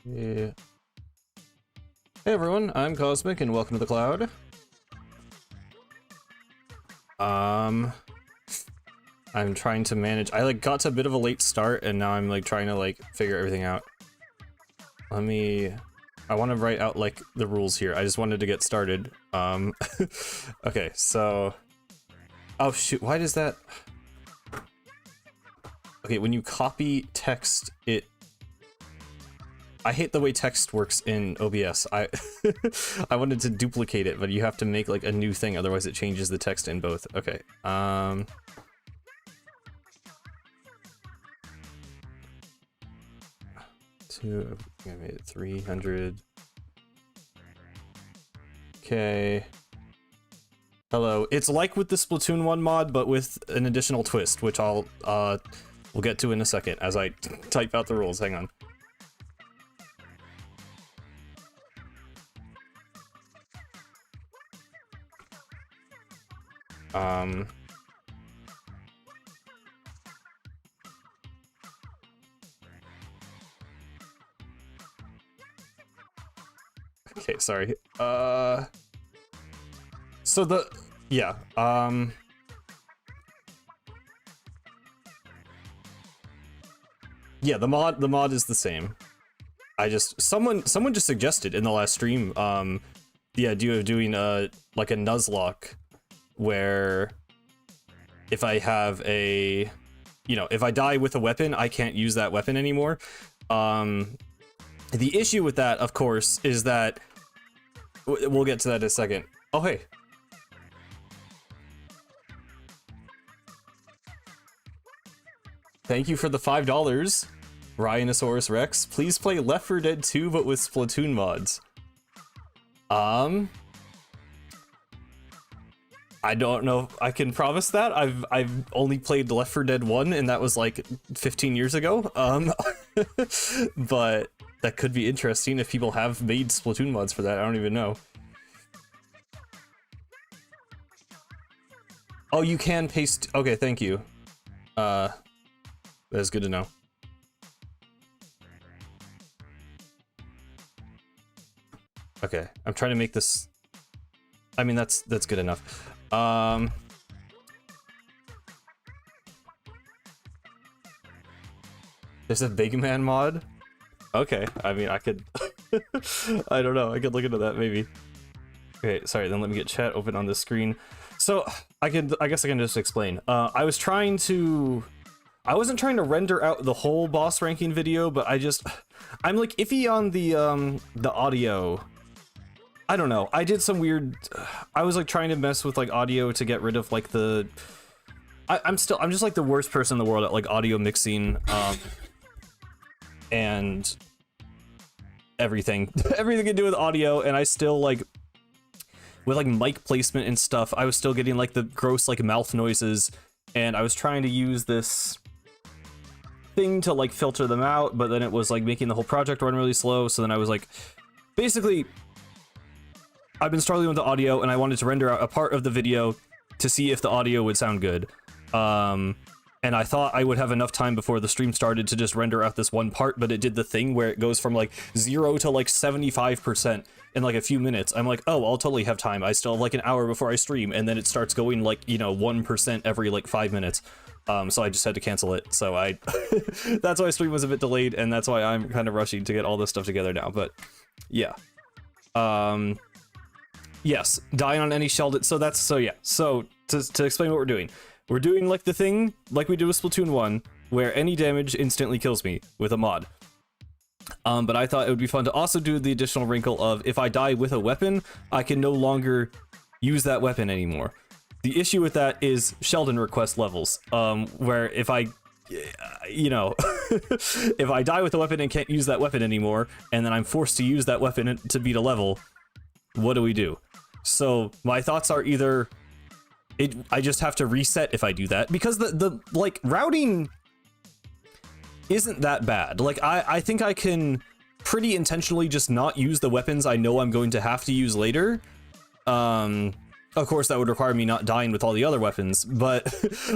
Yeah. Hey everyone, I'm Cosmic and welcome to the cloud. I'm trying to manage. I got to a bit of a late start and now I'm trying to figure everything out. I want to write out the rules here. I just wanted to get started. Okay, so oh shoot, why does that? Okay, when you copy text, I hate the way text works in OBS. I wanted to duplicate it, but you have to make a new thing, otherwise it changes the text in both. Okay. I made it 300. Okay. Hello. It's like with the Splatoon 1 mod, but with an additional twist, which we'll get to in a second as I type out the rules. Hang on. Okay, sorry. So the the mod is the same. Someone just suggested in the last stream the idea of doing a NUZLOCKE where if I have if I die with a weapon, I can't use that weapon anymore. The issue with that, of course, is that we'll get to that in a second. Oh, hey. Thank you for the $5, Rhinosaurus Rex. Please play Left 4 Dead 2, but with Splatoon mods. I don't know if I can promise that. I've only played Left 4 Dead 1, and that was 15 years ago. But that could be interesting if people have made Splatoon mods for that. I don't even know. Oh, you can paste. Okay, thank you. That's good to know. Okay, I'm trying to make this. I mean, that's good enough. There's a Big Man mod. Okay, I mean, I could. I don't know. I could look into that maybe. Okay, sorry. Then let me get chat open on this screen. So I guess I can just explain. I wasn't trying to render out the whole boss ranking video, but I'm iffy on the audio. I don't know. I did some weird. I was trying to mess with audio to get rid of the. I'm just the worst person in the world at audio mixing, and everything to do with audio, and I still with mic placement and stuff. I was still getting the gross mouth noises, and I was trying to use this thing to filter them out, but then it was making the whole project run really slow. So then I was basically. I've been struggling with the audio, and I wanted to render out a part of the video to see if the audio would sound good. And I thought I would have enough time before the stream started to just render out this one part, but it did the thing where it goes from 0 to 75% in a few minutes. I'm oh, I'll totally have time. I still have an hour before I stream, and then it starts going 1% every 5 minutes. So I just had to cancel it. So that's why stream was a bit delayed, and that's why I'm kind of rushing to get all this stuff together now. But yeah. Yes, dying on any Sheldon. So yeah. So to explain what we're doing the thing like we did with Splatoon 1, where any damage instantly kills me with a mod. But I thought it would be fun to also do the additional wrinkle of if I die with a weapon, I can no longer use that weapon anymore. The issue with that is Sheldon request levels, where if I if I die with a weapon and can't use that weapon anymore, and then I'm forced to use that weapon to beat a level, what do we do? So my thoughts are either I just have to reset if I do that, because the routing isn't that bad. I think I can pretty intentionally just not use the weapons I know I'm going to have to use later. Of course, that would require me not dying with all the other weapons, but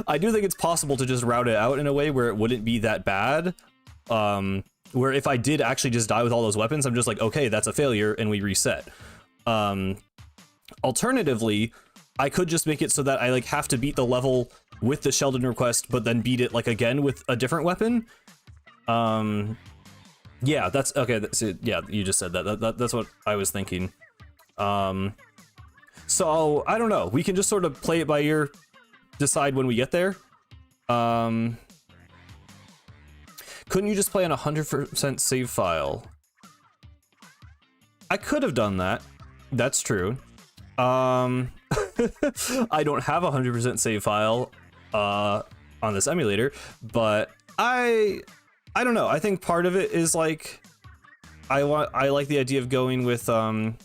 I do think it's possible to just route it out in a way where it wouldn't be that bad. where if I did actually just die with all those weapons, I'm just like, okay, that's a failure, and we reset. Alternatively, I could just make it so that I like have to beat the level with the Sheldon request, but then beat it like again with a different weapon. Yeah, that's okay. That's it. Yeah, you just said that. That's what I was thinking. So I don't know. We can just sort of play it by ear, decide when we get there. Couldn't you just play on 100% save file? I could have done that. That's true. I don't have a 100% save file on this emulator, but I don't know. I think part of it is like I like the idea of going with I'm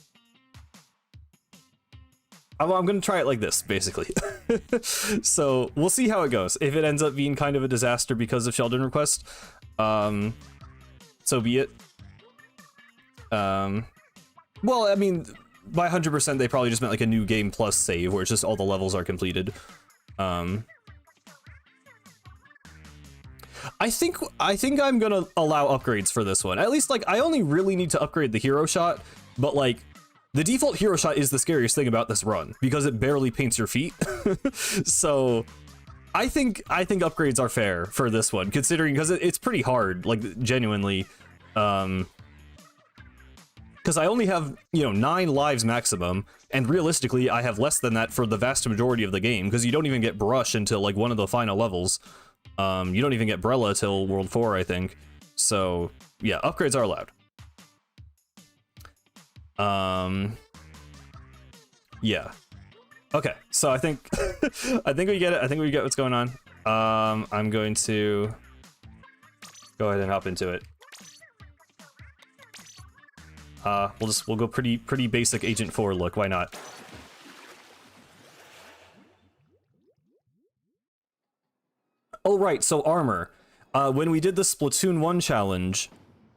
gonna try it like this, basically. So we'll see how it goes. If it ends up being kind of a disaster because of Sheldon request, so be it. Well, I mean, by 100%, they probably just meant like a new game plus save, where it's just all the levels are completed. I think I'm gonna allow upgrades for this one. At least, like, I only really need to upgrade the hero shot, but like, the default hero shot is the scariest thing about this run because it barely paints your feet. So I think upgrades are fair for this one, considering because it's pretty hard, like genuinely. Because I only have, 9 lives maximum, and realistically I have less than that for the vast majority of the game, because you don't even get Brush until like one of the final levels. You don't even get Brella till World 4, I think. So yeah, upgrades are allowed. Yeah. Okay, so I think I think we get it. I think we get what's going on. I'm going to go ahead and hop into it. We'll go pretty basic Agent 4 look. Why not? Oh right, so armor. When we did the Splatoon 1 challenge,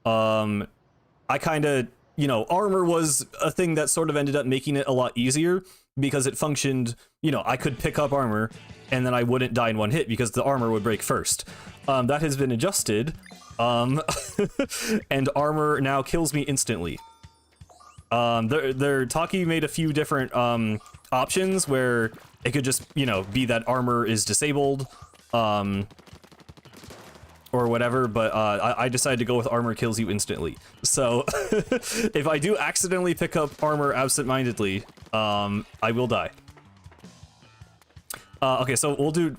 I kind of, armor was a thing that sort of ended up making it a lot easier because it functioned, I could pick up armor and then I wouldn't die in one hit because the armor would break first. That has been adjusted, and armor now kills me instantly. Taki made a few different options where it could just, be that armor is disabled, or whatever, but I decided to go with armor kills you instantly. So if I do accidentally pick up armor absent-mindedly, I will die. Okay, so we'll do,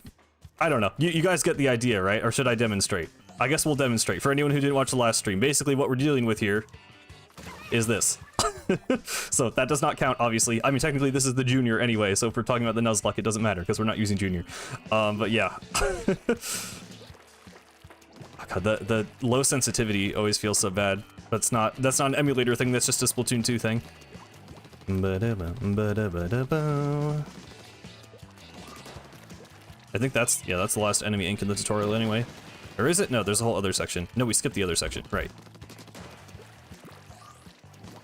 I don't know. You guys get the idea, right? Or should I demonstrate? I guess we'll demonstrate. For anyone who didn't watch the last stream, basically what we're dealing with here is this. So that does not count, obviously. I mean, technically this is the junior anyway, so if we're talking about the NUZLOCKE, it doesn't matter because we're not using junior. But yeah. God, the low sensitivity always feels so bad. That's not an emulator thing, that's just a Splatoon 2 thing. I think that's the last enemy ink in the tutorial anyway. Or is it? No, there's a whole other section. No, we skipped the other section, right.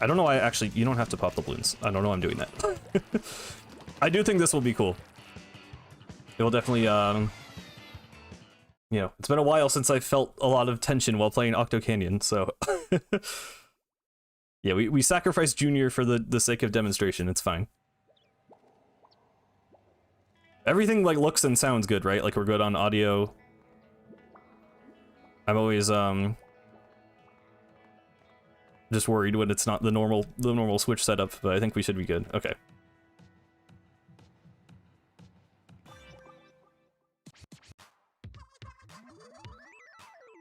I don't know why, actually, you don't have to pop the balloons. I don't know why I'm doing that. I do think this will be cool. It will definitely, it's been a while since I felt a lot of tension while playing Octo Canyon, so... Yeah, we sacrificed Junior for the sake of demonstration, it's fine. Everything, like, looks and sounds good, right? Like, we're good on audio. I'm always, just worried when it's not the normal Switch setup, but I think we should be good. Okay.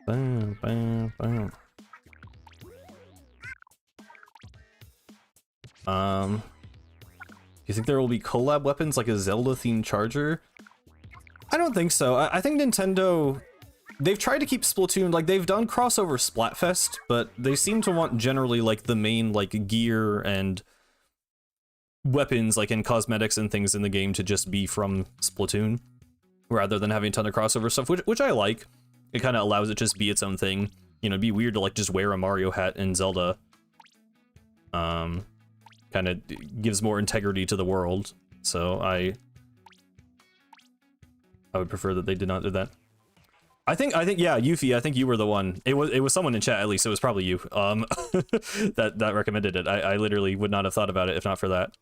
Bam, bam, bam. You think there will be collab weapons like a Zelda-themed charger? I don't think so. I think Nintendo, they've tried to keep Splatoon, like, they've done crossover Splatfest, but they seem to want generally, like, the main, like, gear and weapons, like, and cosmetics and things in the game to just be from Splatoon, rather than having a ton of crossover stuff, which I like. It kind of allows it to just be its own thing. It'd be weird to, like, just wear a Mario hat in Zelda. Kind of gives more integrity to the world, so I would prefer that they did not do that. I think yeah, Yuffie, I think you were the one. It was someone in chat, at least. It was probably you. That recommended it. I literally would not have thought about it if not for that.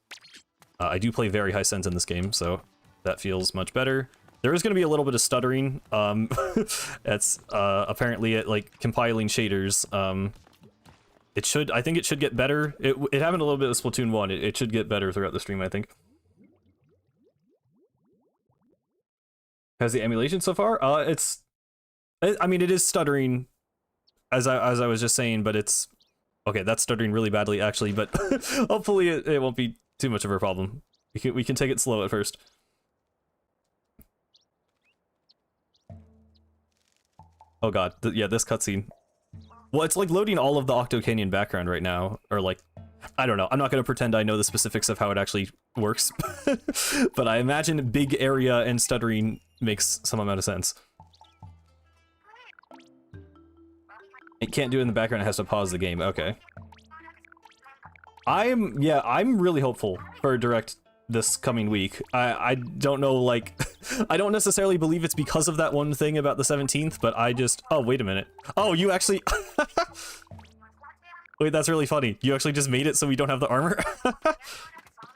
I do play very high sense in this game, so that feels much better. There is going to be a little bit of stuttering. That's apparently at like compiling shaders. I think it should get better. It happened a little bit with Splatoon 1. It should get better throughout the stream, I think. Has the emulation so far? I mean, it is stuttering, as I was just saying, but it's okay. That's stuttering really badly, actually, but hopefully it won't be too much of a problem. We can take it slow at first. Oh god, yeah, this cutscene. Well, it's like loading all of the Octo Canyon background right now, or like, I don't know. I'm not gonna pretend I know the specifics of how it actually works, but I imagine big area and stuttering makes some amount of sense. It can't do it in the background, it has to pause the game. Okay. I'm really hopeful for a direct this coming week. I don't know, like, I don't necessarily believe it's because of that one thing about the 17th, but I just, oh, wait a minute. Oh, you actually, wait, that's really funny. You actually just made it so we don't have the armor?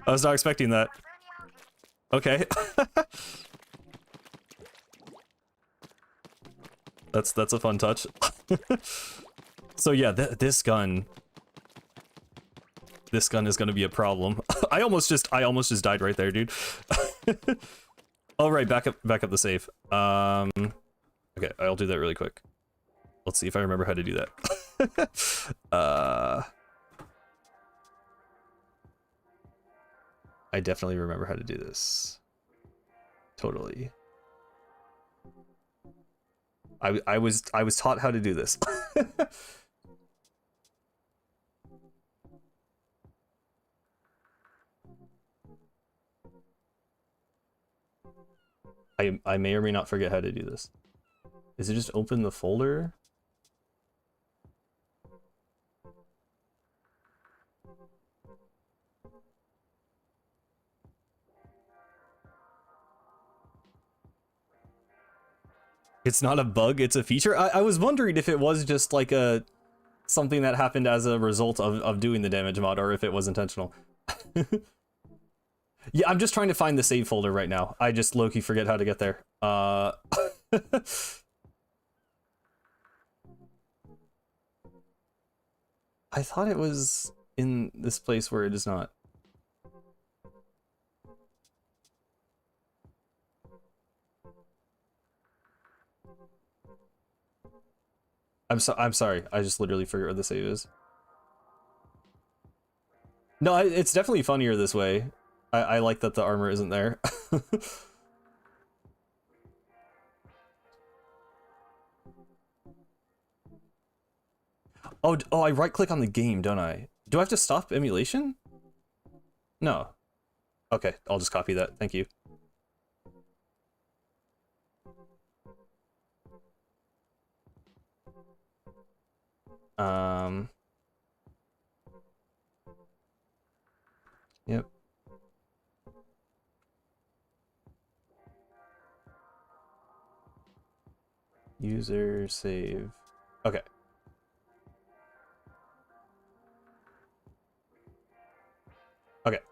I was not expecting that. Okay. That's a fun touch. So yeah, this gun is gonna be a problem. I almost just died right there, dude. All right, back up the save. Okay, I'll do that really quick. Let's see if I remember how to do that. I definitely remember how to do this. Totally. I was taught how to do this. I may or may not forget how to do this. Is it just open the folder? It's not a bug, it's a feature? I was wondering if it was just like something that happened as a result of doing the damage mod, or if it was intentional. Yeah, I'm just trying to find the save folder right now. I just low-key forget how to get there. I thought it was in this place where it is not. I'm sorry. I just literally forget where the save is. No, it's definitely funnier this way. I like that the armor isn't there. Oh, I right-click on the game, don't I? Do I have to stop emulation? No. Okay, I'll just copy that. Thank you. Yep. User save. Okay.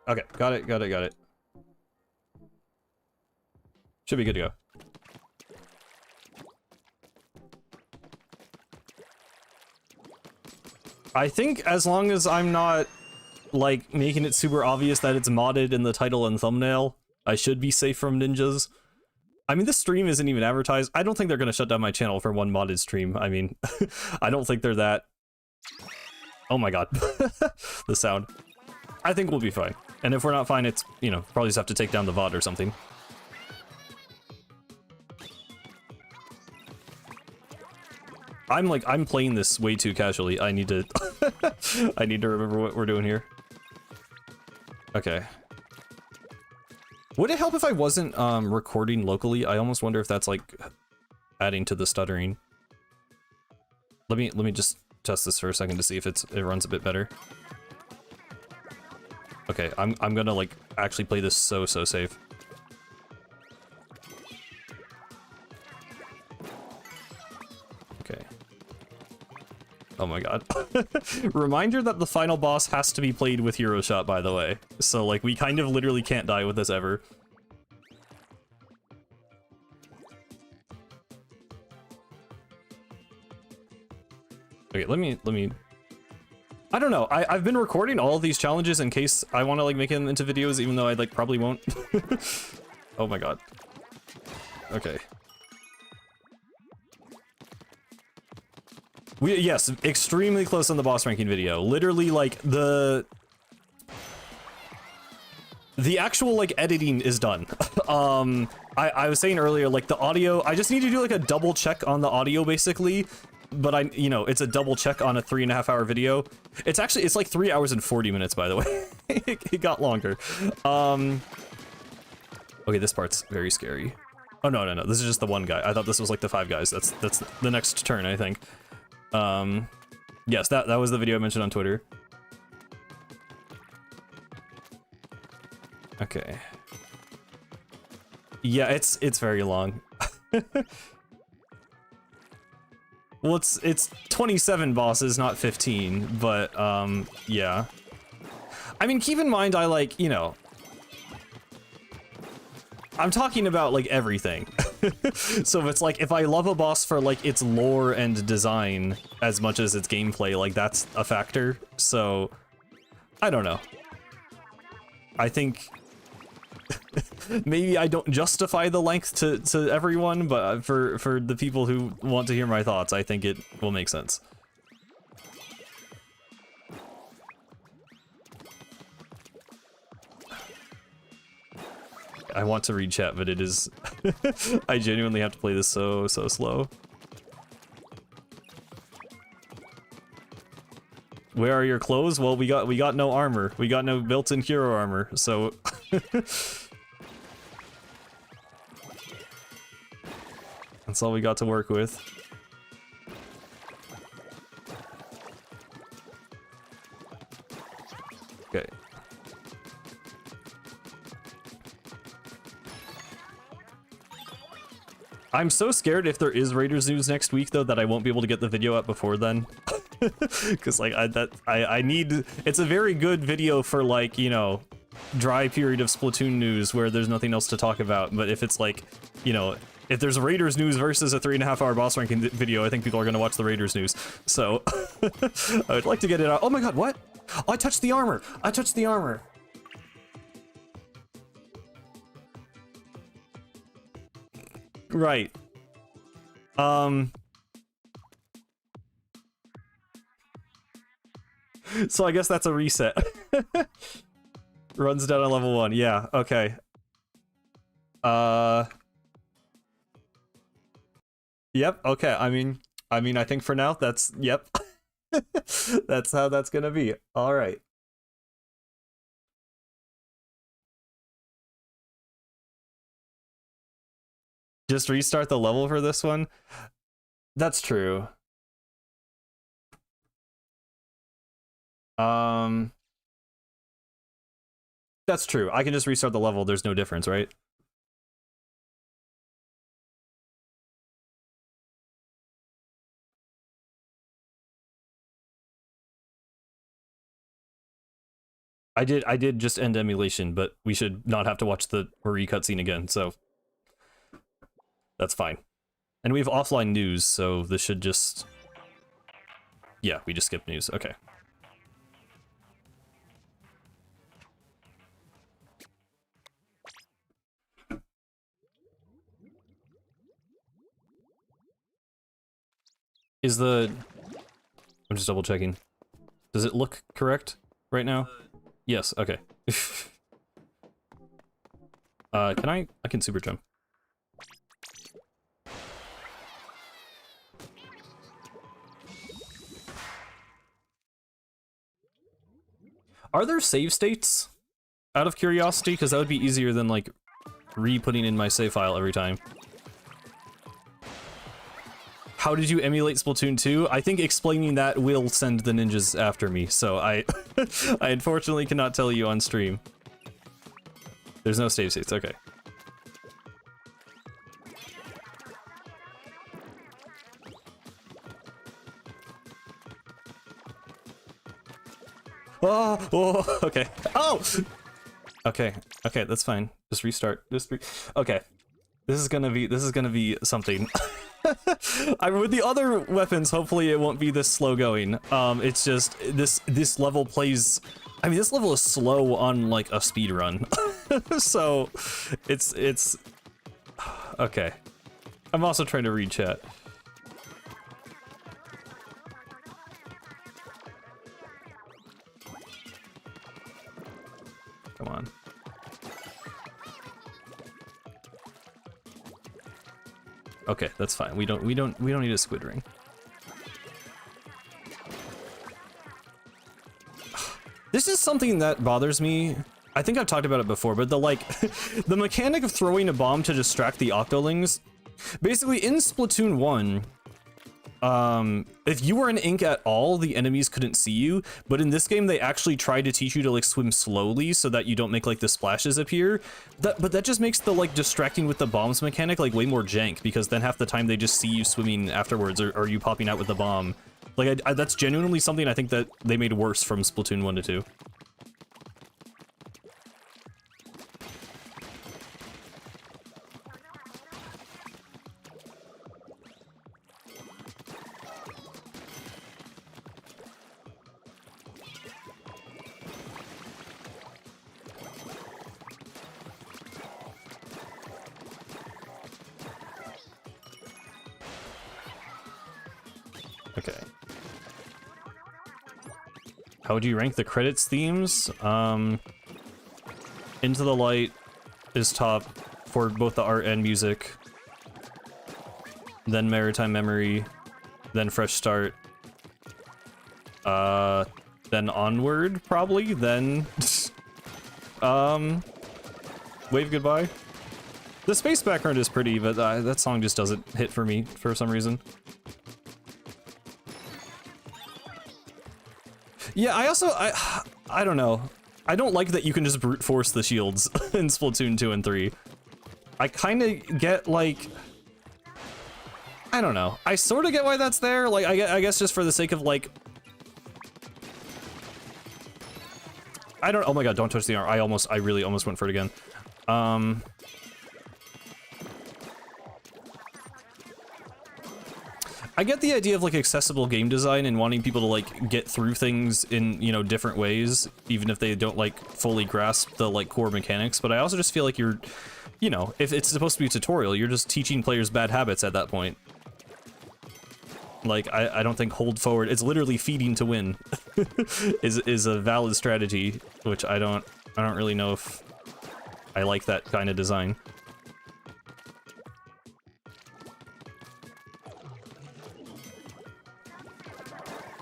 Okay, got it. Should be good to go. I think as long as I'm not, like, making it super obvious that it's modded in the title and thumbnail, I should be safe from ninjas. I mean, this stream isn't even advertised. I don't think they're gonna shut down my channel for one modded stream. I mean, I don't think they're that... Oh my god. The sound. I think we'll be fine. And if we're not fine, it's, you know, probably just have to take down the VOD or something. I'm playing this way too casually. I need to... I need to remember what we're doing here. Okay. Would it help if I wasn't recording locally? I almost wonder if that's like adding to the stuttering. Let me just test this for a second to see if it runs a bit better. Okay, I'm gonna like actually play this so safe. Okay. Oh my god. Reminder that the final boss has to be played with Hero Shot, by the way. So, like, we kind of literally can't die with this ever. Okay, let me... I don't know. I've been recording all of these challenges in case I want to, like, make them into videos, even though I, like, probably won't. Oh my god. Okay. Yes, extremely close on the boss ranking video. Literally, like, the actual, like, editing is done. I was saying earlier, like, the audio, I just need to do, like, a double check on the audio, basically. But you know, it's a double check on a 3.5 hour video. It's like 3 hours and 40 minutes, by the way. It got longer. Okay, this part's very scary. Oh, no, this is just the one guy. I thought this was, like, the 5 guys. That's the next turn, I think. Yes, that was the video I mentioned on Twitter. Okay. Yeah, it's very long. Well, it's 27 bosses, not 15, but, yeah. I mean, keep in mind, I, like, you know... I'm talking about, like, everything. So it's like, if I love a boss for, like, its lore and design as much as its gameplay, like, that's a factor. So, I don't know. I think... maybe I don't justify the length to everyone, but for the people who want to hear my thoughts, I think it will make sense. I want to read chat, but it is... I genuinely have to play this so slow. Where are your clothes? Well, we got no armor. We got no built-in hero armor, so... That's all we got to work with. Okay. I'm so scared if there is Raiders news next week, though, that I won't be able to get the video up before then. Because, like, I need... It's a very good video for, like, you know, dry period of Splatoon news where there's nothing else to talk about. But if it's, like, you know... If there's Raiders news versus a 3.5 hour boss ranking video, I think people are gonna watch the Raiders news. So, I would like to get it out. Oh my god, what? Oh, I touched the armor! I touched the armor! Right. So I guess that's a reset. Runs down on level 1, yeah, okay. Yep, okay, I mean, I think for now, that's, yep. That's how that's gonna be. Alright. Just restart the level for this one? That's true. That's true. I can just restart the level, there's no difference, right? I did just end emulation, but we should not have to watch the Marie cutscene again, so that's fine. And we have offline news, so this should just... Yeah, we just skipped news, okay. Is the... I'm just double checking. Does it look correct right now? Yes, okay. Can I can super jump. Are there save states? Out of curiosity, because that would be easier than, like, re-putting in my save file every time. How did you emulate Splatoon 2? I think explaining that will send the ninjas after me, so I I unfortunately cannot tell you on stream. There's no save states, okay. Oh, okay. Oh! Okay, okay, that's fine. Just restart. Okay. This is gonna be something. With the other weapons, hopefully it won't be this slow going. It's just, this level plays... I mean, this level is slow on, like, a speed run. So, it's... Okay. I'm also trying to read chat. Come on. Okay, that's fine. We don't need a squid ring. This is something that bothers me. I think I've talked about it before, but the the mechanic of throwing a bomb to distract the octolings. Basically, in Splatoon 1, if you were in ink at all, the enemies couldn't see you, but in this game they actually tried to teach you to like swim slowly so that you don't make like the splashes appear. But that just makes the like distracting with the bombs mechanic like way more jank, because then half the time they just see you swimming afterwards, or you popping out with the bomb. Like that's genuinely something I think that they made worse from Splatoon 1 to 2. Okay. How would you rank the credits themes? Into the Light is top for both the art and music. Then Maritime Memory. Then Fresh Start. Then Onward, probably. Then... Wave Goodbye. The space background is pretty, but that song just doesn't hit for me for some reason. Yeah, I don't know. I don't like that you can just brute force the shields in Splatoon 2 and 3. I kind of get, like... I don't know. I sort of get why that's there. Like, I guess just for the sake of, like... I don't... Oh my god, don't touch the arm. I really almost went for it again. I get the idea of like accessible game design and wanting people to like get through things in, you know, different ways, even if they don't like fully grasp the like core mechanics, but I also just feel like you're, you know, if it's supposed to be a tutorial, you're just teaching players bad habits at that point. Like, I don't think hold forward, it's literally feeding to win, is a valid strategy, which I don't really know if I like that kind of design.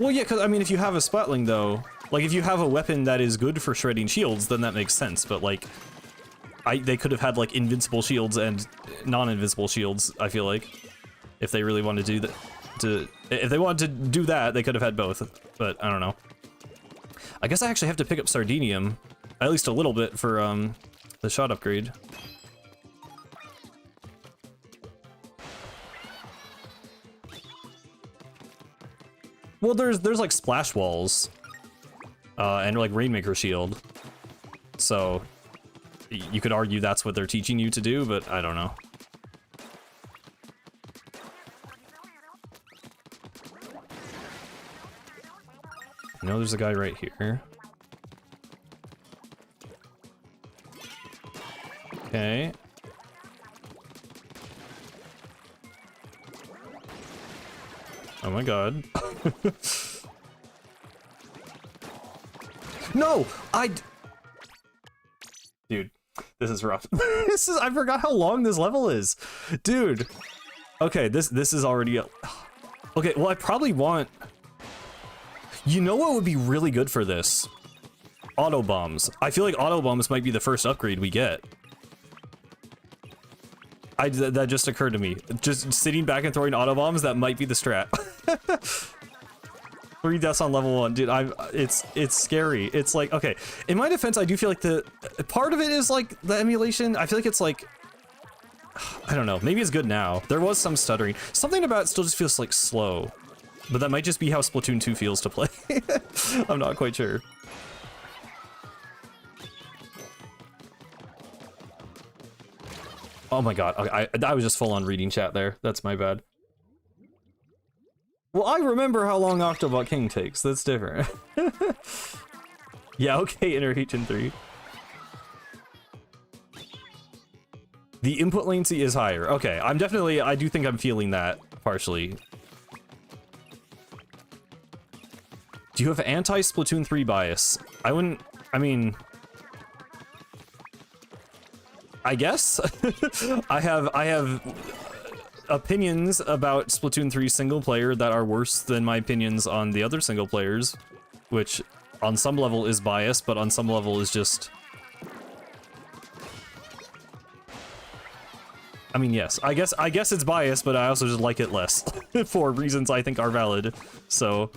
Well, yeah, because, I mean, if you have a Splatling, though, like, if you have a weapon that is good for shredding shields, then that makes sense, but, like, they could have had, like, invincible shields and non-invincible shields, I feel like, if they really wanted to do that. If they wanted to do that, they could have had both, but I don't know. I guess I actually have to pick up Sardinium, at least a little bit, for, the shot upgrade. Well, there's like splash walls, and like Rainmaker Shield, so you could argue that's what they're teaching you to do, but I don't know. I know there's a guy right here. Okay. Oh my god. No! Dude, this is rough. I forgot how long this level is. Dude. Okay, this is already okay, well I probably want... You know what would be really good for this? Auto bombs. I feel like auto bombs might be the first upgrade we get. That just occurred to me. Just sitting back and throwing auto bombs, that might be the strat. 3 deaths on level 1, dude. It's scary. It's like, okay. In my defense, I do feel like the part of it is like the emulation. I feel like it's like, I don't know. Maybe it's good now. There was some stuttering. Something about it still just feels like slow, but that might just be how Splatoon 2 feels to play. I'm not quite sure. Oh my god, I was just full on reading chat there. That's my bad. Well, I remember how long Octobot King takes. That's different. Yeah, okay, Inner Region 3. The input latency is higher. Okay, I do think I'm feeling that partially. Do you have anti-Splatoon 3 bias? I mean, I guess I have opinions about Splatoon 3 single player that are worse than my opinions on the other single players, which on some level is biased, but on some level is just... I mean, yes, I guess it's biased, but I also just like it less for reasons I think are valid. So,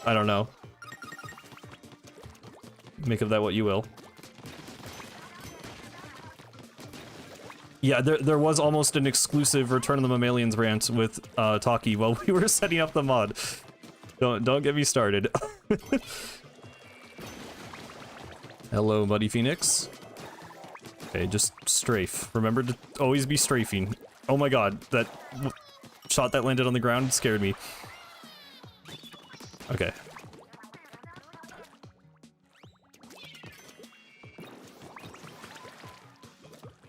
I don't know. Make of that what you will. Yeah, there was almost an exclusive Return of the Mammalians rant with Taki while we were setting up the mod. Don't get me started. Hello, Muddy Phoenix. Okay, just strafe. Remember to always be strafing. Oh my god, that shot that landed on the ground scared me. Okay.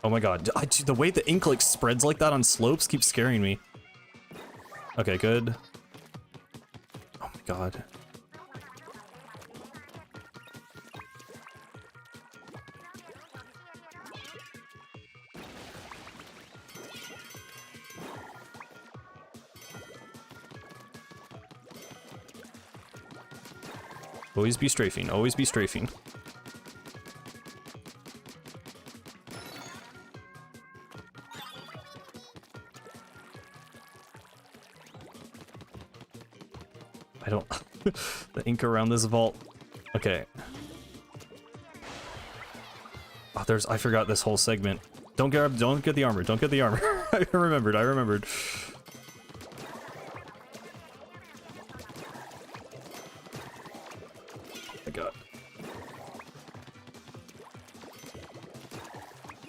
Oh my god, the way the ink like spreads like that on slopes keeps scaring me. Okay, good. Oh my god. Always be strafing, always be strafing. I don't... the ink around this vault. Okay. Oh, I forgot this whole segment. Don't get the armor, don't get the armor. I remembered.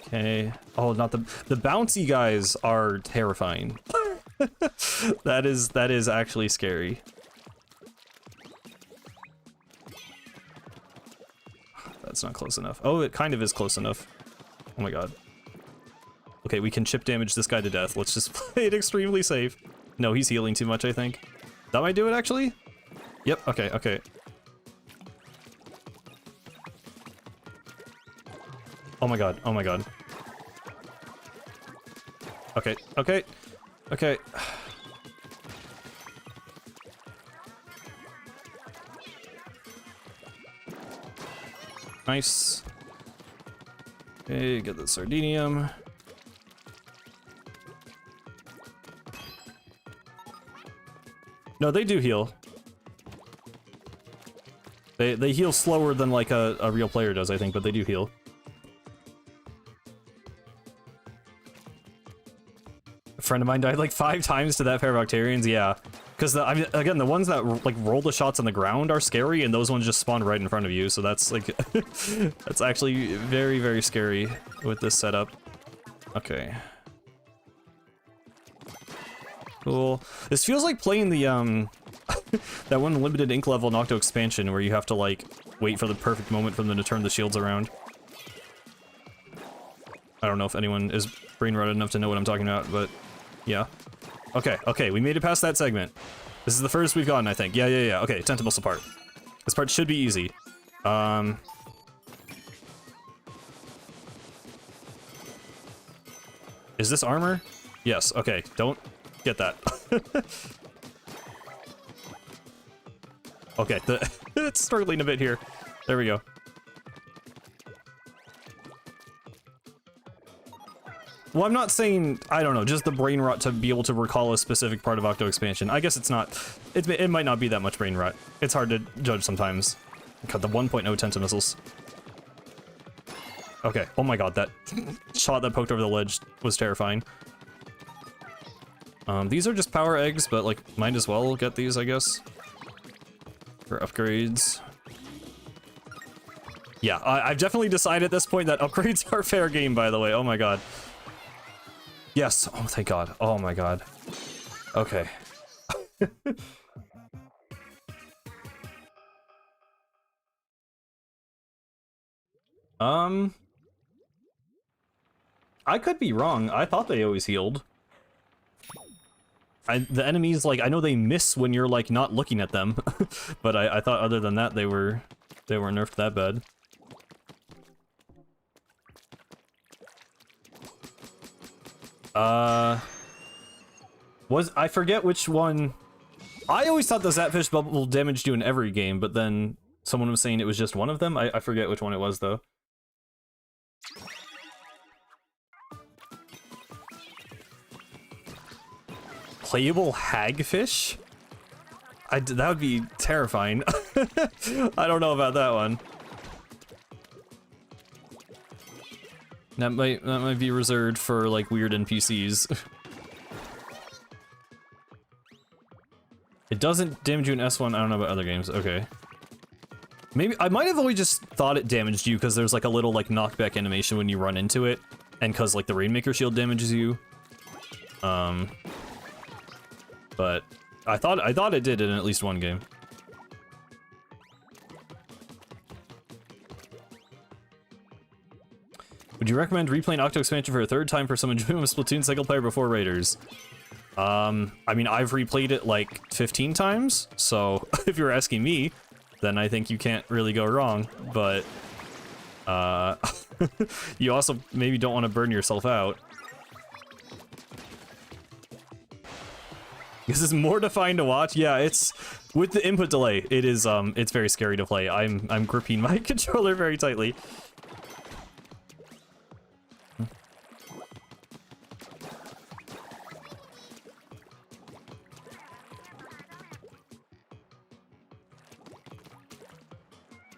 Okay. Oh, not the bouncy guys are terrifying. That is actually scary. That's not close enough. Oh, it kind of is close enough. Oh my god. Okay, we can chip damage this guy to death. Let's just play it extremely safe. No, he's healing too much, I think. That might do it, actually? Yep, okay, okay. Oh my god, oh my god. Okay, okay, okay. Nice. Okay, get the Sardinium. No, they do heal. They heal slower than like a real player does, I think, but they do heal. A friend of mine died like 5 times to that pair of Octarians, yeah. Because, I mean, again, the ones that, like, roll the shots on the ground are scary, and those ones just spawn right in front of you, so that's, like, that's actually very, very scary with this setup. Okay. Cool. This feels like playing the, that one limited ink level in Octo expansion where you have to, like, wait for the perfect moment for them to turn the shields around. I don't know if anyone is brain rotted enough to know what I'm talking about, but yeah. Okay, okay, we made it past that segment. This is the furthest we've gotten, I think. Yeah, yeah, yeah. Okay, Tentamuscle part. This part should be easy. Is this armor? Yes, okay, don't get that. Okay, it's struggling a bit here. There we go. Well, I'm not saying, I don't know, just the brain rot to be able to recall a specific part of Octo expansion. I guess it's not, it might not be that much brain rot. It's hard to judge sometimes. God, the 1.0 Tentamissiles. Okay, oh my god, that shot that poked over the ledge was terrifying. These are just power eggs, but like, might as well get these, I guess. For upgrades. Yeah, I've definitely decided at this point that upgrades are fair game, by the way, oh my god. Yes. Oh, thank God. Oh my God. Okay. I could be wrong. I thought they always healed. The enemies, like, I know they miss when you're, like, not looking at them. But I thought other than that, they weren't nerfed that bad. I forget which one. I always thought the Zapfish bubble damaged you in every game, but then someone was saying it was just one of them. I forget which one it was, though. Playable hagfish? That would be terrifying. I don't know about that one. That might be reserved for, like, weird NPCs. It doesn't damage you in S1. I don't know about other games. Okay. Maybe I might have always just thought it damaged you because there's like a little like knockback animation when you run into it, and because like the Rainmaker shield damages you. But I thought it did in at least one game. Would you recommend replaying Octo expansion for a third time for some enjoyment of Splatoon single player before Raiders? I mean, I've replayed it like 15 times, so if you're asking me, then I think you can't really go wrong, but you also maybe don't want to burn yourself out. This is mortifying to watch. Yeah, it's with the input delay. It is it's very scary to play. I'm gripping my controller very tightly.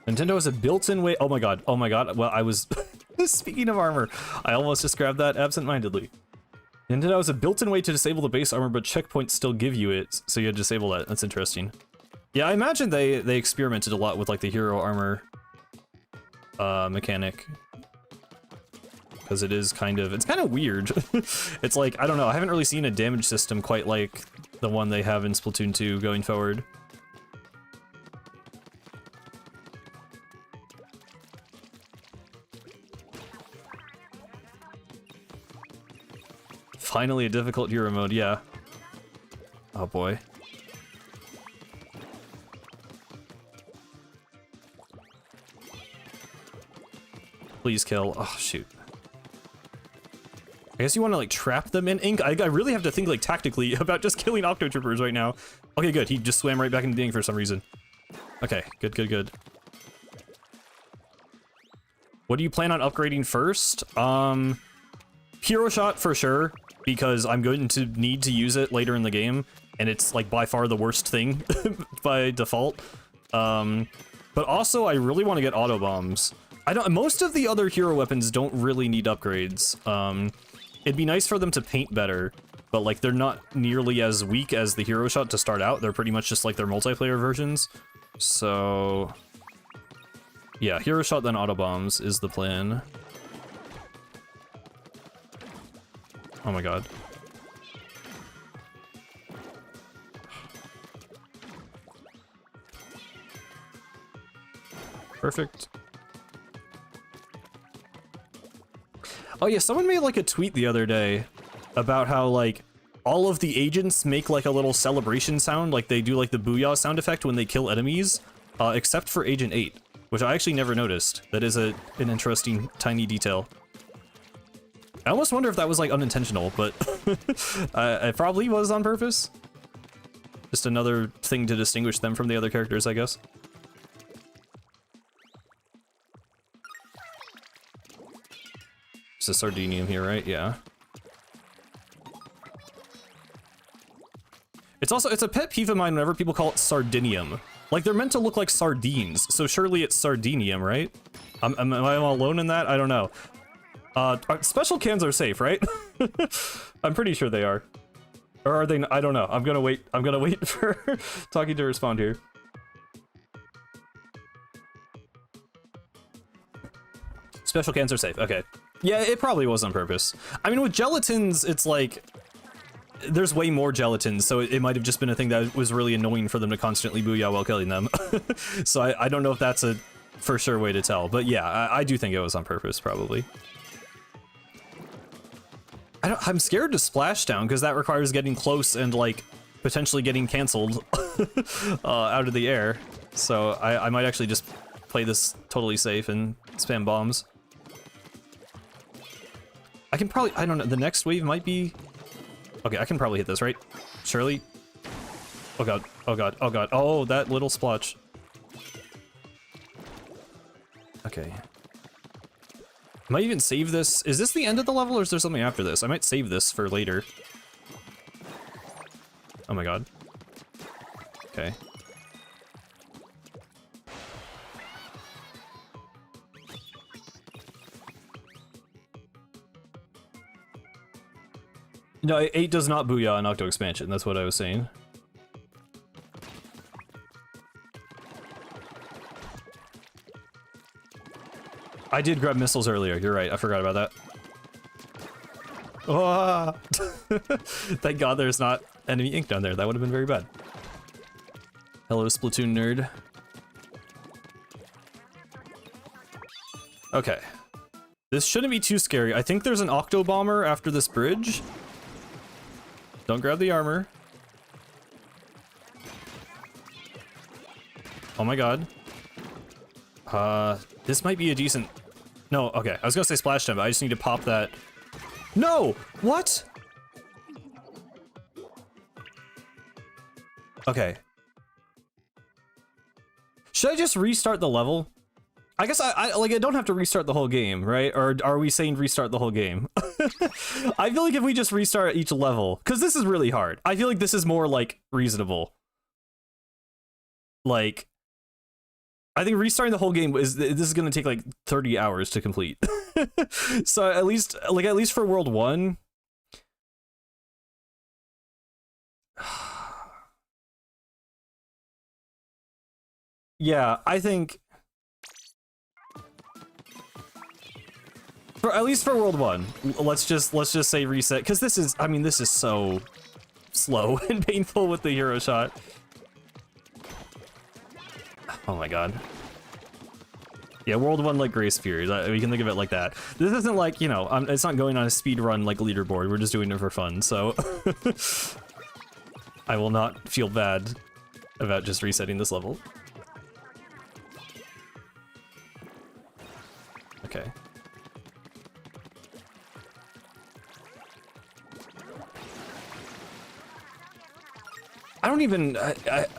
Nintendo has a built-in way. Oh my god. Oh my god. Well, I was speaking of armor, I almost just grabbed that absent-mindedly. Nintendo has a built-in way to disable the base armor, but checkpoints still give you it, so you had to disable that. That's interesting. Yeah, I imagine they experimented a lot with like the hero armor mechanic, because it's kind of weird. It's like, I don't know, I haven't really seen a damage system quite like the one they have in Splatoon 2 going forward. Finally a difficult hero mode, yeah. Oh boy. Please kill. Oh shoot. I guess you want to like trap them in ink? I really have to think like tactically about just killing Octo Troopers right now. Okay, good. He just swam right back into the ink for some reason. Okay, good, good, good. What do you plan on upgrading first? Hero Shot for sure, because I'm going to need to use it later in the game, and it's like by far the worst thing by default. But also I really want to get auto bombs. Most of the other hero weapons don't really need upgrades. It'd be nice for them to paint better, but like they're not nearly as weak as the Hero Shot to start out. They're pretty much just like their multiplayer versions. So yeah, Hero Shot then auto bombs is the plan. Oh my god. Perfect. Oh yeah, someone made like a tweet the other day about how like all of the agents make like a little celebration sound, like they do like the booyah sound effect when they kill enemies, except for Agent 8, which I actually never noticed. That is an interesting tiny detail. I almost wonder if that was like unintentional, but it probably was on purpose. Just another thing to distinguish them from the other characters, I guess. It's a Sardinium here, right? Yeah. It's a pet peeve of mine whenever people call it Sardinium. Like, they're meant to look like sardines, so surely it's Sardinium, right? Am I alone in that? I don't know. Special cans are safe, right? I'm pretty sure they are. Or are they? I don't know. I'm gonna wait for Talkie to respond here. Special cans are safe. Okay. Yeah, it probably was on purpose. I mean, with gelatins, it's like there's way more gelatins, so it might have just been a thing that was really annoying for them to constantly booyah while killing them. So I don't know if that's a for sure way to tell, but yeah, I do think it was on purpose, probably. I'm scared to splashdown because that requires getting close and like potentially getting canceled out of the air. So I might actually just play this totally safe and spam bombs. I can probably, I don't know, the next wave might be... Okay, I can probably hit this, right? Surely? Oh god, oh god, oh god. Oh, that little splotch. Okay. I might even save this. Is this the end of the level or is there something after this? I might save this for later. Oh my god. Okay. No, 8 does not booyah in Octo expansion, that's what I was saying. I did grab missiles earlier, you're right, I forgot about that. Oh! Thank god there's not enemy ink down there, that would have been very bad. Hello, Splatoon nerd. Okay. This shouldn't be too scary. I think there's an Octo bomber after this bridge. Don't grab the armor. Oh my god. This might be a decent... No, okay. I was gonna say splash time, but I just need to pop that. No! What? Okay. Should I just restart the level? I guess I don't have to restart the whole game, right? Or are we saying restart the whole game? I feel like if we just restart each level, because this is really hard. I feel like this is more like reasonable. Like, I think restarting the whole game this is gonna take like 30 hours to complete. So at least for World 1. Yeah, I think at least for World 1, let's just say reset, because this is, I mean, this is so slow and painful with the hero shot. Oh my god. Yeah, World 1 like Grace Fury, we can think of it like that. This isn't like, you know, it's not going on a speed run like leaderboard, we're just doing it for fun, so... I will not feel bad about just resetting this level. Okay. I don't even,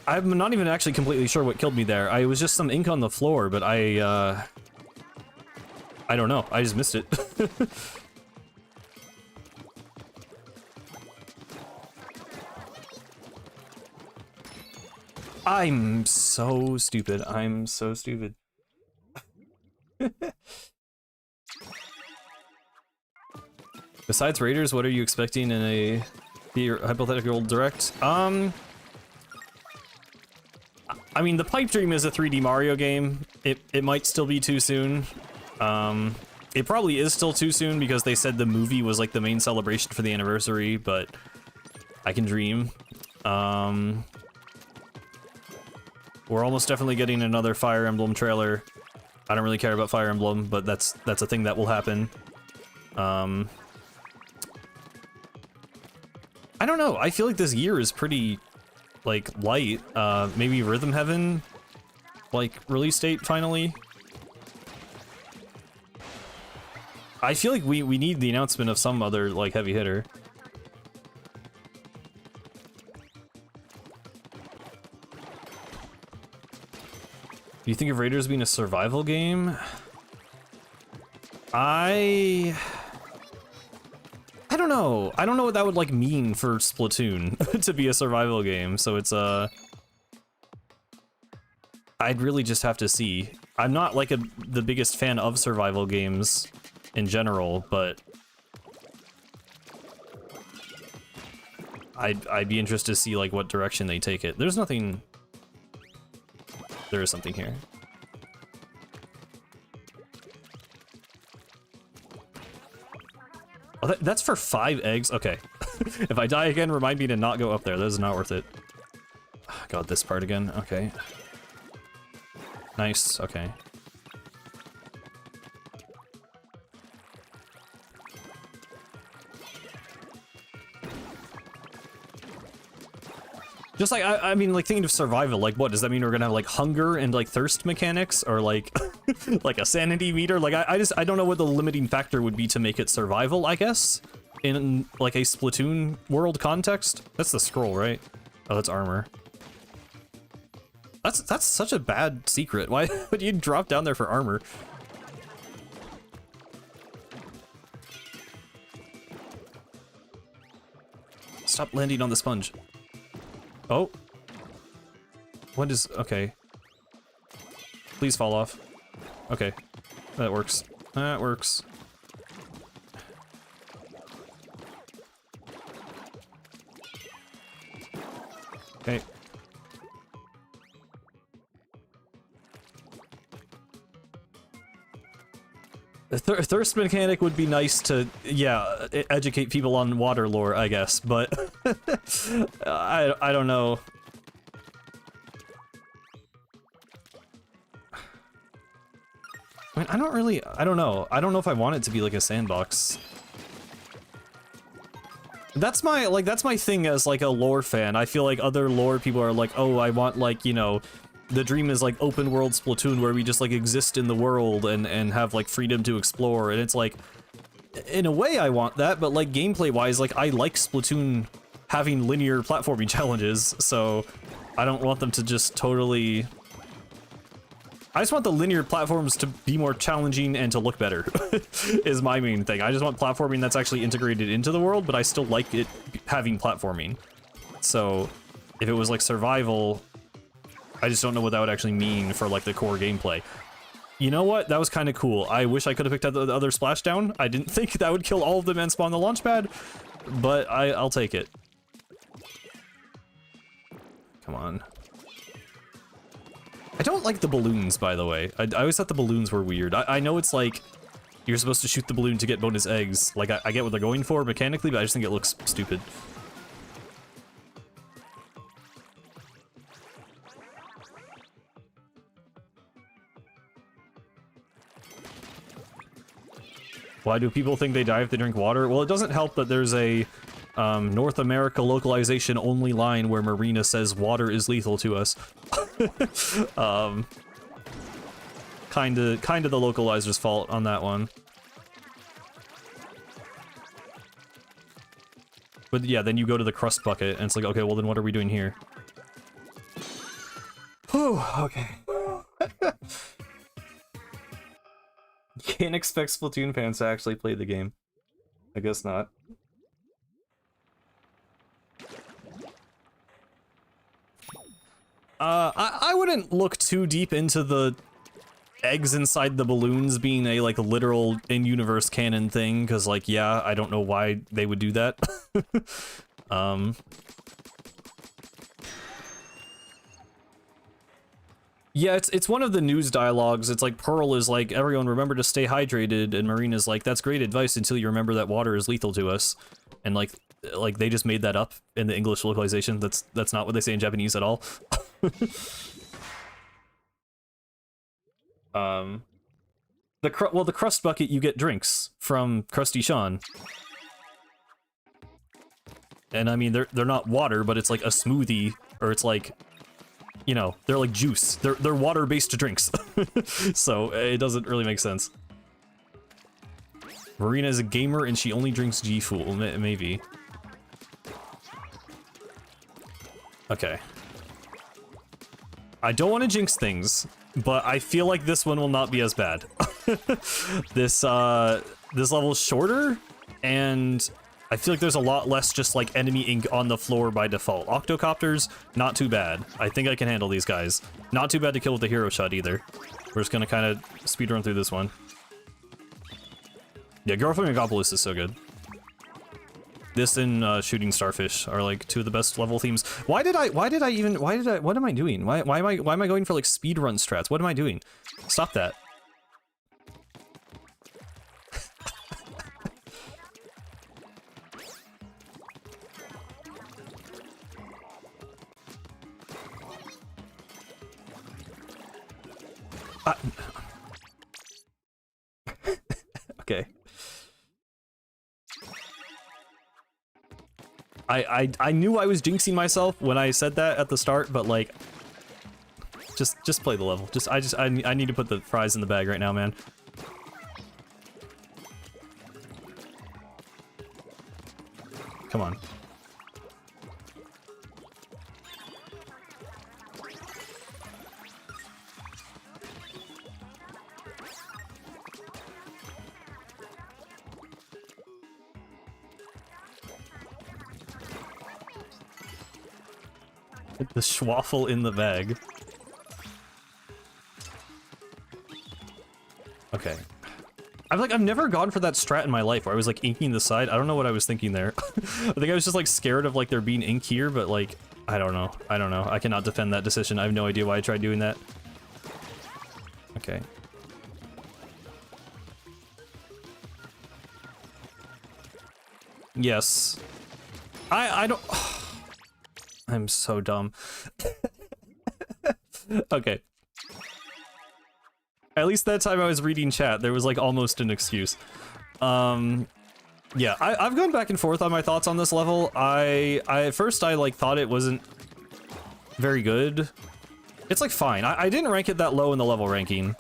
I'm not even actually completely sure what killed me there. I was just some ink on the floor, but I don't know. I just missed it. I'm so stupid. I'm so stupid. Besides Raiders, what are you expecting in a hypothetical direct? I mean, the Pipe Dream is a 3D Mario game. It might still be too soon. It probably is still too soon because they said the movie was like the main celebration for the anniversary, but I can dream. We're almost definitely getting another Fire Emblem trailer. I don't really care about Fire Emblem, but that's a thing that will happen. I don't know. I feel like this year is pretty, like, light. Maybe Rhythm Heaven, like, release date finally. I feel like we need the announcement of some other, like, heavy hitter. Do you think of Raiders being a survival game? I don't know. I don't know what that would like mean for Splatoon to be a survival game. So it's I'd really just have to see. I'm not like the biggest fan of survival games in general, but I'd be interested to see like what direction they take it. There's nothing. There is something here. Oh, that's for 5 eggs? Okay. If I die again, remind me to not go up there. That is not worth it. God, this part again. Okay. Nice. Okay. Just like, I mean, like, thinking of survival, like, what, does that mean we're gonna have, like, hunger and, like, thirst mechanics? Or, like, like a sanity meter? Like, I don't know what the limiting factor would be to make it survival, I guess? In, like, a Splatoon world context? That's the scroll, right? Oh, that's armor. That's such a bad secret. Why would you drop down there for armor? Stop landing on the sponge. Oh. What is... Okay. Please fall off. Okay. That works. That works. Okay. The thirst mechanic would be nice to, yeah, educate people on water lore, I guess, but I don't know. I mean, I don't know. I don't know if I want it to be like a sandbox. That's my thing as like a lore fan. I feel like other lore people are like, oh, I want like, you know, the dream is like open world Splatoon where we just like exist in the world and have like freedom to explore. And it's like, in a way I want that, but like gameplay wise, like I like Splatoon having linear platforming challenges. So I don't want them to just totally... I just want the linear platforms to be more challenging and to look better, is my main thing. I just want platforming that's actually integrated into the world, but I still like it having platforming. So if it was like survival, I just don't know what that would actually mean for like the core gameplay. You know what? That was kind of cool. I wish I could have picked up the other splashdown. I didn't think that would kill all of them and spawn the launch pad, but I'll take it. Come on. I don't like the balloons, by the way. I always thought the balloons were weird. I know it's like, you're supposed to shoot the balloon to get bonus eggs. Like, I get what they're going for mechanically, but I just think it looks stupid. Why do people think they die if they drink water? Well, it doesn't help that there's a North America localization only line where Marina says water is lethal to us. Kinda the localizer's fault on that one. But yeah, then you go to the crust bucket and it's like, okay, well then what are we doing here? Whew, okay. Can't expect Splatoon fans to actually play the game. I guess not. I wouldn't look too deep into the eggs inside the balloons being a, like, literal in-universe canon thing, because, like, yeah, I don't know why they would do that. Yeah, it's one of the news dialogues. It's like, Pearl is like, everyone remember to stay hydrated, and Marina's like, that's great advice until you remember that water is lethal to us. And, like they just made that up in the English localization. That's not what they say in Japanese at all. The crust bucket, you get drinks from Krusty Sean. And I mean, they're not water, but it's like a smoothie, or it's like, you know, they're like juice. They're water-based drinks. So it doesn't really make sense. Marina is a gamer and she only drinks G Fuel, maybe. Okay. I don't want to jinx things, but I feel like this one will not be as bad. This level's shorter, and I feel like there's a lot less just like enemy ink on the floor by default. Octocopters, not too bad. I think I can handle these guys. Not too bad to kill with the hero shot either. We're just gonna kind of speedrun through this one. Yeah, Girlfriend Megapolis is so good. This and Shooting Starfish are like two of the best level themes. What am I doing? Why am I going for like speedrun strats? What am I doing? Stop that. Okay. I knew I was jinxing myself when I said that at the start, but like, just play the level. I need to put the fries in the bag right now, man. Come on. The schwaffle in the bag. Okay. I've never gone for that strat in my life where I was like inking the side. I don't know what I was thinking there. I think I was just like scared of like there being ink here, but like, I don't know. I cannot defend that decision. I have no idea why I tried doing that. Okay. Yes. I don't... I'm so dumb. Okay. At least that time I was reading chat, there was like almost an excuse. Yeah, I've gone back and forth on my thoughts on this level. At first I like thought it wasn't very good. It's like fine. I didn't rank it that low in the level ranking.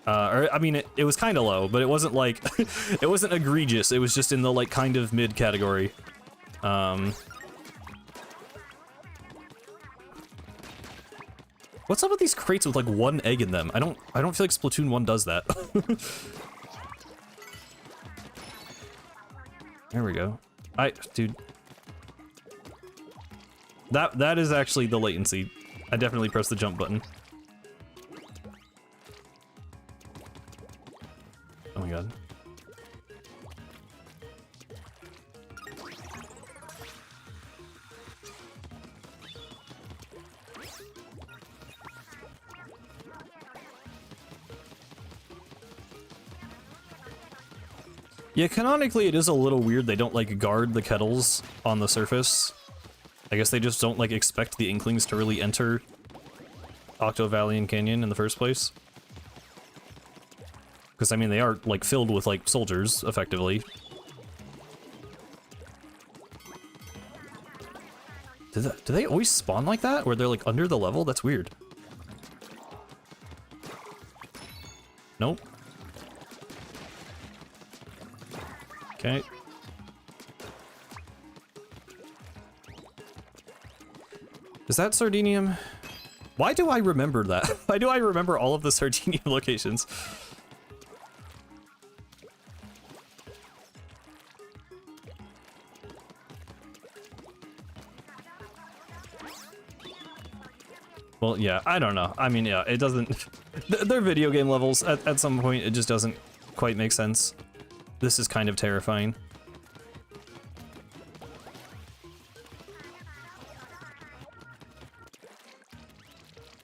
Or I mean, it was kind of low, but it wasn't like, it wasn't egregious. It was just in the like kind of mid category. What's up with these crates with like one egg in them? I don't feel like Splatoon 1 does that. There we go. Dude. That is actually the latency. I definitely pressed the jump button. Oh my god. Yeah, canonically it is a little weird they don't like guard the kettles on the surface. I guess they just don't like expect the Inklings to really enter Octo Valley and Canyon in the first place. Because I mean they are like filled with like soldiers, effectively. Do they always spawn like that? Where they're like under the level? That's weird. Nope. Okay. Is that Sardinium? Why do I remember that? Why do I remember all of the Sardinium locations? Well, yeah, I don't know. I mean, yeah, it doesn't... They're video game levels. At some point, it just doesn't quite make sense. This is kind of terrifying.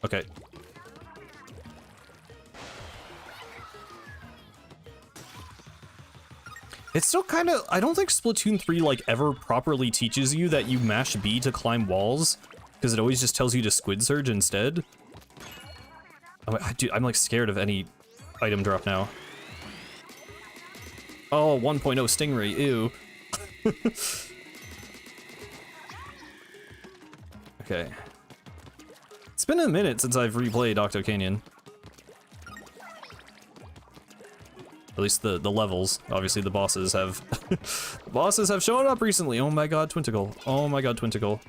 Okay. It's still kind of... I don't think Splatoon 3, like, ever properly teaches you that you mash B to climb walls, because it always just tells you to Squid Surge instead. Dude, I'm, like, scared of any item drop now. Oh, 1.0 Stingray, ew. Okay. It's been a minute since I've replayed Octo Canyon. At least the levels. Obviously the bosses have... the bosses have shown up recently. Oh my god, Twinticle. Oh my god, Twinticle.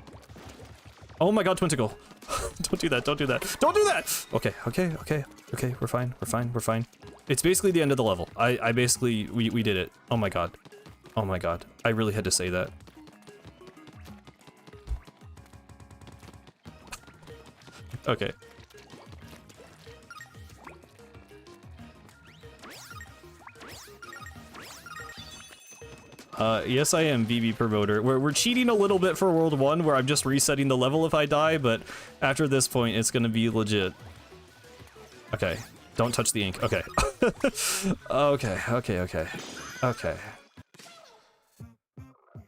Oh my god, Twinticle. Don't do that, don't do that. Don't do that! Okay, we're fine, we're fine. It's basically the end of the level. I basically, we did it. Oh my god. Oh my god. I really had to say that. Okay. Yes I am, VB Promoter. We're cheating a little bit for World 1, where I'm just resetting the level if I die, but after this point, it's gonna be legit. Okay. Don't touch the ink. Okay. Okay.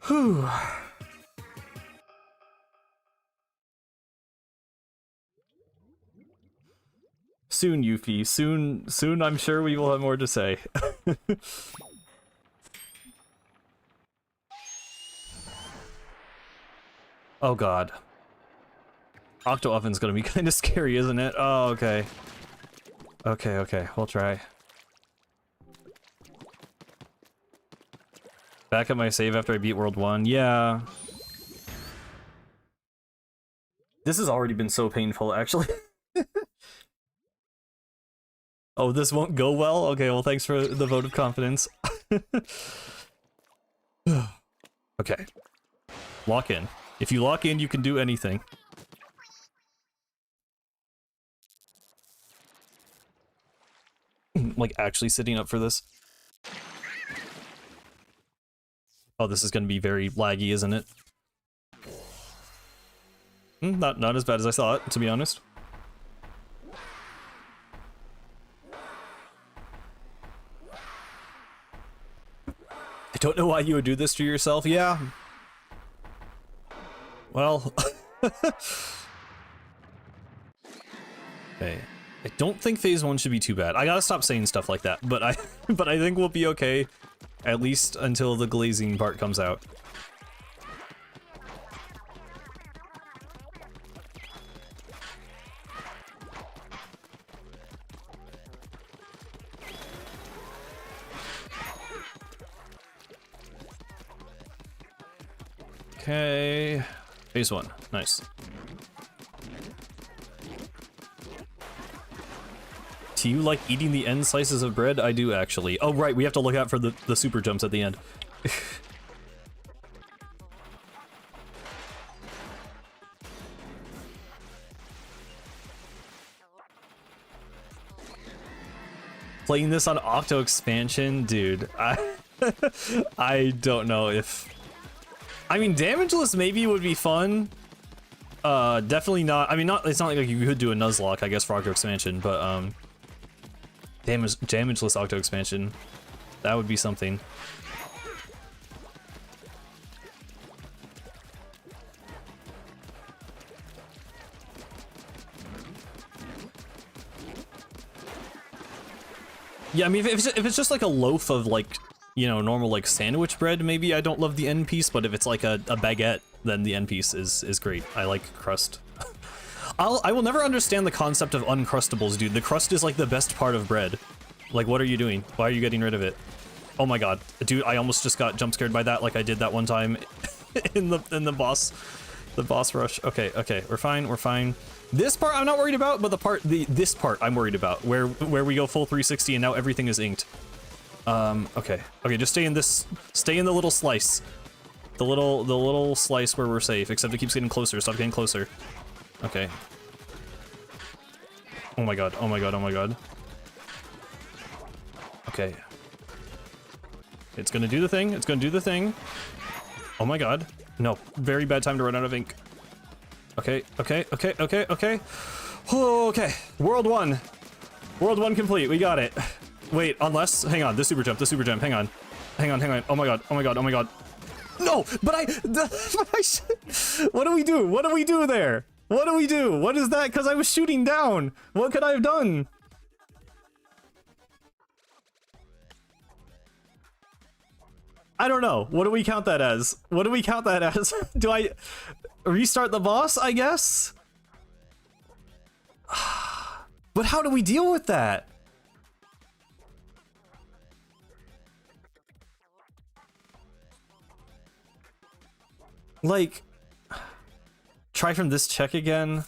Whew. Soon, Yuffie. Soon I'm sure we will have more to say. Oh god. Octo Oven's gonna be kind of scary, isn't it? Oh, okay. Okay, we'll try. Back at my save after I beat World 1. Yeah. This has already been so painful, actually. Oh, this won't go well? Okay, well, thanks for the vote of confidence. Okay. Lock in. If you lock in, you can do anything. Like, actually sitting up for this. Oh, this is gonna be very laggy, isn't it? Not as bad as I thought, to be honest. I don't know why you would do this to yourself. Yeah. Well. Okay. I don't think phase 1 should be too bad. I gotta stop saying stuff like that, but I think we'll be okay, at least until the glazing part comes out. Okay, phase 1, nice. Do you like eating the end slices of bread? I do, actually. Oh, right, we have to look out for the super jumps at the end. Playing this on Octo expansion? Dude, I don't know if... I mean, Damageless maybe would be fun. Definitely not... I mean, it's not like you could do a Nuzlocke, I guess, for Octo expansion, but, Damageless Octo expansion. That would be something. Yeah, I mean, if it's just like a loaf of, like, you know, normal, like, sandwich bread, maybe I don't love the end piece, but if it's like a baguette, then the end piece is great. I like crust. I will never understand the concept of Uncrustables, dude. The crust is like the best part of bread. Like, what are you doing? Why are you getting rid of it? Oh my god. Dude, I almost just got jump scared by that like I did that one time in the boss rush. Okay, we're fine. This part I'm not worried about, but this part I'm worried about, where we go full 360 and now everything is inked. Okay, just stay in the little slice. The little slice where we're safe, except it keeps getting closer. Stop getting closer. Okay. Oh my god. Okay. It's gonna do the thing. Oh my god. No. Very bad time to run out of ink. Okay. Okay. World 1 complete. We got it. Wait, unless... Hang on. The super jump. Hang on. Oh my god. No! But what do we do? There? What do we do? What is that? Because I was shooting down. What could I have done? I don't know. What do we count that as? Do I restart the boss, I guess? But how do we deal with that? Like, try from this check again.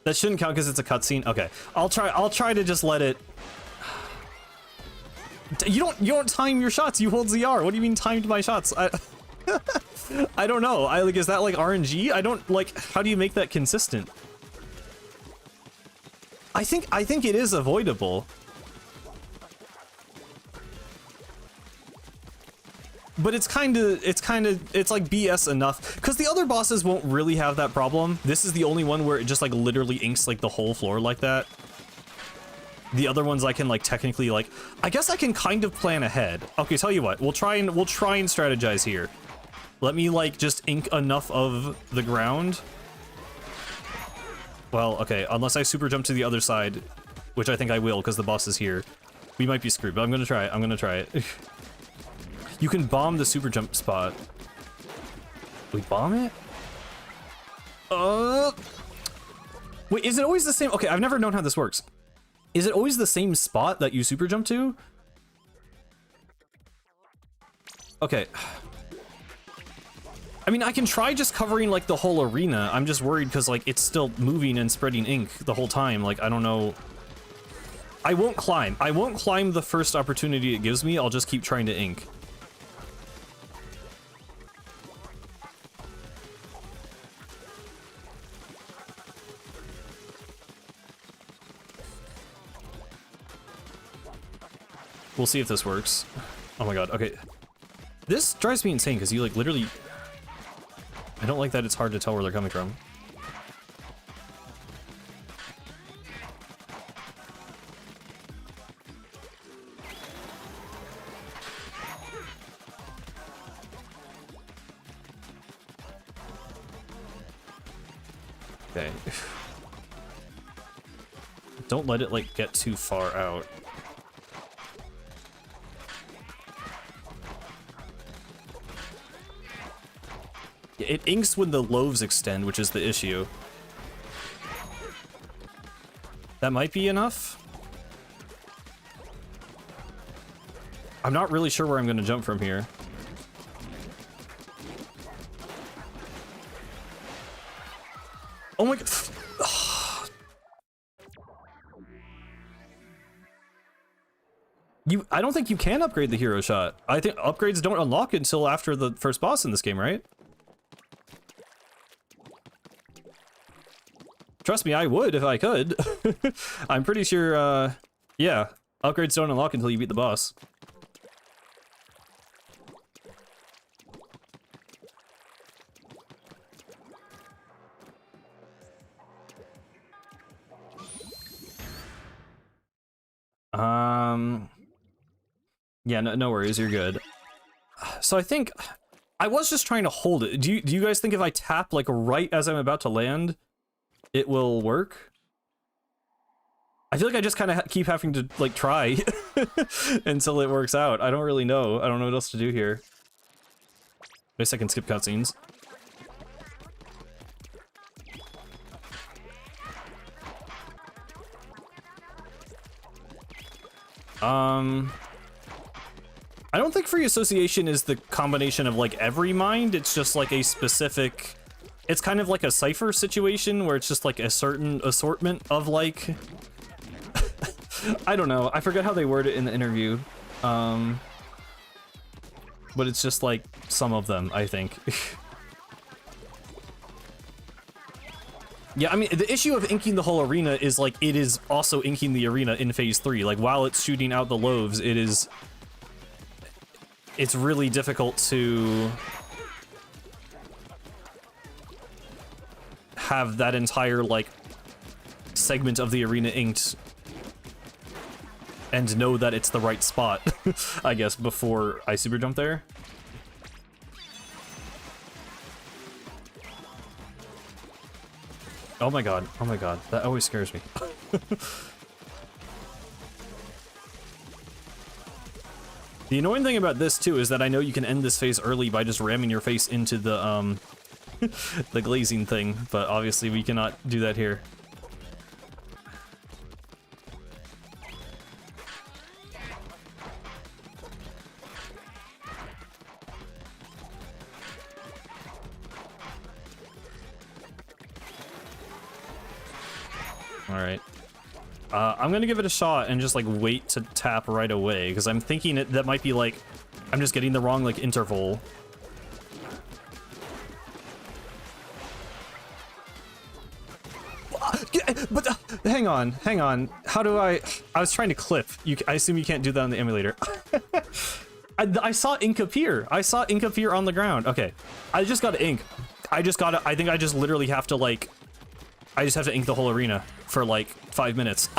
That shouldn't count because it's a cutscene. Okay, I'll try to just let it. You don't time your shots. You hold ZR. What do you mean timed my shots? I don't know. Is that like RNG? I don't like. How do you make that consistent? I think it is avoidable. But it's like BS enough, because the other bosses won't really have that problem. This is the only one where it just like literally inks like the whole floor like that. The other ones I can like technically like, I guess I can kind of plan ahead. Okay, tell you what, we'll try and strategize here. Let me like just ink enough of the ground. Well, okay, unless I super jump to the other side, which I think I will because the boss is here. We might be screwed, but I'm gonna try it. I'm gonna try it. You can bomb the super jump spot. We bomb it? Wait, is it always the same? Okay, I've never known how this works. Is it always the same spot that you super jump to? Okay. I mean, I can try just covering, like, the whole arena. I'm just worried because, like, it's still moving and spreading ink the whole time. Like, I don't know. I won't climb. I won't climb the first opportunity it gives me. I'll just keep trying to ink. We'll see if this works. Oh my god, okay. This drives me insane because you, like, literally... I don't like that it's hard to tell where they're coming from. Okay. Don't let it, like, get too far out. It inks when the loaves extend, which is the issue. That might be enough. I'm not really sure where I'm going to jump from here. Oh my god. I don't think you can upgrade the hero shot. I think upgrades don't unlock until after the first boss in this game, right? Trust me, I would if I could. I'm pretty sure, yeah, upgrades don't unlock until you beat the boss. Yeah, no worries, you're good. So I think I was just trying to hold it. Do you guys think if I tap like right as I'm about to land, it will work? I feel like I just kind of keep having to like try until it works out. I don't really know. I don't know what else to do here. I guess I can skip cutscenes. I don't think free association is the combination of like every mind. It's just like a specific, it's kind of like a cipher situation where it's just like a certain assortment of like, I don't know. I forget how they word it in the interview. But it's just like some of them, I think. Yeah, I mean, the issue of inking the whole arena is like, it is also inking the arena in phase 3. Like while it's shooting out the loaves, it's really difficult to have that entire like segment of the arena inked and know that it's the right spot, I guess, before I super jump there. Oh my god, that always scares me. The annoying thing about this too is that I know you can end this phase early by just ramming your face into the the glazing thing, but obviously we cannot do that here. All right. I'm gonna give it a shot and just like wait to tap right away because I'm thinking that might be like I'm just getting the wrong like interval. But hang on. How do I was trying to clip. I assume you can't do that on the emulator. I saw ink appear. I saw ink appear on the ground. Okay, I just got ink. I think I just literally have to like. I just have to ink the whole arena for like 5 minutes.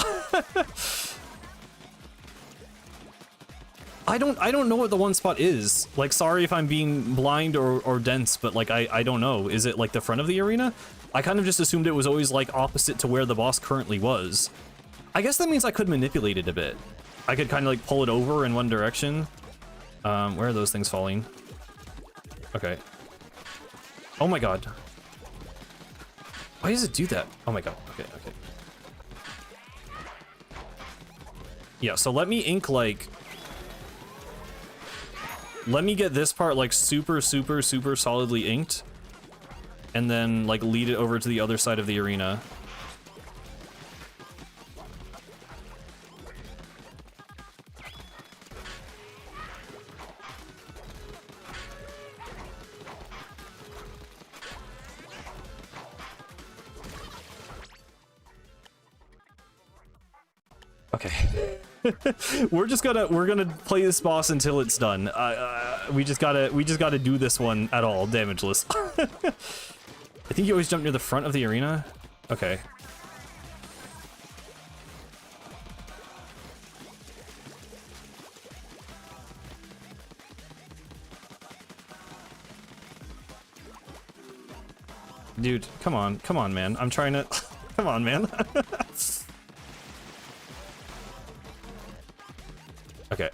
I don't know what the one spot is. Like, sorry if I'm being blind or dense, but like I don't know. Is it like the front of the arena? I kind of just assumed it was always like opposite to where the boss currently was. I guess that means I could manipulate it a bit. I could kind of like pull it over in one direction. Where are those things falling? Okay. Oh my god. Why does it do that? Oh my god. Okay, okay. Yeah, so let me ink like... Let me get this part like super solidly inked. And then like lead it over to the other side of the arena. Okay. we're gonna play this boss until it's done. We just gotta do this one at all, damageless. I think you always jump near the front of the arena. Okay. Dude, come on, man. I'm trying to. Come on, man. Okay.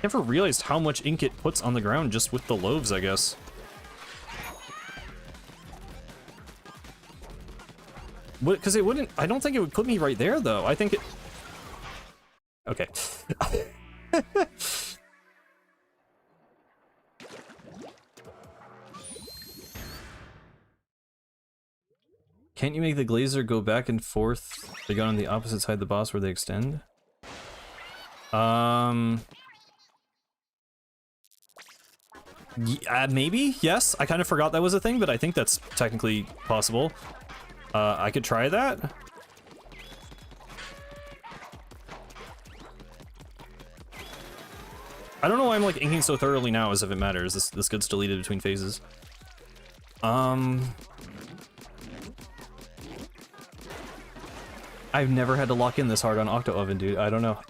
Never realized how much ink it puts on the ground just with the loaves, I guess. Because it wouldn't, I don't think it would put me right there, though. I think it... Okay. Can't you make the glazer go back and forth? They go on the opposite side of the boss where they extend? Maybe, yes. I kind of forgot that was a thing, but I think that's technically possible. I could try that. I don't know why I'm like inking so thoroughly now, as if it matters. This gets deleted between phases. I've never had to lock in this hard on Octo Oven, dude. I don't know.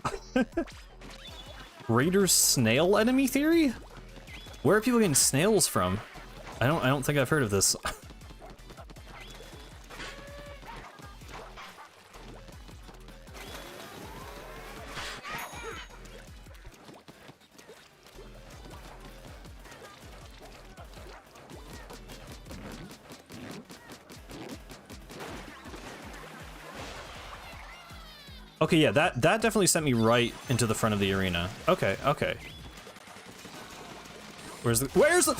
Raider's snail enemy theory? Where are people getting snails from? I don't think I've heard of this. Okay, yeah, that definitely sent me right into the front of the arena. Okay, okay. Where's the glazer?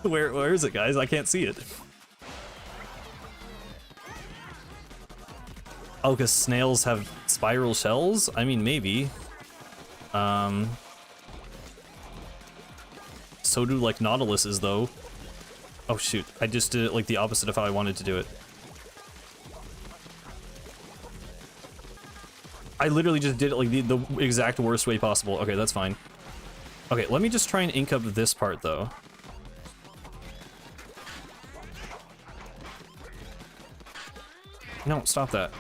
Where is it, guys? I can't see it. Oh, because snails have spiral shells? I mean, maybe. So do like nautiluses, though. Oh shoot, I just did it like the opposite of how I wanted to do it. I literally just did it like the exact worst way possible. Okay, that's fine. Okay, let me just try and ink up this part, though. No, stop that.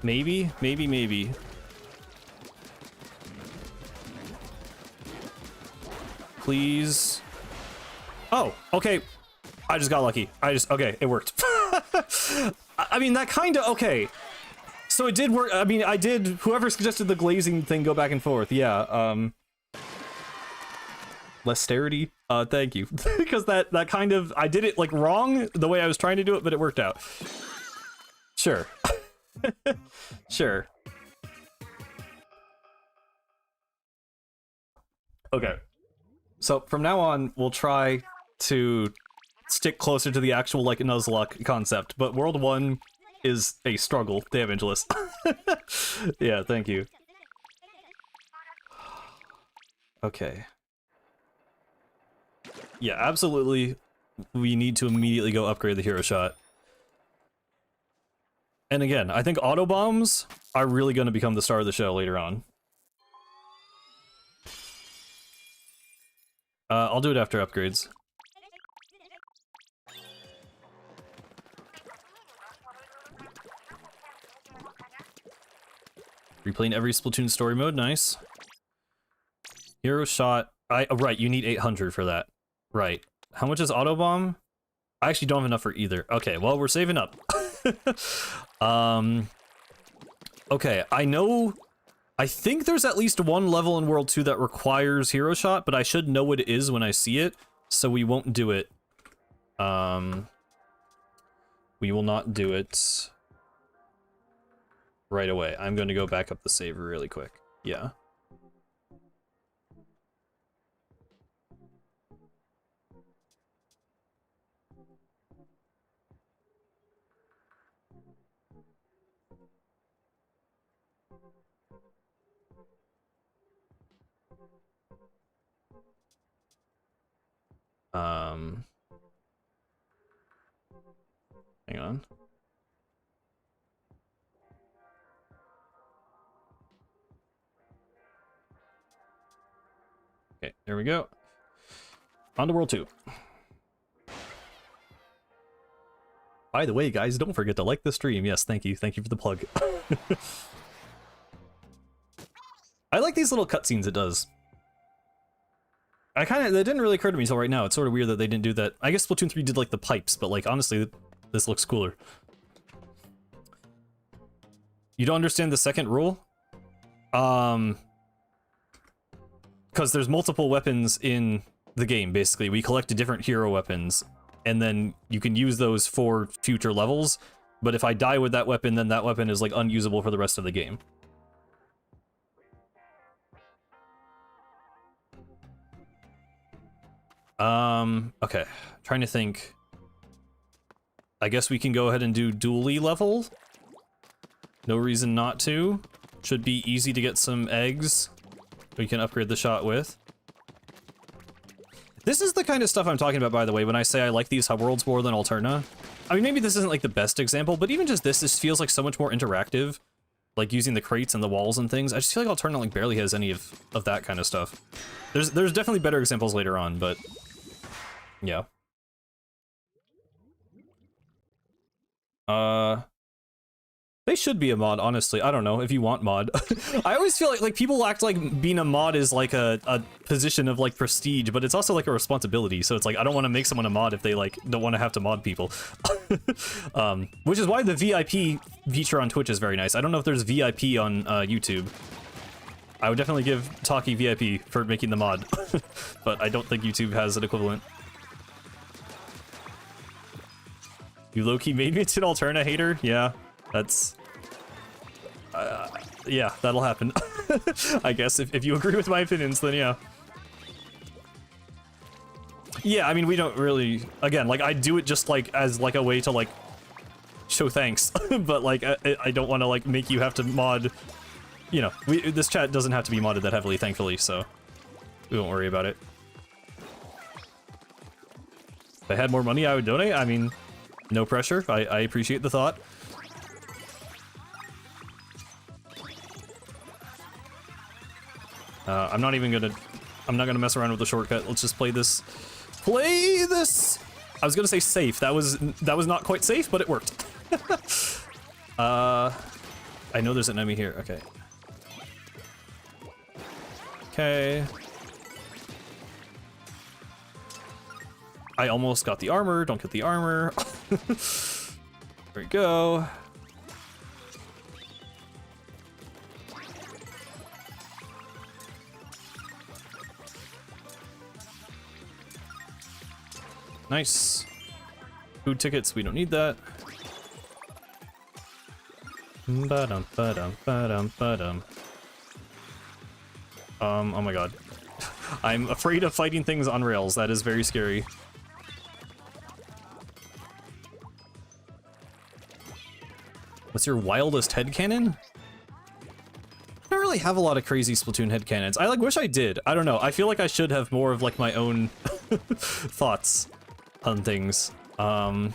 Maybe, maybe, maybe. Please. Oh, okay. I just got lucky. Okay, it worked. I mean, that kind of, okay. So it did work. I mean, whoever suggested the glazing thing go back and forth. Yeah, Lesterity. Thank you. Because that kind of, I did it like wrong the way I was trying to do it, but it worked out. Sure. Sure. Okay. So from now on, we'll try to stick closer to the actual like NUZLOCKE concept, but World 1 is a struggle, Damageless. Yeah, thank you. Okay. Yeah, absolutely. We need to immediately go upgrade the hero shot. And again, I think auto bombs are really going to become the star of the show later on. I'll do it after upgrades. Replaying every Splatoon story mode, nice. Hero shot. Right, you need 800 for that. Right. How much is auto bomb? I actually don't have enough for either. Okay, well, we're saving up. Okay, I think there's at least one level in World 2 that requires hero shot, but I should know what it is when I see it, so we won't do it. We will not do it right away. I'm going to go back up the save really quick. Yeah. Hang on. Okay, there we go. On to World 2. By the way, guys, don't forget to like the stream. Yes, thank you. Thank you for the plug. I like these little cutscenes it does. That didn't really occur to me until right now. It's sort of weird that they didn't do that. I guess Splatoon 3 did like the pipes, but like honestly, this looks cooler. You don't understand the second rule? Because there's multiple weapons in the game, basically. We collect different hero weapons, and then you can use those for future levels, but if I die with that weapon, then that weapon is like unusable for the rest of the game. Okay, trying to think. I guess we can go ahead and do dually level. No reason not to. Should be easy to get some eggs we can upgrade the shot with. This is the kind of stuff I'm talking about, by the way, when I say I like these hub worlds more than Alterna. I mean, maybe this isn't like the best example, but even just this feels like so much more interactive. Like using the crates and the walls and things. I just feel like Alterna like barely has any of that kind of stuff. There's definitely better examples later on, but yeah. They should be a mod, honestly. I don't know if you want mod. I always feel like people act like being a mod is like a position of like prestige, but it's also like a responsibility. So it's like I don't want to make someone a mod if they like don't want to have to mod people. Which is why the VIP feature on Twitch is very nice. I don't know if there's VIP on YouTube. I would definitely give Taki VIP for making the mod, but I don't think YouTube has an equivalent. You low-key made me an Alterna hater? Yeah, that's... yeah, that'll happen. I guess if you agree with my opinions, then yeah. Yeah, I mean, we don't really... Again, like, I do it just, like, as, like, a way to, like, show thanks. But, like, I don't want to, like, make you have to mod... You know, this chat doesn't have to be modded that heavily, thankfully, so... We won't worry about it. If I had more money, I would donate. I mean... No pressure. I appreciate the thought. I'm not gonna mess around with the shortcut. Let's just play this. Play this! I was gonna say safe. That was not quite safe, but it worked. I know there's an enemy here. Okay. Okay. I almost got the armor. Don't get the armor. There we go. Nice. Food tickets, we don't need that. Ba-dum, ba-dum, ba-dum, ba-dum. Oh my god. I'm afraid of fighting things on rails. That is very scary. What's your wildest headcanon? I don't really have a lot of crazy Splatoon headcanons. I like wish I did. I don't know. I feel like I should have more of like my own thoughts on things. How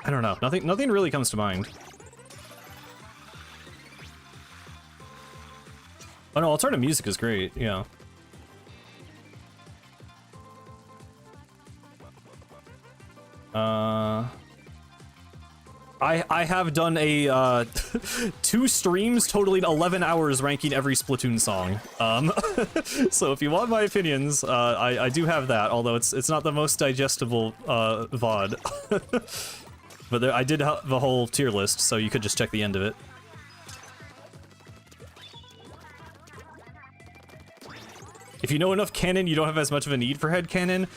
I don't know. Nothing really comes to mind. Oh no, alternative music is great, yeah. I have done a 2 streams totaling 11 hours ranking every Splatoon song. So if you want my opinions, I do have that, although it's not the most digestible VOD. But I did have the whole tier list, so you could just check the end of it. If you know enough canon, you don't have as much of a need for headcanon.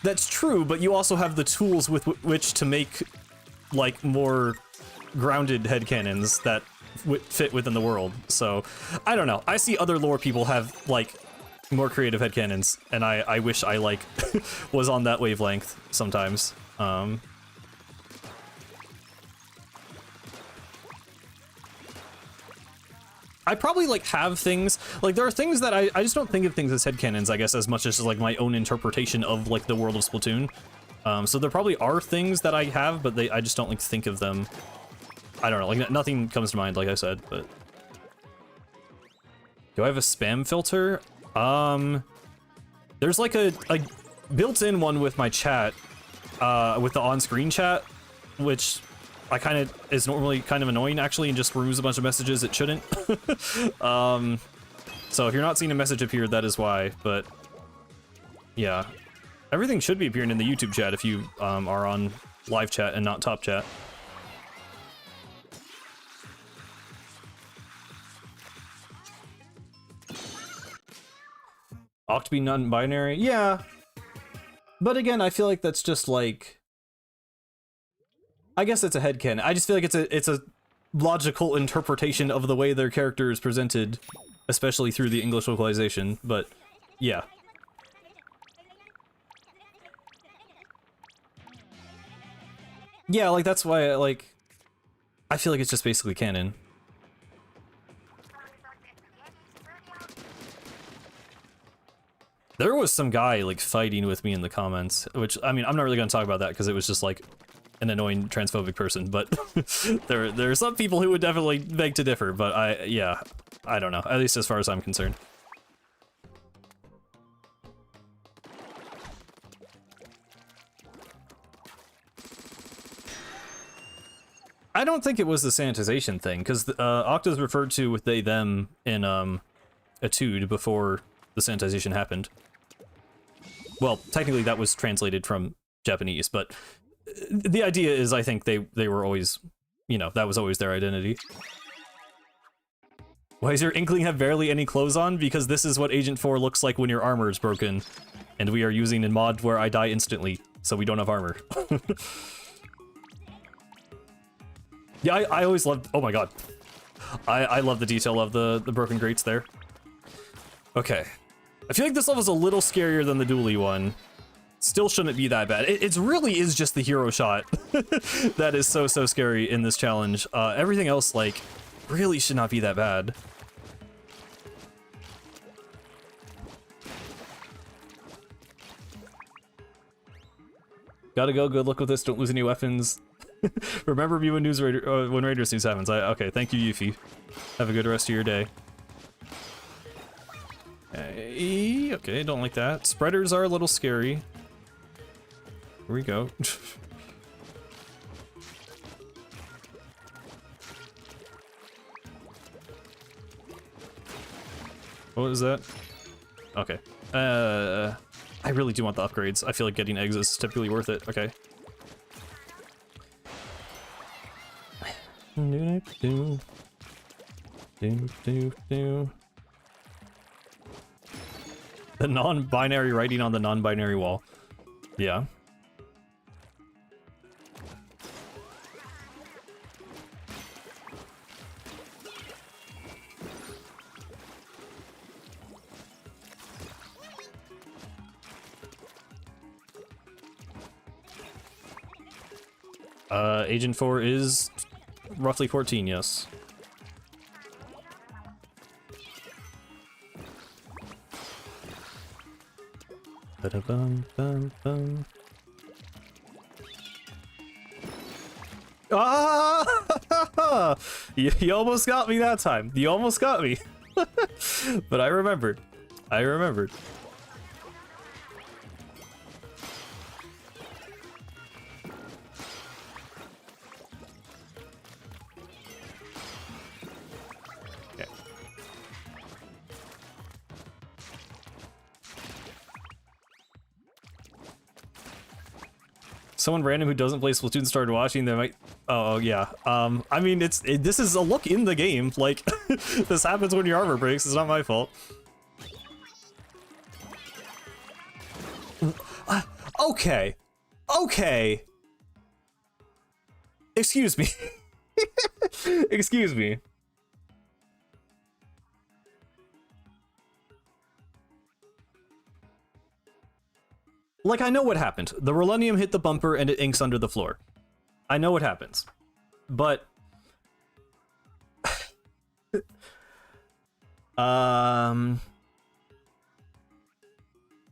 That's true, but you also have the tools with which to make, like, more grounded headcanons that fit within the world. So, I don't know. I see other lore people have, like, more creative headcanons, and I wish I, like, was on that wavelength sometimes. I probably, like, have things, like, there are things that I just don't think of things as headcanons, I guess, as much as, like, my own interpretation of, like, the world of Splatoon. So there probably are things that I have, but I just don't, like, think of them. I don't know, like, nothing comes to mind, like I said, but... Do I have a spam filter? There's, like, a built-in one with my chat, with the on-screen chat, which... is normally kind of annoying, actually, and just removes a bunch of messages it shouldn't. So if you're not seeing a message appear, that is why, but yeah. Everything should be appearing in the YouTube chat if you are on live chat and not top chat. Octo be non-binary? Yeah. But again, I feel like that's just like... I guess it's a headcanon. I just feel like it's a logical interpretation of the way their character is presented, especially through the English localization, but yeah. Yeah, like that's why I feel like it's just basically canon. There was some guy like fighting with me in the comments, which I mean, I'm not really going to talk about that because it was just like an annoying transphobic person, but there are some people who would definitely beg to differ, but I don't know, at least as far as I'm concerned. I don't think it was the sanitization thing, because Octo's referred to with they, them in Etude before the sanitization happened. Well, technically that was translated from Japanese, but the idea is I think they were always, you know, that was always their identity. Why does your Inkling have barely any clothes on? Because this is what Agent 4 looks like when your armor is broken, and we are using a mod where I die instantly, so we don't have armor. Yeah, I always loved, oh my god. I love the detail of the broken grates there. Okay. I feel like this level's a little scarier than the dually one. Still shouldn't be that bad. It really is just the hero shot that is so scary in this challenge. Everything else, like, really should not be that bad. Gotta go, good luck with this, don't lose any weapons. Remember me when Raiders News happens. Okay, thank you, Yuffie. Have a good rest of your day. Okay, don't like that. Spreaders are a little scary. Here we go. What was that? Okay. I really do want the upgrades. I feel like getting eggs is typically worth it. Okay. The non-binary writing on the non-binary wall. Yeah. Agent 4 is roughly 14, yes. Ba-da-bum, bum, bum. Ah! You almost got me that time. You almost got me. But I remembered. I remembered. Okay. Someone random who doesn't play Splatoon started watching, they might... Oh, yeah. I mean, this is a look in the game. Like, this happens when your armor breaks. It's not my fault. Okay. Okay. Excuse me. Excuse me. Like, I know what happened. The Relenium hit the bumper and it inks under the floor. I know what happens. But...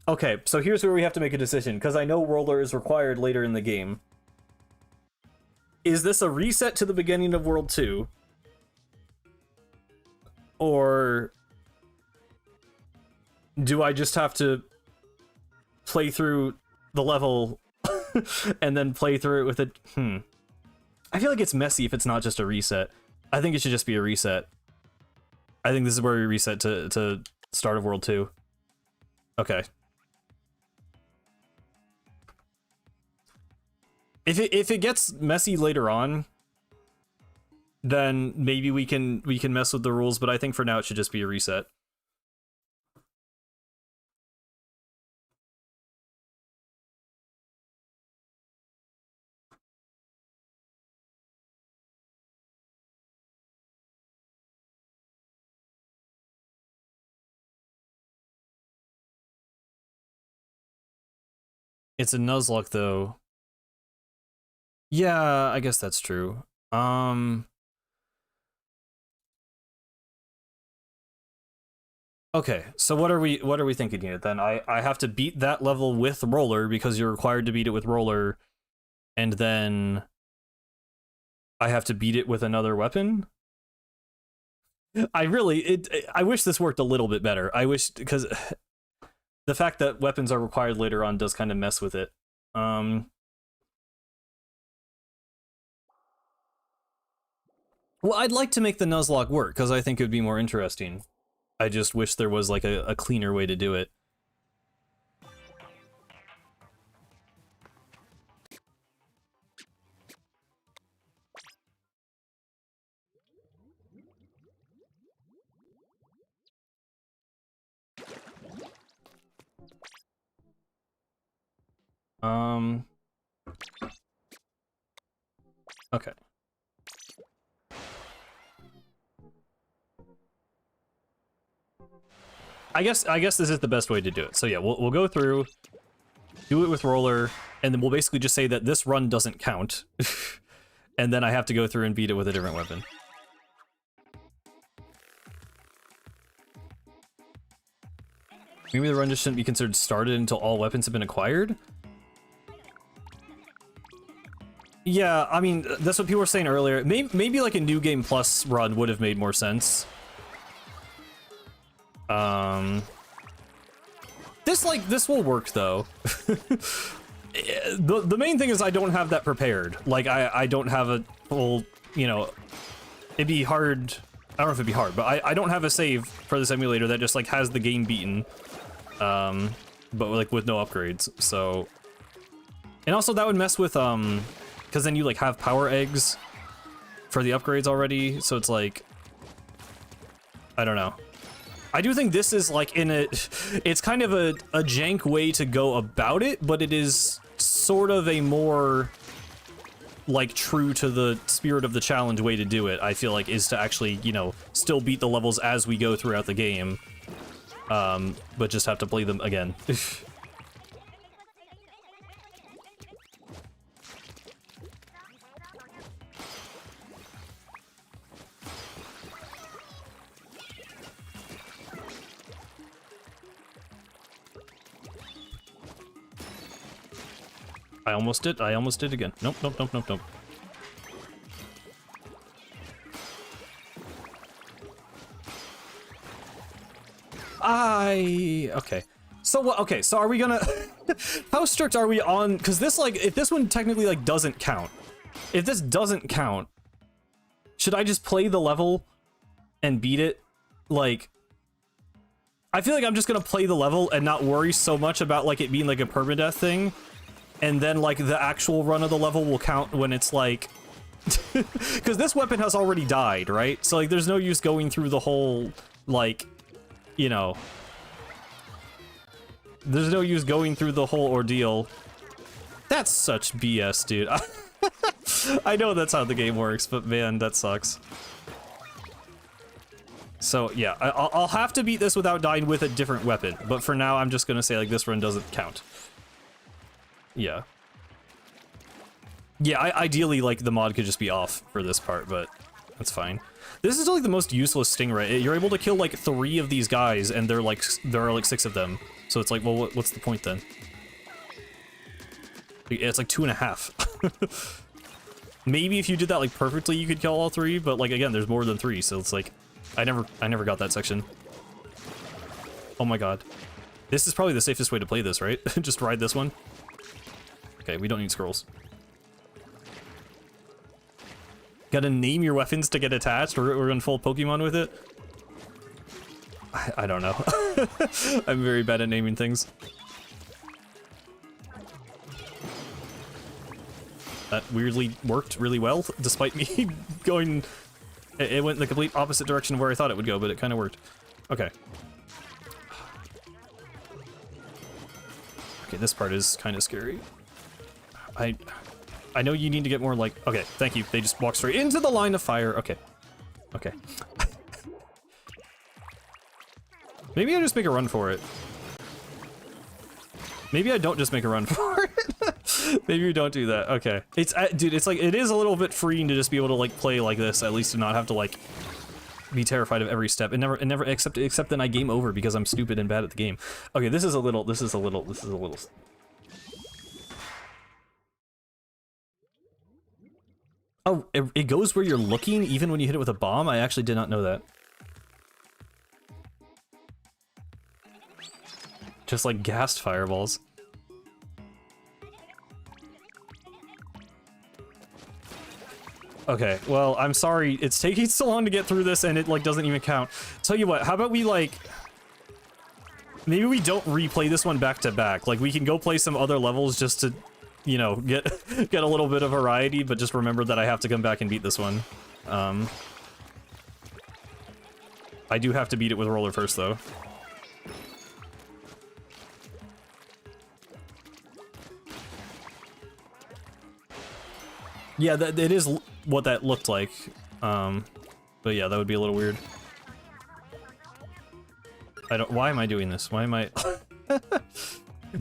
Okay, so here's where we have to make a decision, because I know Roller is required later in the game. Is this a reset to the beginning of World 2? Or... do I just have to play through the level and then play through it with it? I feel like it's messy if it's not just a reset. I think it should just be a reset. I think this is where we reset to start of World 2. Okay. If it gets messy later on, then maybe we can mess with the rules, but I think for now it should just be a reset. It's a Nuzlocke though. Yeah, I guess that's true. Okay, so what are we thinking here then? I have to beat that level with Roller because you're required to beat it with Roller, and then I have to beat it with another weapon? I wish this worked a little bit better. I wish, because the fact that weapons are required later on does kind of mess with it. Well, I'd like to make the Nuzlocke work, because I think it would be more interesting. I just wish there was, like, a cleaner way to do it. Okay. I guess this is the best way to do it. So yeah, we'll go through, do it with Roller, and then we'll basically just say that this run doesn't count. And then I have to go through and beat it with a different weapon. Maybe the run just shouldn't be considered started until all weapons have been acquired? Yeah, I mean, that's what people were saying earlier. Maybe like a New Game Plus run would have made more sense. This will work though. The main thing is I don't have that prepared. Like I don't have a full, you know, it'd be hard. I don't know if it'd be hard, but I don't have a save for this emulator that just like has the game beaten. But like with no upgrades. So, and also that would mess with because then you like have power eggs for the upgrades already. So it's like, I don't know. I do think this is like it's kind of a jank way to go about it, but it is sort of a more like true to the spirit of the challenge way to do it. I feel like is to actually, you know, still beat the levels as we go throughout the game, but just have to play them again. I almost did again. Nope. Okay. So what? Okay, so are we gonna... How strict are we on... Because this, like, if this one technically, like, doesn't count. If this doesn't count, should I just play the level and beat it? Like... I feel like I'm just gonna play the level and not worry so much about, like, it being, like, a permadeath thing. And then, like, the actual run of the level will count when it's, like... Because this weapon has already died, right? So, like, there's no use going through the whole, like, you know... There's no use going through the whole ordeal. That's such BS, dude. I know that's how the game works, but man, that sucks. So, yeah, I'll have to beat this without dying with a different weapon. But for now, I'm just gonna say, like, this run doesn't count. Yeah. Yeah, ideally, like, the mod could just be off for this part, but that's fine. This is, like, the most useless stingray. You're able to kill, like, 3 of these guys, and there are, like, 6 of them. So it's like, well, what's the point then? It's like 2.5. Maybe if you did that, like, perfectly, you could kill all 3, but, like, again, there's more than 3, so it's like, I never got that section. Oh my god. This is probably the safest way to play this, right? Just ride this one. Okay, we don't need scrolls. Gotta name your weapons to get attached, or we're gonna full Pokemon with it? I don't know. I'm very bad at naming things. That weirdly worked really well, despite me going... It went the complete opposite direction of where I thought it would go, but it kind of worked. Okay. Okay, this part is kind of scary. I know you need to get more, like... Okay, thank you. They just walk straight into the line of fire. Okay. Okay. Maybe I just make a run for it. Maybe I don't just make a run for it. Maybe we don't do that. Okay. It's, dude, it's like, it is a little bit freeing to just be able to, like, play like this, at least to not have to, like, be terrified of every step. Except then I game over because I'm stupid and bad at the game. Okay, this is a little... Oh, it goes where you're looking even when you hit it with a bomb? I actually did not know that. Just like gassed fireballs. Okay, well, I'm sorry. It's taking so long to get through this and it, like, doesn't even count. Tell you what, how about we, like... Maybe we don't replay this one back to back. Like, we can go play some other levels just to, you know, get a little bit of variety, but just remember that I have to come back and beat this one. I do have to beat it with roller first, though. Yeah, it is what that looked like. But yeah, that would be a little weird. Why am I doing this? Why am I...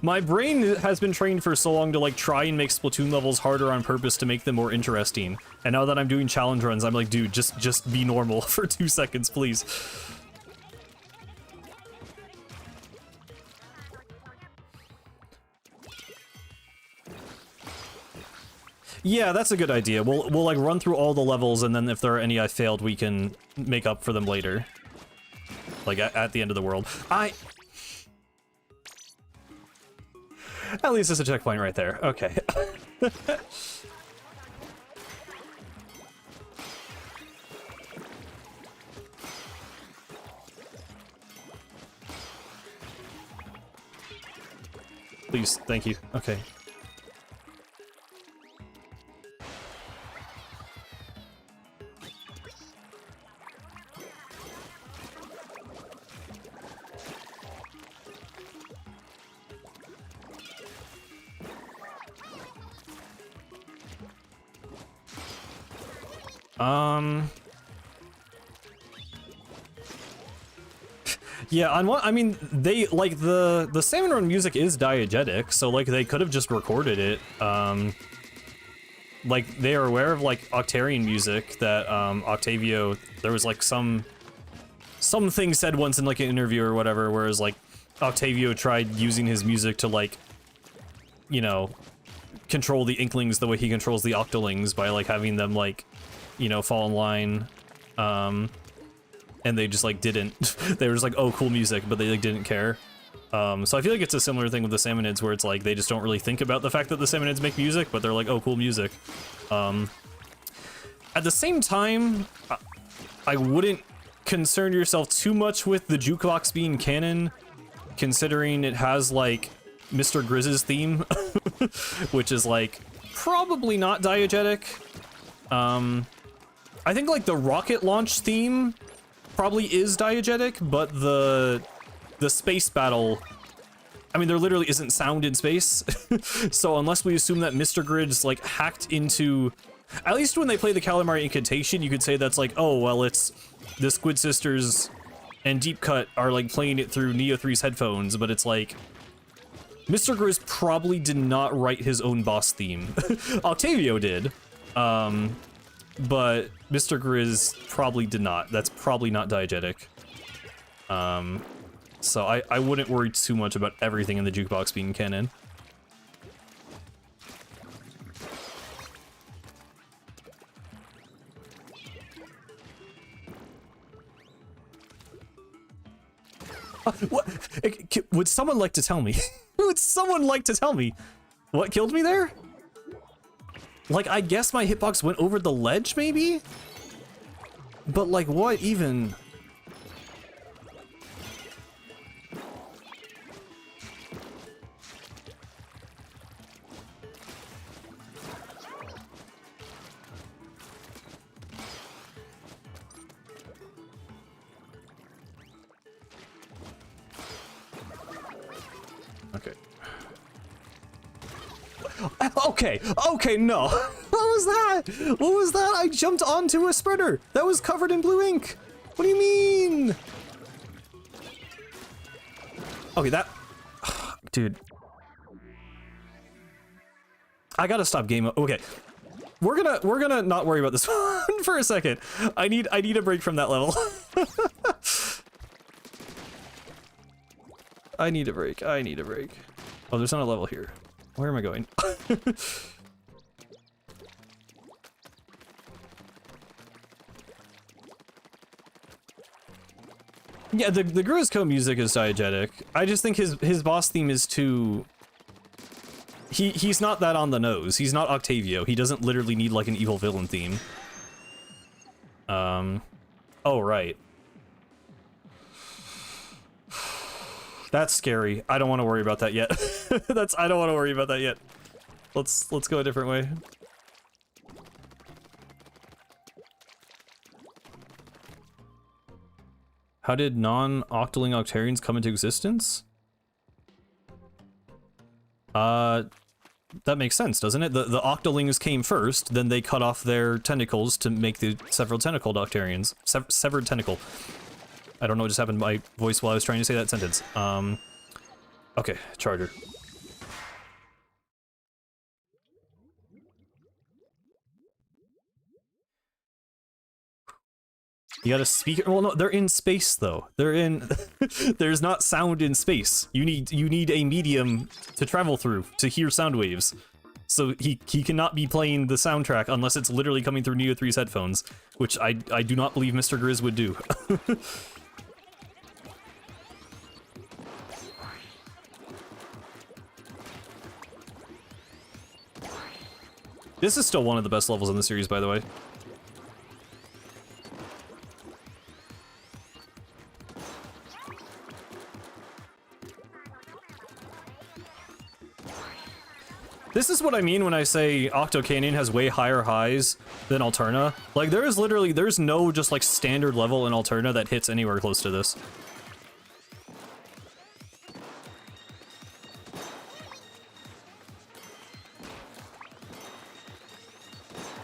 My brain has been trained for so long to, like, try and make Splatoon levels harder on purpose to make them more interesting. And now that I'm doing challenge runs, I'm like, dude, just be normal for 2 seconds, please. Yeah, that's a good idea. We'll like run through all the levels, and then if there are any I failed, we can make up for them later. Like at the end of the world. At least it's a checkpoint right there. Okay. Please, thank you. Okay. Yeah, on what I mean, they like the Salmon Run music is diegetic, so like they could have just recorded it. Like they are aware of like Octarian music that Octavio, there was like something said once in like an interview or whatever, whereas like Octavio tried using his music to like, you know, control the Inklings the way he controls the Octolings by like having them like, you know, fall in line. and they just like didn't. They were just like, oh, cool music, but they like didn't care. So I feel like it's a similar thing with the Salmonids, where it's like they just don't really think about the fact that the Salmonids make music, but they're like, oh, cool music. At the same time, I wouldn't concern yourself too much with the jukebox being canon, considering it has like Mr. Grizz's theme, which is like probably not diegetic. I think like the rocket launch theme probably is diegetic, but the space battle, I mean, there literally isn't sound in space. So unless we assume that Mr. Grid's like hacked into, at least when they play the Calamari incantation, you could say that's like, oh, well, it's the Squid Sisters and Deep Cut are like playing it through Neo 3's headphones, but it's like, Mr. Grizz probably did not write his own boss theme. Octavio did, but Mr. Grizz probably did not. That's probably not diegetic. So I wouldn't worry too much about everything in the jukebox being canon. What? Would someone like to tell me? Would someone like to tell me what killed me there? Like, I guess my hitbox went over the ledge, maybe? But like, what even? Okay. Okay, no. What was that? What was that? I jumped onto a sprinter that was covered in blue ink. What do you mean? Okay, that... Dude. I gotta stop game... Okay. We're gonna not worry about this one for a second. I need a break from that level. I need a break. Oh, there's not a level here. Where am I going? Yeah, the Grizco music is diegetic. I just think his boss theme is too... He's not that on the nose. He's not Octavio. He doesn't literally need like an evil villain theme. Oh, right. That's scary. I don't want to worry about that yet. I don't want to worry about that yet. Let's go a different way. How did non-Octoling Octarians come into existence? That makes sense, doesn't it? The Octolings came first, then they cut off their tentacles to make the several tentacled Octarians. Severed tentacle. I don't know what just happened to my voice while I was trying to say that sentence. Okay, charger. You gotta speak it. Well, no, they're in space though. They're in. There's not sound in space. You need a medium to travel through to hear sound waves. So he cannot be playing the soundtrack unless it's literally coming through Neo 3's headphones, which I do not believe Mr. Grizz would do. This is still one of the best levels in the series, by the way. This is what I mean when I say Octo Canyon has way higher highs than Alterna. Like, there's no just like standard level in Alterna that hits anywhere close to this.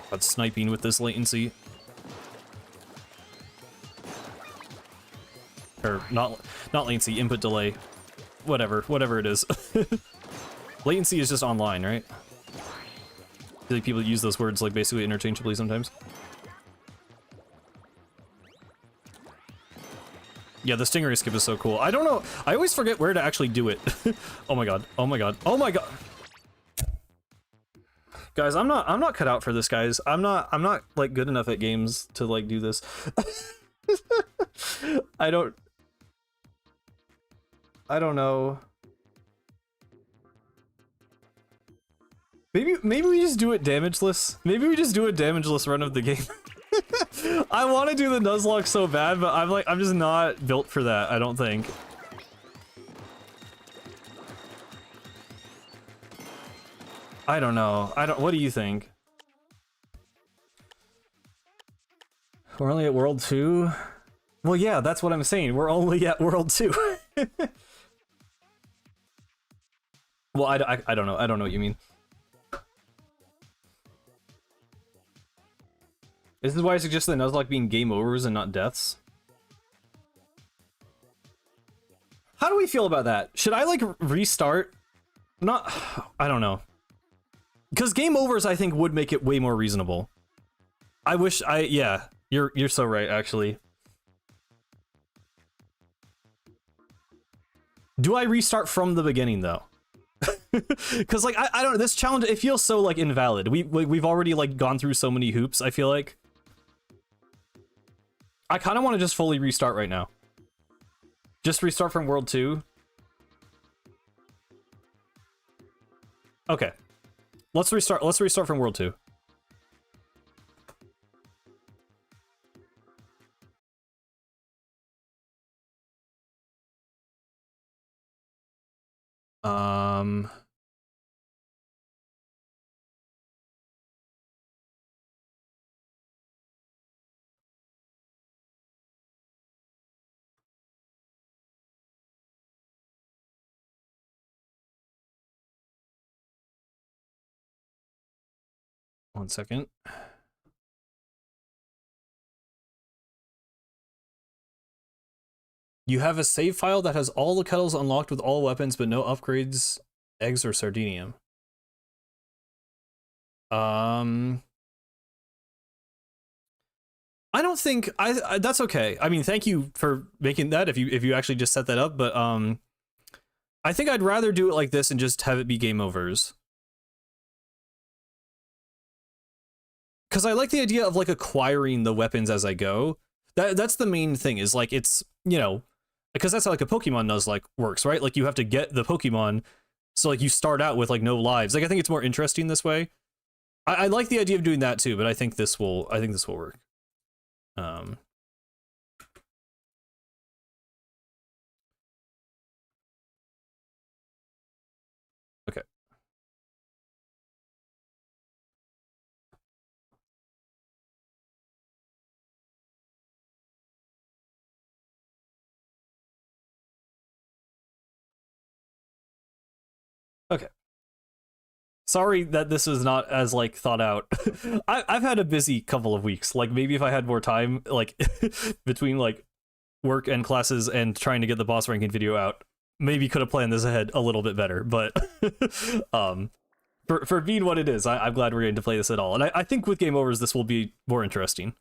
But sniping with this latency. Or not latency, input delay. Whatever it is. Latency is just online, right? I feel like people use those words like basically interchangeably sometimes. Yeah, the Stingray skip is so cool. I don't know. I always forget where to actually do it. Oh my god. Oh my god. Oh my god. Guys, I'm not cut out for this, guys. I'm not like good enough at games to like do this. I don't know. Maybe we just do it damageless. Maybe we just do a damageless run of the game. I want to do the Nuzlocke so bad, but I'm just not built for that, I don't think. I don't know. What do you think? We're only at World 2? Well, yeah, that's what I'm saying. We're only at World 2. Well, I don't know. I don't know what you mean. This is why I suggest the Nuzlocke being game overs and not deaths. How do we feel about that? Should I, like, restart? Not... I don't know. Because game overs, I think, would make it way more reasonable. Yeah, you're so right, actually. Do I restart from the beginning, though? Because, like, I don't know, this challenge, it feels so, like, invalid. We've already, like, gone through so many hoops, I feel like. I kind of want to just fully restart right now. Just restart from World 2. Okay. Let's restart from World 2. One second. You have a save file that has all the kettles unlocked with all weapons, but no upgrades, eggs, or sardinium. I don't think that's okay. I mean, thank you for making that if you actually just set that up, but I think I'd rather do it like this and just have it be game overs. Because I like the idea of, like, acquiring the weapons as I go. That's the main thing, is, like, it's, you know, because that's how, like, a Pokemon Nuzlocke works, right? Like, you have to get the Pokemon, so, like, you start out with, like, no lives. Like, I think it's more interesting this way. I like the idea of doing that too, but I think this will work. Okay. Okay. Sorry that this is not as, like, thought out. I've had a busy couple of weeks. Like, maybe if I had more time, like, between, like, work and classes and trying to get the boss ranking video out, maybe could have planned this ahead a little bit better. But for being what it is, I'm glad we're getting to play this at all. And I think with game overs, this will be more interesting.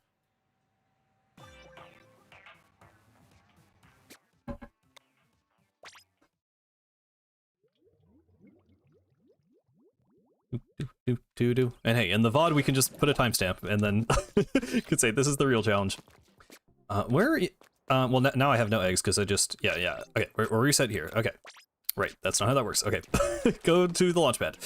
And hey, in the VOD, we can just put a timestamp and then could say this is the real challenge. Where are you? Well, now I have no eggs because I just, yeah. Okay, we're reset here. Okay, right, that's not how that works. Okay, go to the launch pad.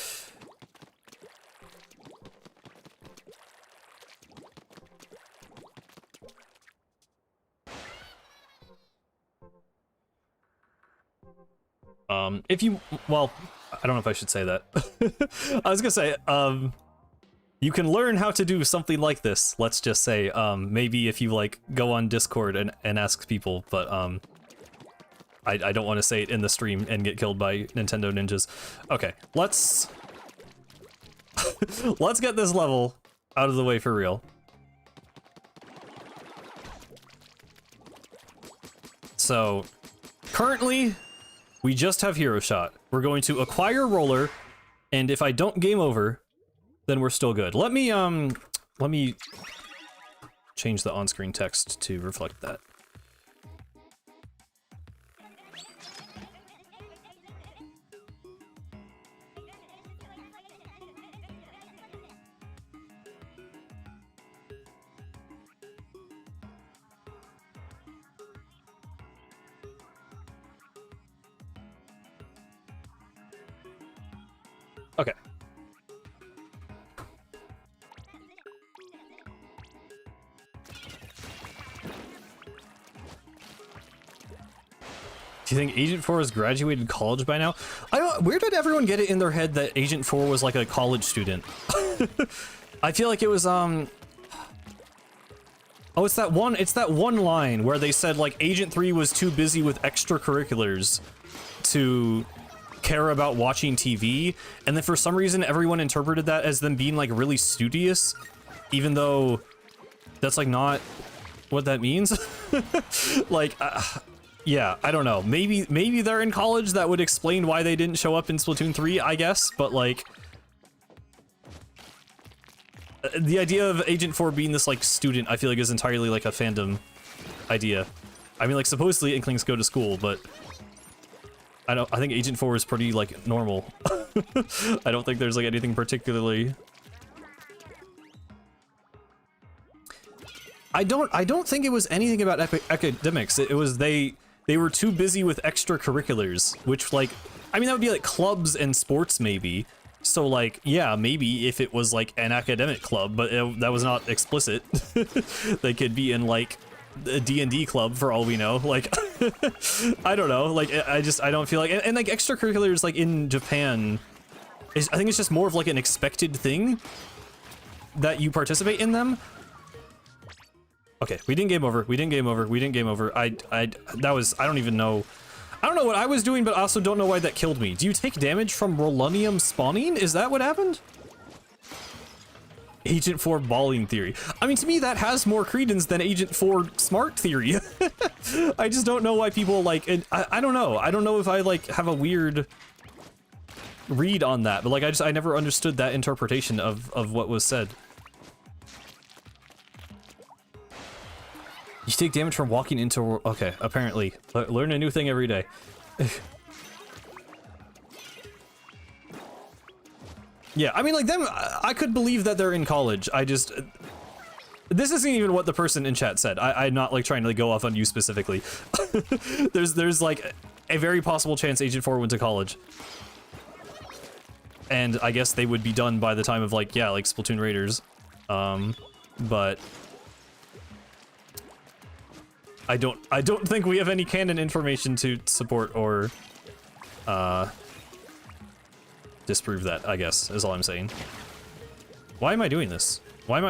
If you, well, I don't know if I should say that. I was gonna say, you can learn how to do something like this, let's just say, maybe if you, like, go on Discord and ask people, but, I don't want to say it in the stream and get killed by Nintendo ninjas. Okay, let's get this level out of the way for real. So, currently, we just have Hero Shot. We're going to acquire Roller, and if I don't game over, then we're still good. Let me change the on-screen text to reflect that. Okay. Do you think Agent 4 has graduated college by now? I don't. Where did everyone get it in their head that Agent 4 was like a college student? I feel like it was Oh, it's that one line where they said like Agent 3 was too busy with extracurriculars to care about watching TV, and then for some reason everyone interpreted that as them being like really studious, even though that's like not what that means. Like yeah, I don't know. Maybe they're in college. That would explain why they didn't show up in Splatoon 3, I guess, but like the idea of Agent 4 being this like student, I feel like is entirely like a fandom idea. I mean, like supposedly Inklings go to school, but I think Agent 4 is pretty like normal. I don't think there's like anything particularly. I don't think it was anything about academics. It was they were too busy with extracurriculars, which like, I mean, that would be like clubs and sports maybe. So like, yeah, maybe if it was like an academic club, but that was not explicit. They could be in like a D&D club for all we know. Like, I don't know. Like, I don't feel like, and like extracurriculars like in Japan, I think it's just more of like an expected thing that you participate in them. Okay, we didn't game over. We didn't game over. We didn't game over. I don't even know. I don't know what I was doing, but I also don't know why that killed me. Do you take damage from Rolunium spawning? Is that what happened? Agent 4 balling theory. I mean, to me, that has more credence than Agent 4 smart theory. I just don't know why people like it. I don't know. I don't know if I like have a weird read on that, but like I never understood that interpretation of what was said. You take damage from walking into... Okay, apparently. Learn a new thing every day. Yeah, I mean, like, them... I could believe that they're in college. I just... This isn't even what the person in chat said. I'm not, like, trying to like, go off on you specifically. There's, like, a very possible chance Agent 4 went to college. And I guess they would be done by the time of, like, yeah, like, Splatoon Raiders. But... I don't think we have any canon information to support or disprove that, I guess, is all I'm saying. Why am I doing this? Why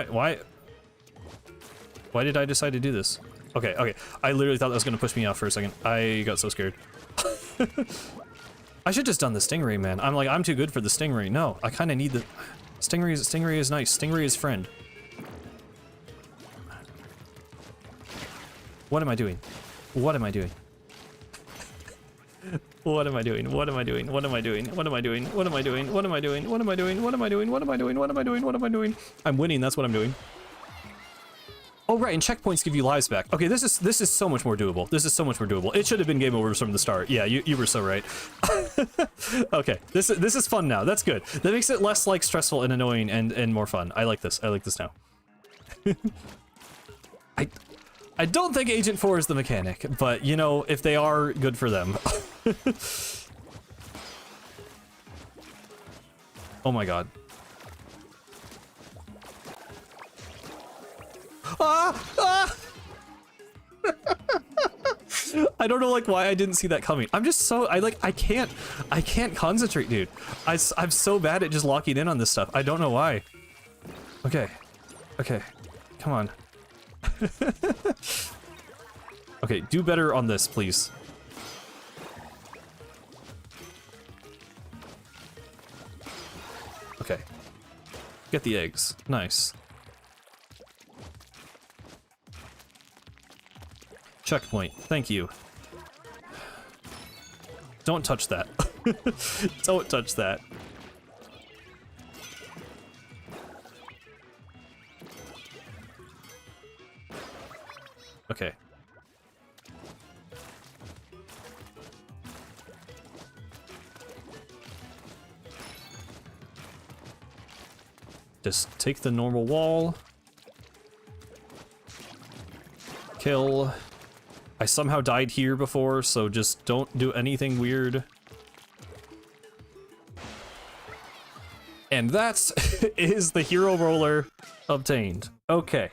did I decide to do this? Okay. I literally thought that was gonna push me off for a second. I got so scared. I should just done the Stingray, man. I'm too good for the Stingray. No, I kinda need the Stingray is nice. Stingray is friend. What am I doing? What am I doing? What am I doing? What am I doing? What am I doing? What am I doing? What am I doing? What am I doing? What am I doing? What am I doing? What am I doing? What am I doing? What am I doing? I'm winning, that's what I'm doing. Oh right, and checkpoints give you lives back. Okay, this is so much more doable. This is so much more doable. It should have been game over from the start. Yeah, you were so right. Okay, this is fun now. That's good. That makes it less like stressful and annoying and more fun. I like this. I like this now. I don't think Agent 4 is the mechanic, but, you know, if they are, good for them. Oh my god. Ah! I don't know, like, why I didn't see that coming. I'm just so... I can't concentrate, dude. I'm so bad at just locking in on this stuff. I don't know why. Okay. Come on. Okay, do better on this, please. Okay. Get the eggs. Nice. Checkpoint. Thank you. Don't touch that. Don't touch that. Okay. Just take the normal wall. Kill. I somehow died here before, so just don't do anything weird. And that is the hero roller obtained. Okay.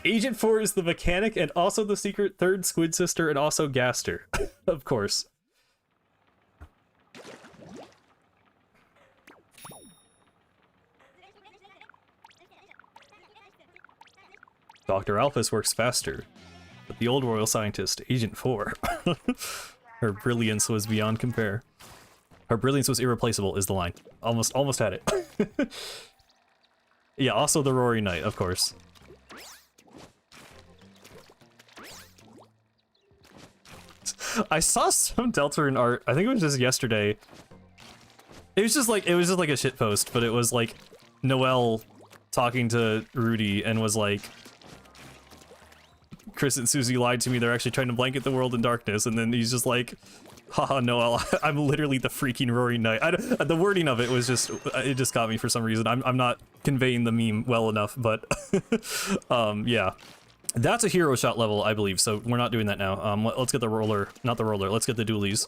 Agent 4 is the mechanic and also the secret third squid sister and also Gaster. Of course. Dr. Alphys works faster, but the old royal scientist, Agent 4, her brilliance was beyond compare. Her brilliance was irreplaceable is the line. Almost had it. Yeah, also the Rory Knight, of course. I saw some Deltarune art, I think it was just yesterday. It was just like a shitpost, but it was like Noelle talking to Rudy and was like, Chris and Susie lied to me, they're actually trying to blanket the world in darkness, and then he's just like, haha, Noelle, I'm literally the freaking Rory Knight. The wording of it was just, it just got me for some reason. I'm not conveying the meme well enough, but yeah. That's a hero shot level, I believe, so we're not doing that now. Let's get the roller, not the roller, let's get the dualies.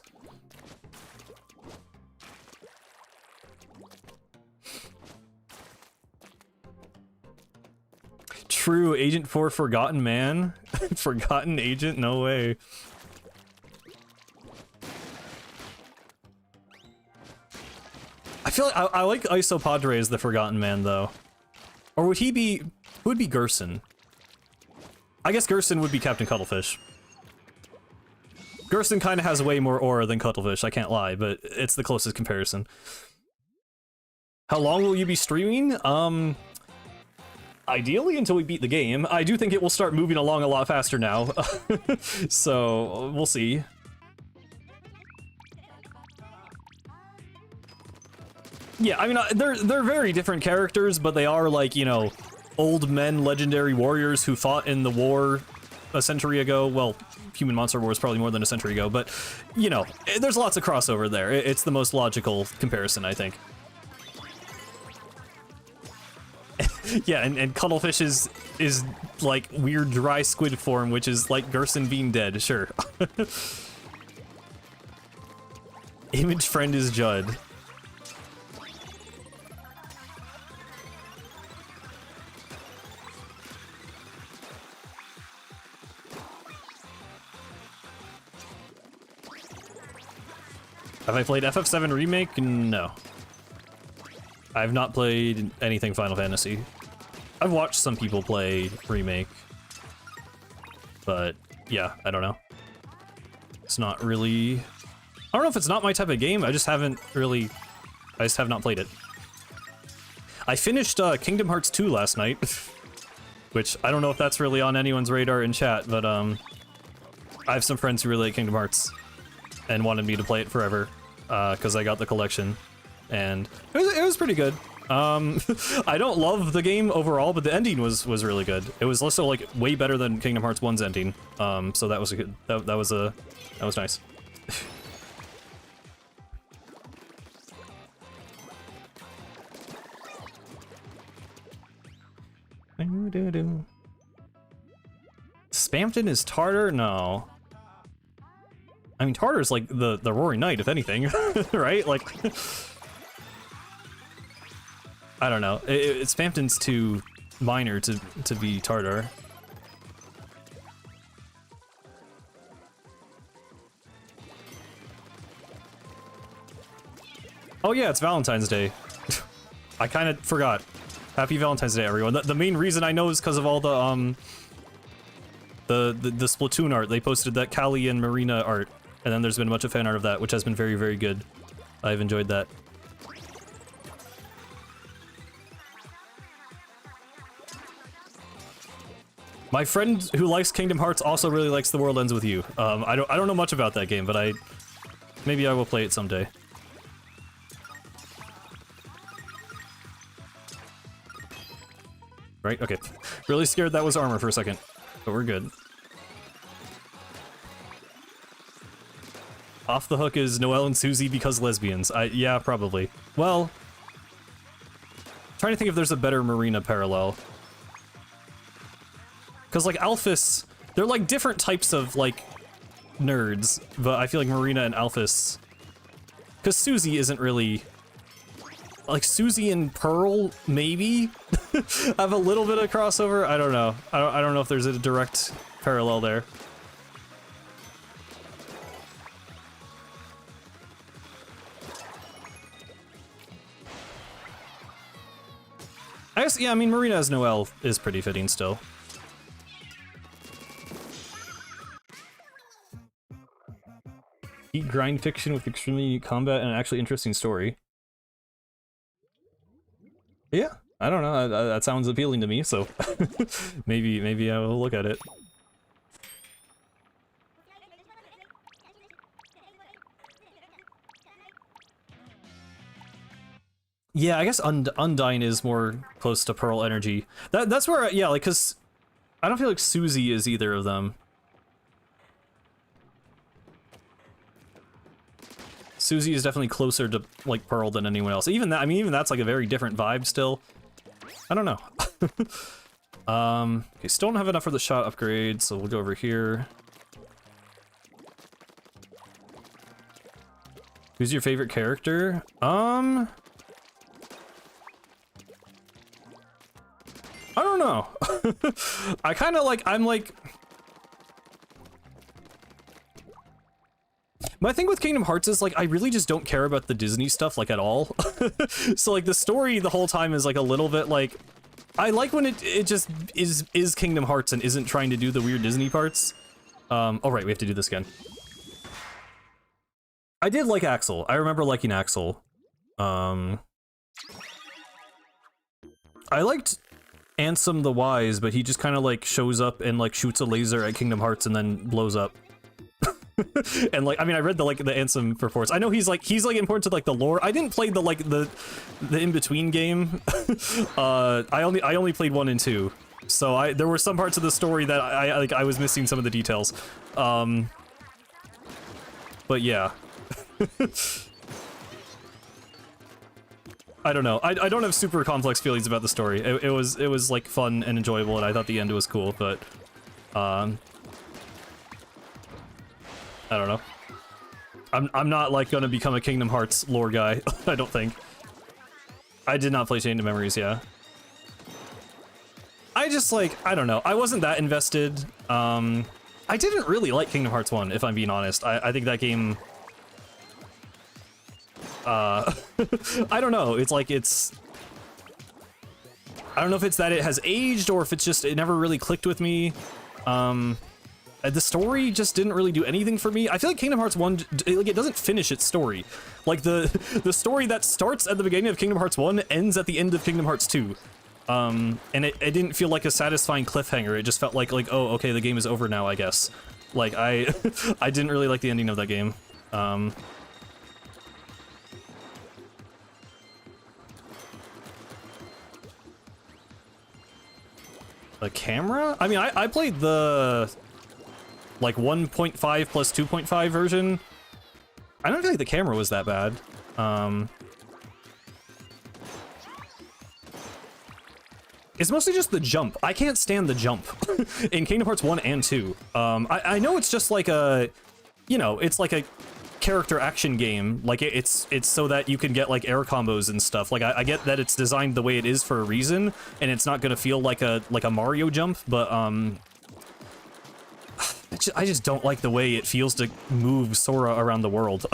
True, Agent 4 Forgotten Man? Forgotten Agent? No way. I feel like I like Isopadre as the Forgotten Man, though. Or would he be... Who would be Gerson? I guess Gerson would be Captain Cuttlefish. Gerson kind of has way more aura than Cuttlefish, I can't lie, but it's the closest comparison. How long will you be streaming? Ideally until we beat the game. I do think it will start moving along a lot faster now. So, we'll see. Yeah, I mean, they're very different characters, but they are like, you know, old men, legendary warriors who fought in the war a century ago. Well, Human Monster War is probably more than a century ago, but, you know, there's lots of crossover there. It's the most logical comparison, I think. Yeah, and Cuttlefish is like weird dry squid form, which is like Gerson being dead, sure. Image friend is Judd. Have I played FF7 Remake? No. I've not played anything Final Fantasy. I've watched some people play Remake. But, yeah, I don't know. It's not really... I don't know if it's not my type of game, I just haven't really... I just have not played it. I finished Kingdom Hearts 2 last night. Which, I don't know if that's really on anyone's radar in chat, but I have some friends who really like Kingdom Hearts. And wanted me to play it forever. Because I got the collection. And it was pretty good. I don't love the game overall, but the ending was really good. It was also like way better than Kingdom Hearts 1's ending. So that was a good, that was nice. Spamton is Tartar? No. I mean, Tartar's like the Roaring Knight, if anything, right? Like, I don't know. Spamton's too minor to be Tartar. Oh yeah, it's Valentine's Day. I kind of forgot. Happy Valentine's Day, everyone. The main reason I know is because of all the Splatoon art. They posted that Callie and Marina art. And then there's been a bunch of fan art of that, which has been very, very good. I've enjoyed that. My friend who likes Kingdom Hearts also really likes The World Ends With You. I don't know much about that game, but maybe I will play it someday. Right? Okay. Really scared that was armor for a second, but we're good. Off the hook is Noelle and Susie because lesbians. Yeah, probably. Well, trying to think if there's a better Marina parallel. Because, like, Alphys, they're, like, different types of, like, nerds, but I feel like Marina and Alphys... Because Susie isn't really... like Susie and Pearl maybe have a little bit of crossover. I don't know. I don't know if there's a direct parallel there. I guess, yeah, I mean, Marina as Noelle is pretty fitting still. Eat grind fiction with extremely unique combat and an actually interesting story. Yeah, I don't know, that sounds appealing to me, so maybe I will look at it. Yeah, I guess Undyne is more close to Pearl energy. That's where, yeah, like, cause I don't feel like Susie is either of them. Susie is definitely closer to like Pearl than anyone else. Even that, I mean, even that's like a very different vibe still. I don't know. Okay, still don't have enough for the shot upgrade, so we'll go over here. Who's your favorite character? I don't know. I kind of like, I'm like... My thing with Kingdom Hearts is, like, I really just don't care about the Disney stuff, like, at all. So, like, the story the whole time is, like, a little bit, like... I like when it just is Kingdom Hearts and isn't trying to do the weird Disney parts. Oh, right, we have to do this again. I did like Axel. I remember liking Axel. I liked Ansem the Wise, but he just kind of like shows up and like shoots a laser at Kingdom Hearts and then blows up. And like, I mean, I read the Ansem reports. I know he's like important to like the lore. I didn't play the in-between game. I only played 1 and 2. So there were some parts of the story that I was missing some of the details. But yeah. I don't know. I don't have super complex feelings about the story. It was like fun and enjoyable, and I thought the end was cool, but I don't know. I'm not like gonna become a Kingdom Hearts lore guy. I don't think. I did not play Chain of Memories, yeah. I just like, I don't know. I wasn't that invested. I didn't really like Kingdom Hearts 1, if I'm being honest. I think that game... I don't know. It's like, it's... I don't know if it's that it has aged or if it's just, it never really clicked with me. The story just didn't really do anything for me. I feel like Kingdom Hearts 1, like, it doesn't finish its story. Like, the story that starts at the beginning of Kingdom Hearts 1 ends at the end of Kingdom Hearts 2. And it didn't feel like a satisfying cliffhanger. It just felt like, oh, okay, the game is over now, I guess. Like, I didn't really like the ending of that game. The camera? I mean, I played the... like 1.5 plus 2.5 version. I don't feel like the camera was that bad. It's mostly just the jump. I can't stand the jump in Kingdom Hearts 1 and 2. I know it's just like a, you know, it's like a character action game. Like it's so that you can get like air combos and stuff. Like I get that it's designed the way it is for a reason, and it's not gonna feel like a Mario jump, but I just don't like the way it feels to move Sora around the world.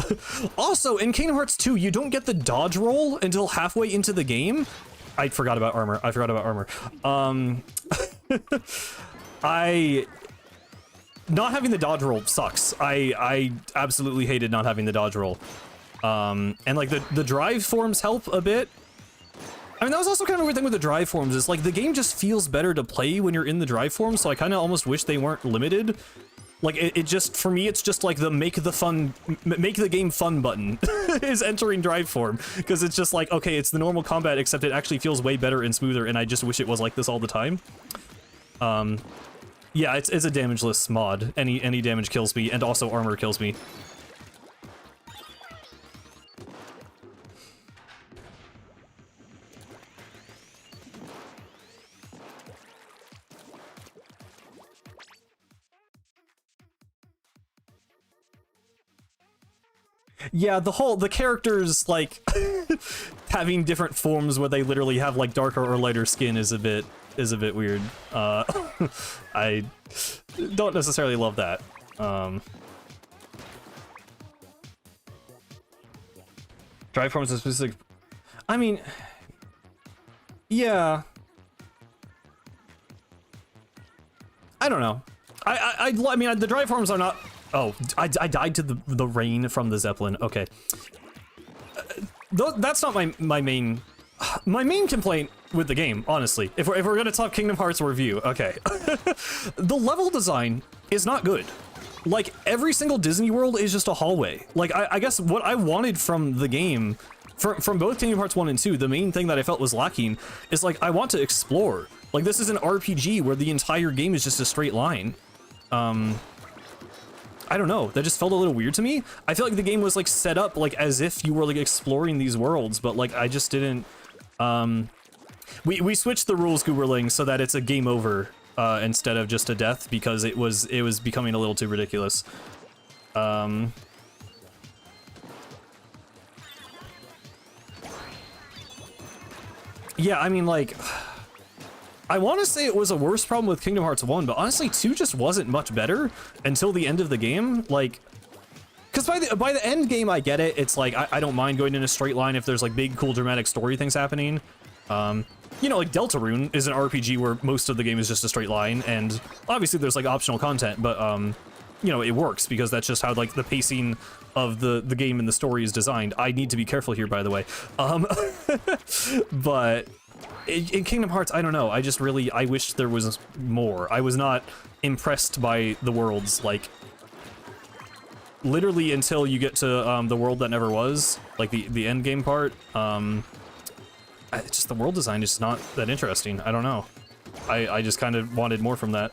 Also, in Kingdom Hearts 2, you don't get the dodge roll until halfway into the game. I forgot about armor. Not having the dodge roll sucks. I absolutely hated not having the dodge roll. And like the drive forms help a bit. I mean, that was also kind of a weird thing with the drive forms, is like the game just feels better to play when you're in the drive forms, so I kind of almost wish they weren't limited. Like it just, for me, it's just like the make the game fun button is entering drive form, because it's just like, okay, it's the normal combat, except it actually feels way better and smoother, and I just wish it was like this all the time. Yeah, it's a damageless mod. Any damage kills me, and also armor kills me. Yeah, the characters, like, having different forms where they literally have, like, darker or lighter skin is a bit weird. I don't necessarily love that. Drive forms is specific. I mean, yeah. I don't know. I mean, the drive forms are not. Oh, I died to the rain from the Zeppelin. Okay. That's not my main complaint with the game, honestly. If we're gonna talk Kingdom Hearts review, okay. The level design is not good. Like, every single Disney World is just a hallway. Like, I guess what I wanted from the game, from both Kingdom Hearts 1 and 2, the main thing that I felt was lacking is, like, I want to explore. Like, this is an RPG where the entire game is just a straight line. I don't know, that just felt a little weird to me. I feel like the game was, like, set up, like, as if you were, like, exploring these worlds, but, like, I just didn't, we switched the rules, Gooberling, so that it's a game over, instead of just a death, because it was becoming a little too ridiculous. Yeah, I mean, like, I want to say it was a worse problem with Kingdom Hearts 1, but honestly, 2 just wasn't much better until the end of the game. Like, because by the end game, I get it. It's like, I don't mind going in a straight line if there's, like, big, cool, dramatic story things happening. You know, like, Deltarune is an RPG where most of the game is just a straight line, and obviously there's, like, optional content, but, you know, it works, because that's just how, like, the pacing of the game and the story is designed. I need to be careful here, by the way. But in Kingdom Hearts, I don't know, I wish there was more. I was not impressed by the worlds, like, literally until you get to, the world that never was, like, the end game part. Just the world design is not that interesting. I don't know. I just kind of wanted more from that.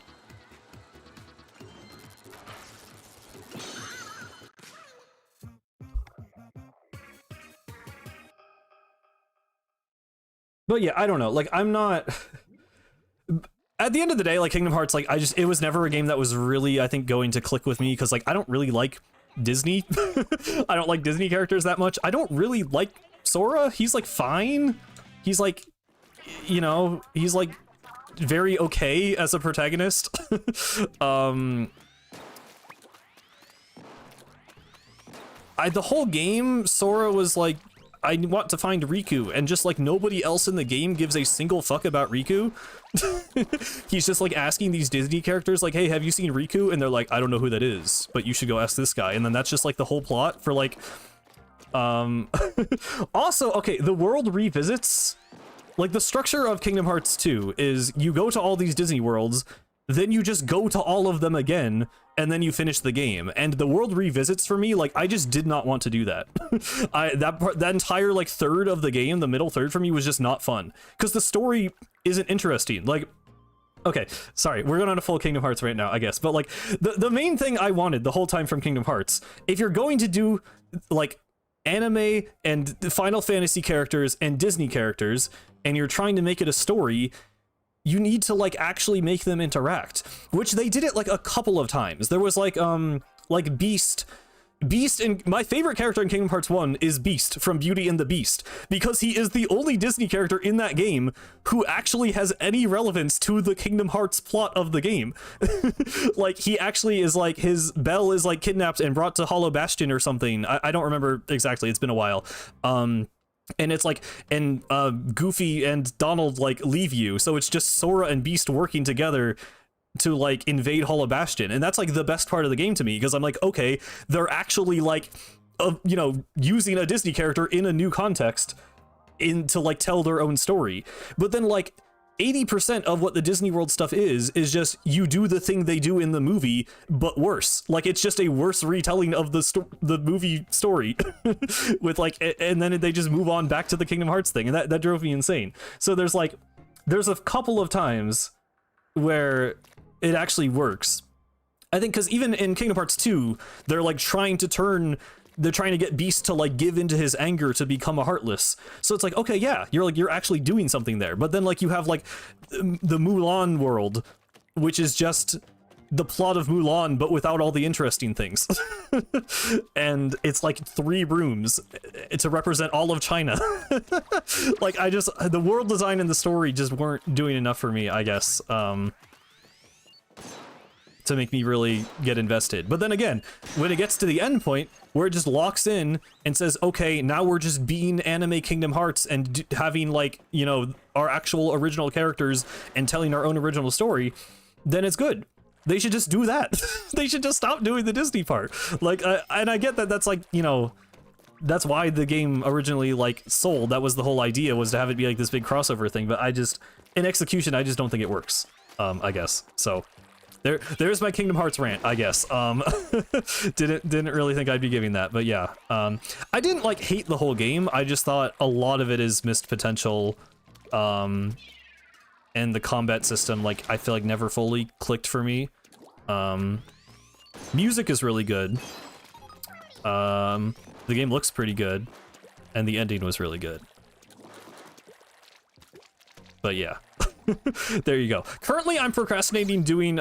But yeah, I don't know. Like, I'm not. At the end of the day, like, Kingdom Hearts, like, it was never a game that was really, I think, going to click with me, because, like, I don't really like Disney. I don't like Disney characters that much. I don't really like Sora. He's, like, fine. He's, like, you know, he's, like, very okay as a protagonist. The whole game, Sora was like, I want to find Riku, and just, like, nobody else in the game gives a single fuck about Riku. He's just, like, asking these Disney characters, like, hey, have you seen Riku? And they're like, I don't know who that is, but you should go ask this guy. And then that's just, like, the whole plot for, like, also, okay, the world revisits. Like, the structure of Kingdom Hearts 2 is you go to all these Disney worlds, then you just go to all of them again, and then you finish the game. And the world revisits, for me, like, I just did not want to do that. That entire, like, third of the game, the middle third for me, was just not fun. Because the story isn't interesting. Like, okay, sorry, we're going on a full Kingdom Hearts right now, I guess. But, like, the main thing I wanted the whole time from Kingdom Hearts, if you're going to do, like, anime and Final Fantasy characters and Disney characters, and you're trying to make it a story, you need to, like, actually make them interact, which they did it, like, a couple of times. There was, like Beast, and my favorite character in Kingdom Hearts 1 is Beast from Beauty and the Beast, because he is the only Disney character in that game who actually has any relevance to the Kingdom Hearts plot of the game. Like, he actually is, like, his Belle is, like, kidnapped and brought to Hollow Bastion or something. I don't remember exactly, it's been a while. And it's like, and Goofy and Donald, like, leave you, so it's just Sora and Beast working together to, like, invade Hollow Bastion. And that's, like, the best part of the game to me, because I'm like, okay, they're actually, like, you know, using a Disney character in a new context to, like, tell their own story. But then, like, 80% of what the Disney World stuff is just you do the thing they do in the movie, but worse. Like, it's just a worse retelling of the movie story with, like, and then they just move on back to the Kingdom Hearts thing, and that drove me insane. So there's a couple of times where it actually works. I think because even in Kingdom Hearts 2, they're, like, trying to get Beast to, like, give into his anger to become a Heartless. So it's like, okay, yeah, you're actually doing something there. But then, like, you have, like, the Mulan world, which is just the plot of Mulan, but without all the interesting things. And it's like 3 rooms to represent all of China. Like, the world design and the story just weren't doing enough for me, I guess, to make me really get invested. But then again, when it gets to the end point, where it just locks in and says, okay, now we're just being anime Kingdom Hearts and having, like, you know, our actual original characters and telling our own original story, then it's good. They should just do that. They should just stop doing the Disney part. Like, and I get that that's, like, you know, that's why the game originally, like, sold. That was the whole idea, was to have it be, like, this big crossover thing. But in execution, I just don't think it works, I guess. So there's my Kingdom Hearts rant, I guess. Didn't really think I'd be giving that, but yeah. I didn't, like, hate the whole game. I just thought a lot of it is missed potential. And the combat system, like, I feel like never fully clicked for me. Music is really good. The game looks pretty good, and the ending was really good. But yeah. There you go. Currently, I'm procrastinating doing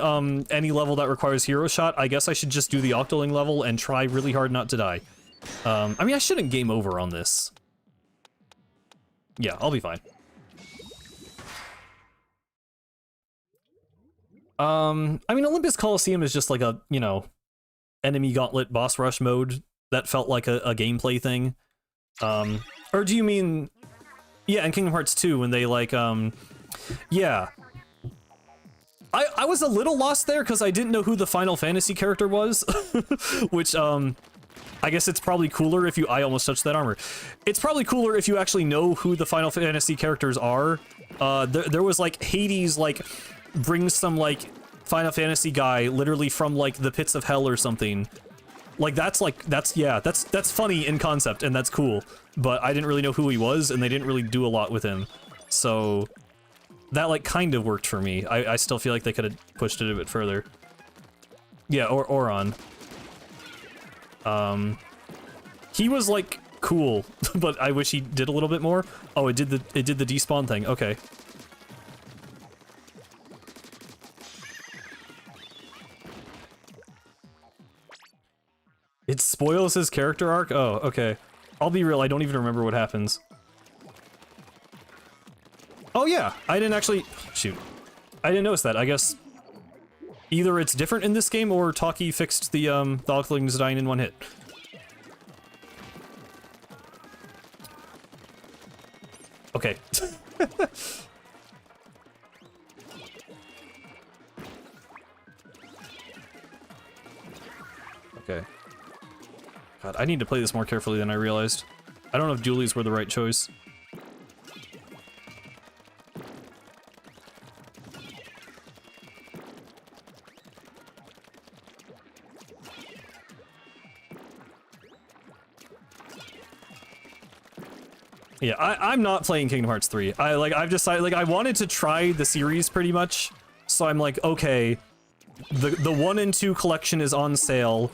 any level that requires hero shot. I guess I should just do the Octoling level and try really hard not to die. I mean, I shouldn't game over on this. Yeah, I'll be fine. I mean, Olympus Coliseum is just like a, you know, enemy gauntlet boss rush mode that felt like a gameplay thing. Or do you mean... Yeah, in Kingdom Hearts 2, when they, like, yeah. I was a little lost there because I didn't know who the Final Fantasy character was, which, I guess it's probably cooler if you... I almost touched that armor. It's probably cooler if you actually know who the Final Fantasy characters are. There was, like, Hades, like, brings some, like, Final Fantasy guy literally from, like, the pits of hell or something. Like, that's funny in concept, and that's cool. But I didn't really know who he was, and they didn't really do a lot with him. So that, like, kind of worked for me. I still feel like they could have pushed it a bit further. Yeah, or Oron. He was, like, cool, but I wish he did a little bit more. Oh, it did the despawn thing. Okay. It spoils his character arc? Oh, okay. I'll be real, I don't even remember what happens. Oh yeah, I didn't actually... Shoot. I didn't notice that. I guess either it's different in this game or Taki fixed the Octolings dying in one hit. Okay. Okay. God, I need to play this more carefully than I realized. I don't know if dualies were the right choice. Yeah, I'm not playing Kingdom Hearts 3. I've decided, like, I wanted to try the series pretty much, so I'm like, okay, the 1 and 2 collection is on sale.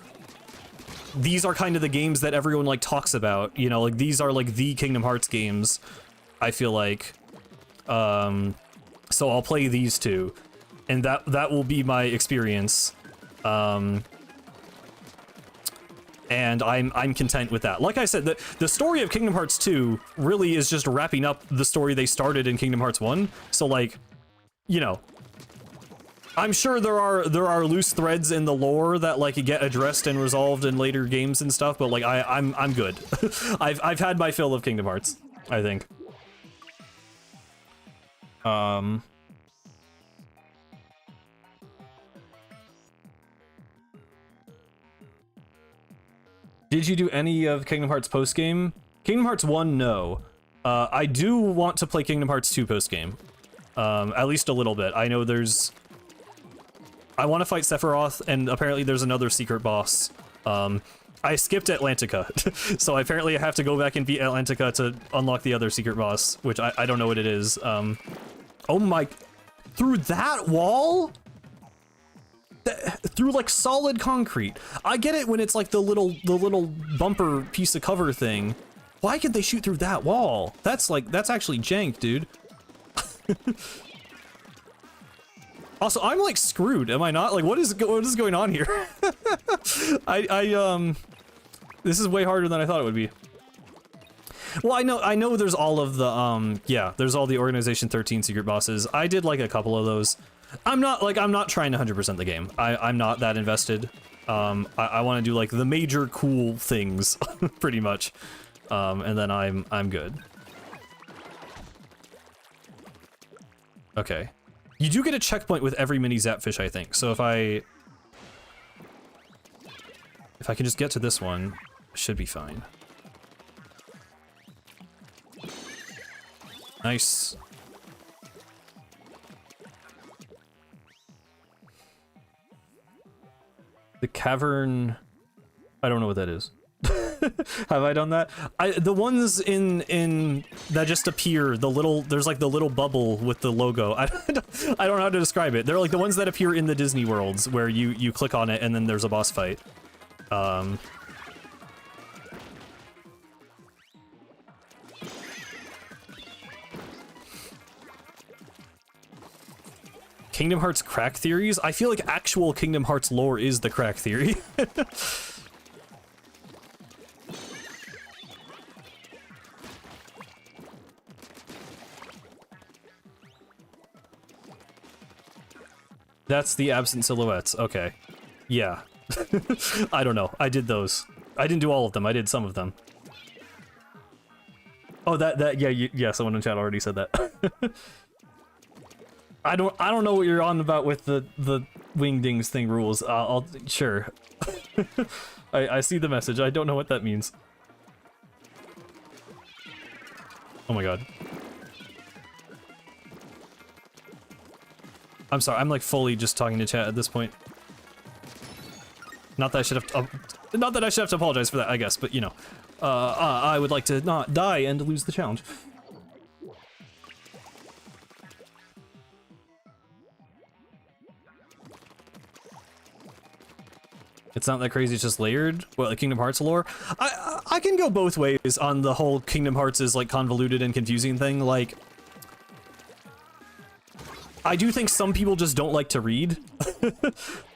These are kind of the games that everyone, like, talks about, you know, like, these are, like, the Kingdom Hearts games, I feel like. So I'll play these 2, and that will be my experience. And I'm content with that. Like I said, the story of Kingdom Hearts 2 really is just wrapping up the story they started in Kingdom Hearts 1, so, like, you know, I'm sure there are loose threads in the lore that, like, get addressed and resolved in later games and stuff, but, like, I'm good. I've had my fill of Kingdom Hearts, I think. Did you do any of Kingdom Hearts post-game? Kingdom Hearts 1, no. I do want to play Kingdom Hearts 2 post-game. At least a little bit. I know there's... I want to fight Sephiroth, and apparently there's another secret boss. I skipped Atlantica, so apparently I have to go back and beat Atlantica to unlock the other secret boss, which I don't know what it is. Oh my... Through that wall? Through, like, solid concrete. I get it when it's like the little bumper piece of cover thing. Why could they shoot through that wall? That's actually jank, dude. Also, I'm like screwed, am I not? Like, what is going on here? This is way harder than I thought it would be. Well, I know there's all of the, yeah, there's all the Organization 13 secret bosses. I did like a couple of those. I'm not trying to 100% the game. I'm not that invested. I want to do like the major cool things, pretty much. And then I'm good. Okay. You do get a checkpoint with every mini Zapfish, I think. So if I can just get to this one, should be fine. Nice. The cavern, I don't know what that is. Have I done that? The ones in that just appear, there's like the little bubble with the logo. I don't know how to describe it. They're like the ones that appear in the Disney worlds where you click on it and then there's a boss fight. Kingdom Hearts crack theories? I feel like actual Kingdom Hearts lore is the crack theory. That's the absent silhouettes. Okay. Yeah. I don't know. I did those. I didn't do all of them. I did some of them. Oh, yeah, someone in chat already said that. I don't know what you're on about with the wingdings thing rules. Sure. I see the message. I don't know what that means. Oh my god. I'm sorry, I'm like fully just talking to chat at this point. Not that I should have to apologize for that, I guess, but you know. I would like to not die and lose the challenge. It's not that crazy, it's just layered? What, like Kingdom Hearts lore? I can go both ways on the whole Kingdom Hearts is like convoluted and confusing thing, like... I do think some people just don't like to read.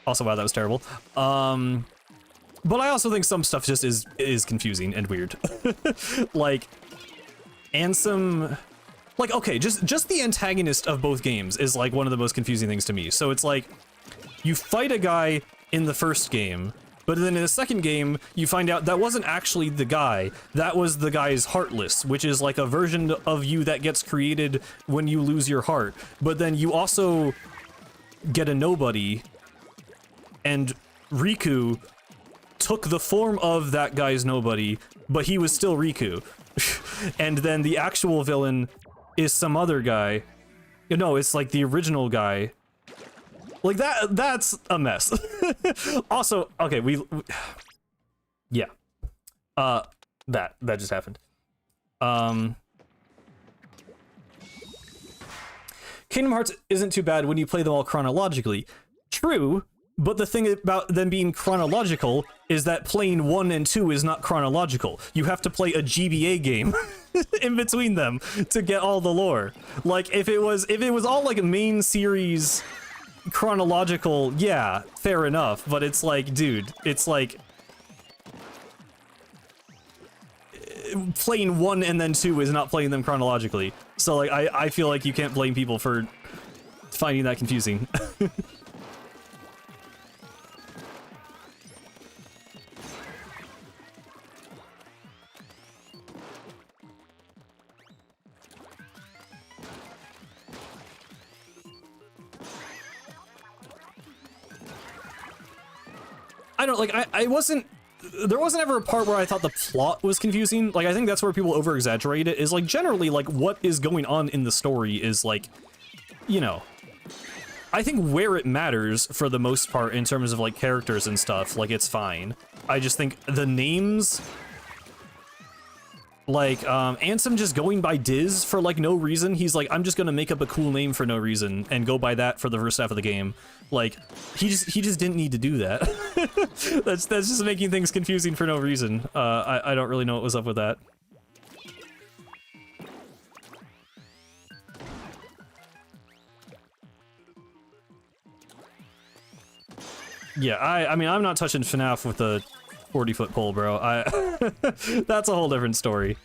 Also, wow, that was terrible. But I also think some stuff just is confusing and weird. Like, Ansem... Like, okay, just the antagonist of both games is like one of the most confusing things to me. So it's like, you fight a guy in the first game, but then in the second game, you find out that wasn't actually the guy. That was the guy's Heartless, which is like a version of you that gets created when you lose your heart. But then you also get a nobody, and Riku took the form of that guy's nobody, but he was still Riku. And then the actual villain is some other guy. No, it's like the original guy. Like that's a mess. Also, okay, yeah. That just happened. Kingdom Hearts isn't too bad when you play them all chronologically. True, but the thing about them being chronological is that playing 1 and 2 is not chronological. You have to play a GBA game in between them to get all the lore. Like if it was all like main series chronological, yeah, fair enough, but it's like, dude, it's like playing 1 and then 2 is not playing them chronologically. So like I feel like you can't blame people for finding that confusing. I don't, like, there wasn't ever a part where I thought the plot was confusing. Like, I think that's where people over-exaggerate it, is, like, generally, like, what is going on in the story is, like, you know, I think where it matters, for the most part, in terms of, like, characters and stuff, like, it's fine. I just think the names... Like, Ansem just going by Diz for, like, no reason. He's like, I'm just gonna make up a cool name for no reason and go by that for the first half of the game. Like, he just didn't need to do that. That's just making things confusing for no reason. I don't really know what was up with that. Yeah, I mean, I'm not touching FNAF with a 40-foot pole, bro. That's a whole different story.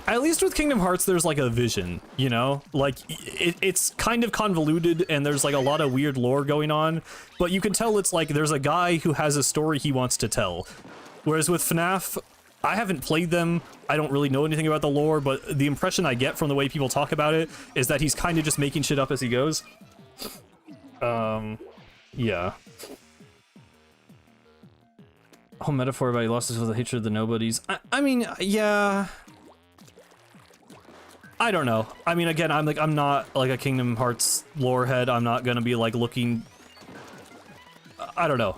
At least with Kingdom Hearts, there's like a vision, you know? Like, it's kind of convoluted and there's like a lot of weird lore going on, but you can tell it's like there's a guy who has a story he wants to tell. Whereas with FNAF, I haven't played them, I don't really know anything about the lore, but the impression I get from the way people talk about it is that he's kind of just making shit up as he goes. Yeah. Whole metaphor about he lost his with the hatred of the nobodies. I mean, yeah. I don't know. I mean, again, I'm not like a Kingdom Hearts lore head. I'm not gonna be like looking. I don't know.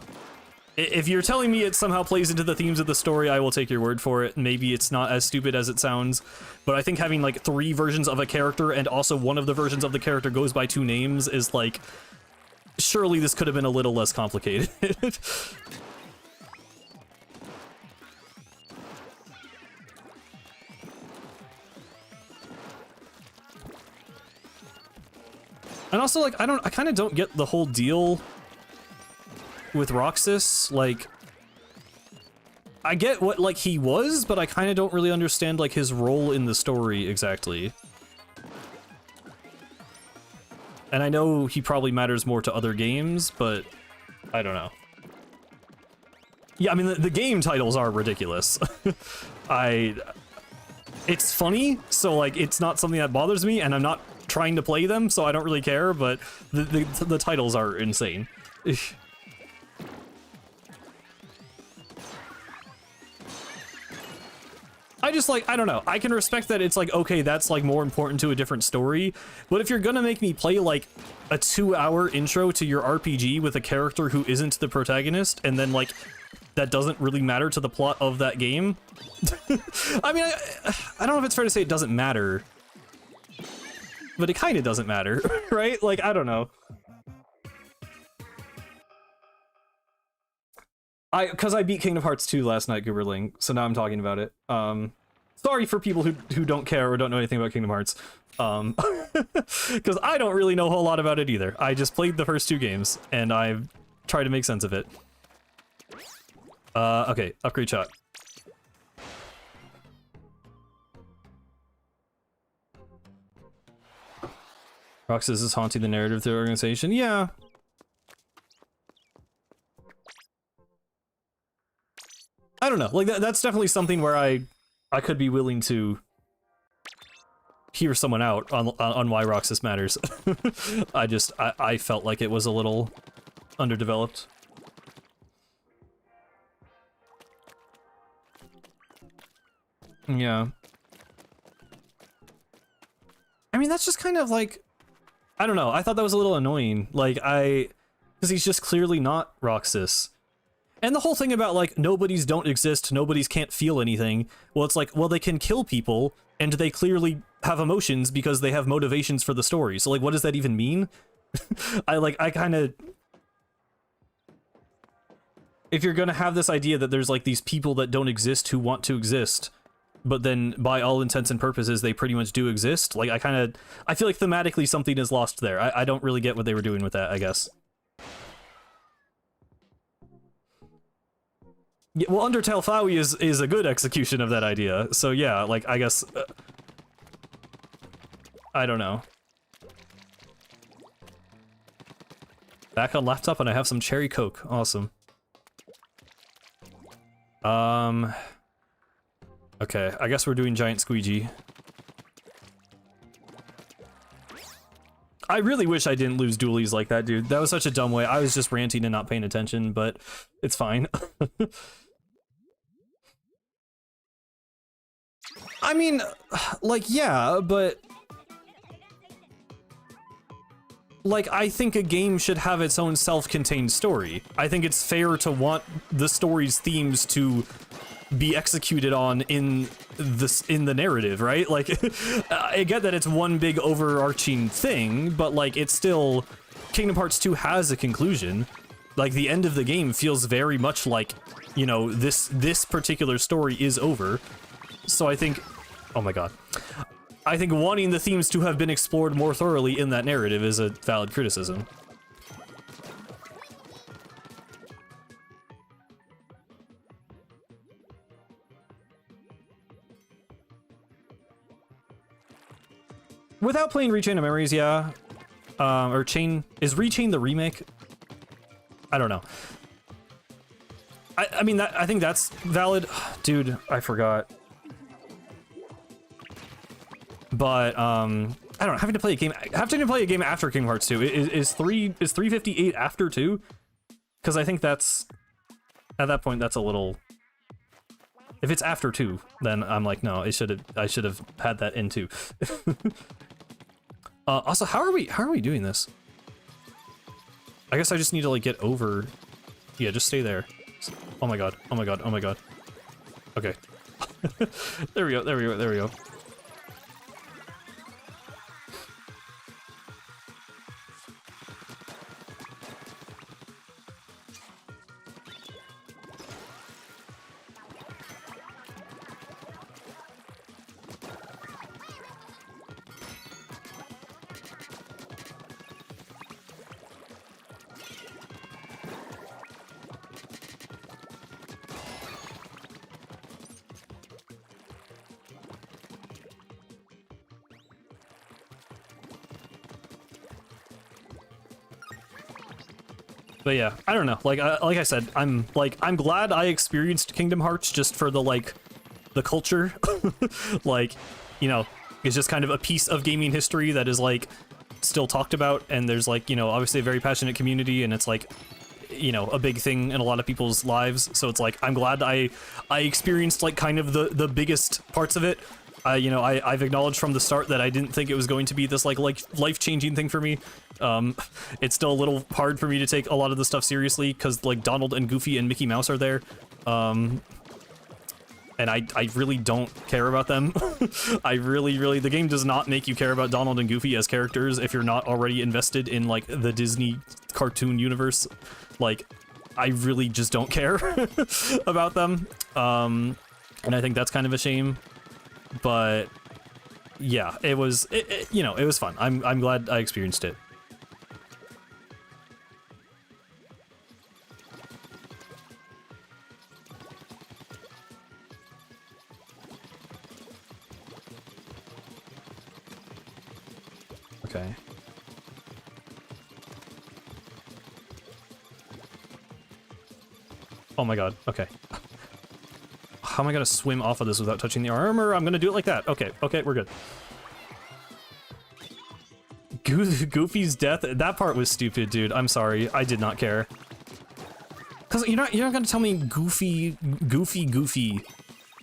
If you're telling me it somehow plays into the themes of the story, I will take your word for it. Maybe it's not as stupid as it sounds, but I think having like 3 versions of a character and also one of the versions of the character goes by 2 names is like, surely this could have been a little less complicated. And also, like, I kind of don't get the whole deal with Roxas. Like, I get what, like, he was, but I kind of don't really understand, like, his role in the story exactly. And I know he probably matters more to other games, but I don't know. Yeah, I mean, the game titles are ridiculous. It's funny, so, like, it's not something that bothers me, and I'm not trying to play them, so I don't really care, but the titles are insane. I just, like, I don't know. I can respect that it's like, okay, that's like more important to a different story, but if you're gonna make me play like a 2-hour intro to your RPG with a character who isn't the protagonist, and then like that doesn't really matter to the plot of that game. I mean, I don't know if it's fair to say it doesn't matter, but it kind of doesn't matter, right? Like, I don't know. Because I beat Kingdom Hearts 2 last night, Gooberling, so now I'm talking about it. Sorry for people who don't care or don't know anything about Kingdom Hearts. Because I don't really know a whole lot about it either. I just played the first 2 games, and I've tried to make sense of it. Okay, upgrade shot. Roxas is haunting the narrative through the organization. Yeah. I don't know. Like, that's definitely something where I could be willing to hear someone out on why Roxas matters. I felt like it was a little underdeveloped. Yeah. I mean, that's just kind of like, I don't know. I thought that was a little annoying. Like, because he's just clearly not Roxas. And the whole thing about, like, nobodies don't exist, nobodies can't feel anything. Well, it's like, well, they can kill people, and they clearly have emotions because they have motivations for the story. So, like, what does that even mean? I kind of... If you're gonna have this idea that there's, like, these people that don't exist who want to exist, but then, by all intents and purposes, they pretty much do exist, like, I feel like thematically something is lost there. I don't really get what they were doing with that, I guess. Yeah, well, Undertale Flowey is a good execution of that idea, so yeah, like, I guess... I don't know. Back on laptop and I have some cherry coke. Awesome. Okay, I guess we're doing giant squeegee. I really wish I didn't lose dualies like that, dude. That was such a dumb way. I was just ranting and not paying attention, but it's fine. I mean, like, yeah, but... Like, I think a game should have its own self-contained story. I think it's fair to want the story's themes to be executed on in the narrative, right? Like, I get that it's one big overarching thing, but like, it's still... Kingdom Hearts 2 has a conclusion. Like, the end of the game feels very much like, you know, this particular story is over. So I think... Oh my god. I think wanting the themes to have been explored more thoroughly in that narrative is a valid criticism. Without playing Rechain of Memories, yeah. Or Chain... Is Rechain the remake? I don't know. I mean, I think that's valid. Dude, I forgot. But, I don't know, having to play a game after Kingdom Hearts 2. Is 358 after 2? Because I think that's... At that point, that's a little... If it's after 2, then I'm like, no, I should have had that in 2. Also, how are we doing this? I guess I just need to like get over. Yeah, just stay there. Oh my god. Oh my god. Oh my god. Okay. There we go. There we go. There we go. But yeah, I don't know. Like I said, I'm glad I experienced Kingdom Hearts just for the culture. Like, you know, it's just kind of a piece of gaming history that is like still talked about, and there's like, you know, obviously a very passionate community, and it's like, you know, a big thing in a lot of people's lives. So it's like I'm glad I experienced like kind of the biggest parts of it. You know, I've acknowledged from the start that I didn't think it was going to be this like life-changing thing for me. It's still a little hard for me to take a lot of the stuff seriously because like Donald and Goofy and Mickey Mouse are there. And I really don't care about them. I really, the game does not make you care about Donald and Goofy as characters if you're not already invested in like the Disney cartoon universe. Like, I really just don't care about them. And I think that's kind of a shame. But yeah, it was, you know, it was fun. I'm glad I experienced it. Okay. Oh my god, okay. How am I gonna swim off of this without touching the armor? I'm gonna do it like that. Okay, okay, we're good. Goofy's death, that part was stupid, dude. I'm sorry, I did not care. Cause you're not gonna tell me Goofy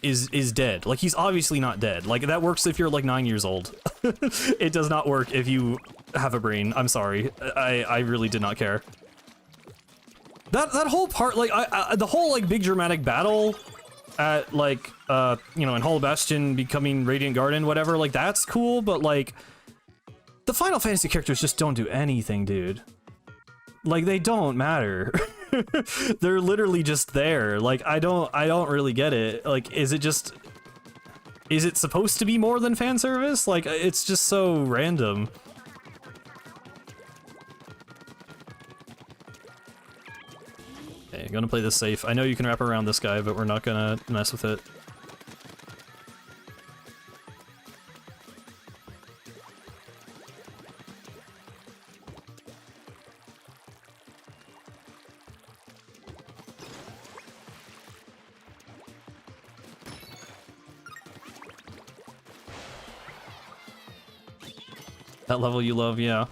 is dead. Like, he's obviously not dead. Like, that works if you're like 9 years old. It does not work if you have a brain. I'm sorry. I really did not care. That whole part, like, the whole like big dramatic battle at like you know, in Hall of Bastion becoming Radiant Garden, whatever, like that's cool, but like the Final Fantasy characters just don't do anything, dude. Like, they don't matter. They're literally just there. Like, I don't really get it. Like, is it supposed to be more than fan service? Like, it's just so random. Okay, gonna play this safe. I know you can wrap around this guy, but we're not gonna mess with it. That level you love, yeah.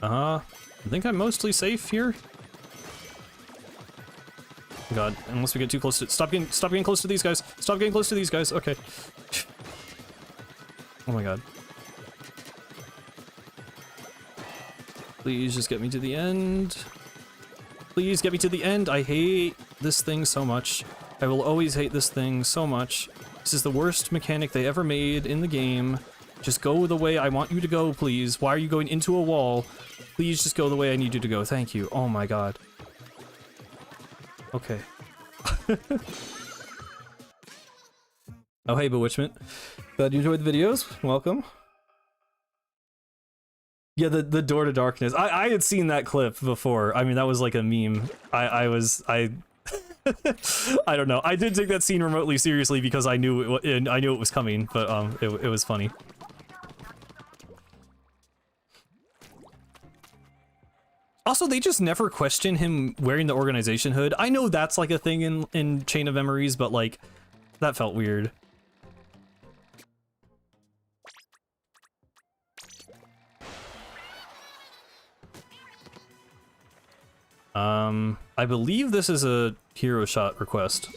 I think I'm mostly safe here. God, unless we get too close to— stop getting close to these guys. Stop getting close to these guys. Okay. Oh my god. Please just get me to the end. Please get me to the end. I hate this thing so much. I will always hate this thing so much. This is the worst mechanic they ever made in the game. Just go the way I want you to go, please. Why are you going into a wall? Please just go the way I need you to go. Thank you. Oh my god. Okay. Oh, hey, Bewitchment. Glad you enjoyed the videos. Welcome. Yeah, the Door to Darkness. I had seen that clip before. I mean, that was like a meme. I I don't know. I did take that scene remotely seriously because I knew it was coming, but it was funny. Also, they just never question him wearing the organization hood. I know that's like a thing in Chain of Memories, but like that felt weird. I believe this is a hero shot request.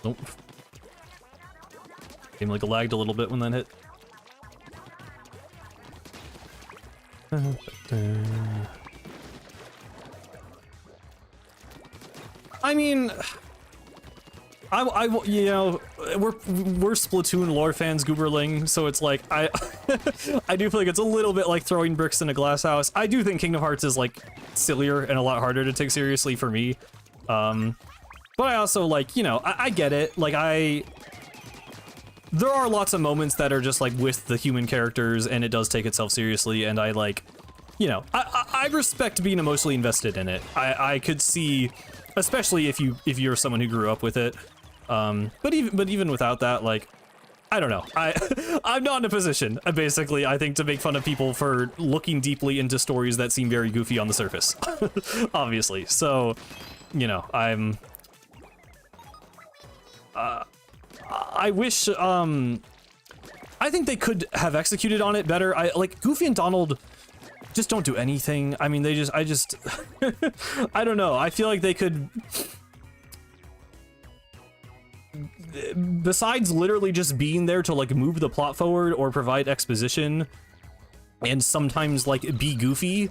Nope. Game like lagged a little bit when that hit. I mean, you know, we're Splatoon lore fans, Gooberling, so it's like I I do feel like it's a little bit like throwing bricks in a glass house. I do think Kingdom Hearts is like sillier and a lot harder to take seriously for me. But I also like, you know, I get it. Like there are lots of moments that are just like with the human characters and it does take itself seriously, and I like, you know, I respect being emotionally invested in it. I could see, especially if you're someone who grew up with it. But even without that, like, I don't know. I'm not in a position, basically, I think, to make fun of people for looking deeply into stories that seem very goofy on the surface. Obviously. So, you know, I wish, I think they could have executed on it better. Like, Goofy and Donald just don't do anything. I mean, I just, I don't know. I feel like they could, besides literally just being there to like move the plot forward or provide exposition and sometimes like be goofy,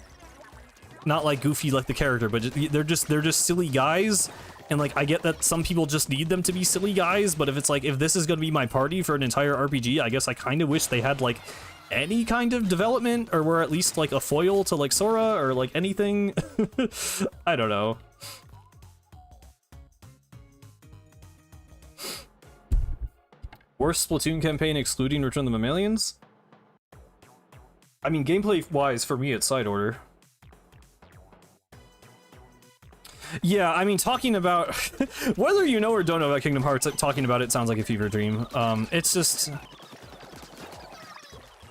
not like Goofy like the character, but they're just silly guys. And like, I get that some people just need them to be silly guys, but if it's like, if this is gonna be my party for an entire RPG, I guess I kind of wish they had like any kind of development, or were at least like a foil to like Sora or like anything. I don't know. Worst Splatoon campaign excluding Return of the Mammalians? I mean, gameplay wise, for me, it's Side Order. Yeah, I mean, talking about whether you know or don't know about Kingdom Hearts, talking about it sounds like a fever dream. It's just,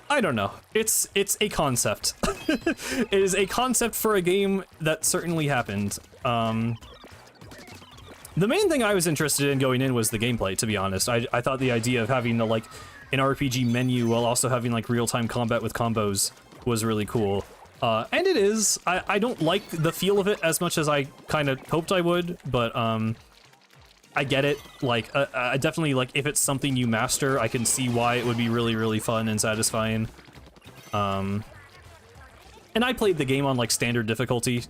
I don't know. It's a concept. It is a concept for a game that certainly happened. The main thing I was interested in going in was the gameplay, to be honest. I thought the idea of having like an RPG menu while also having like real-time combat with combos was really cool. And it is. I don't like the feel of it as much as I kind of hoped I would, but I get it. Like, I definitely, like, if it's something you master, I can see why it would be really, really fun and satisfying. And I played the game on, like, standard difficulty.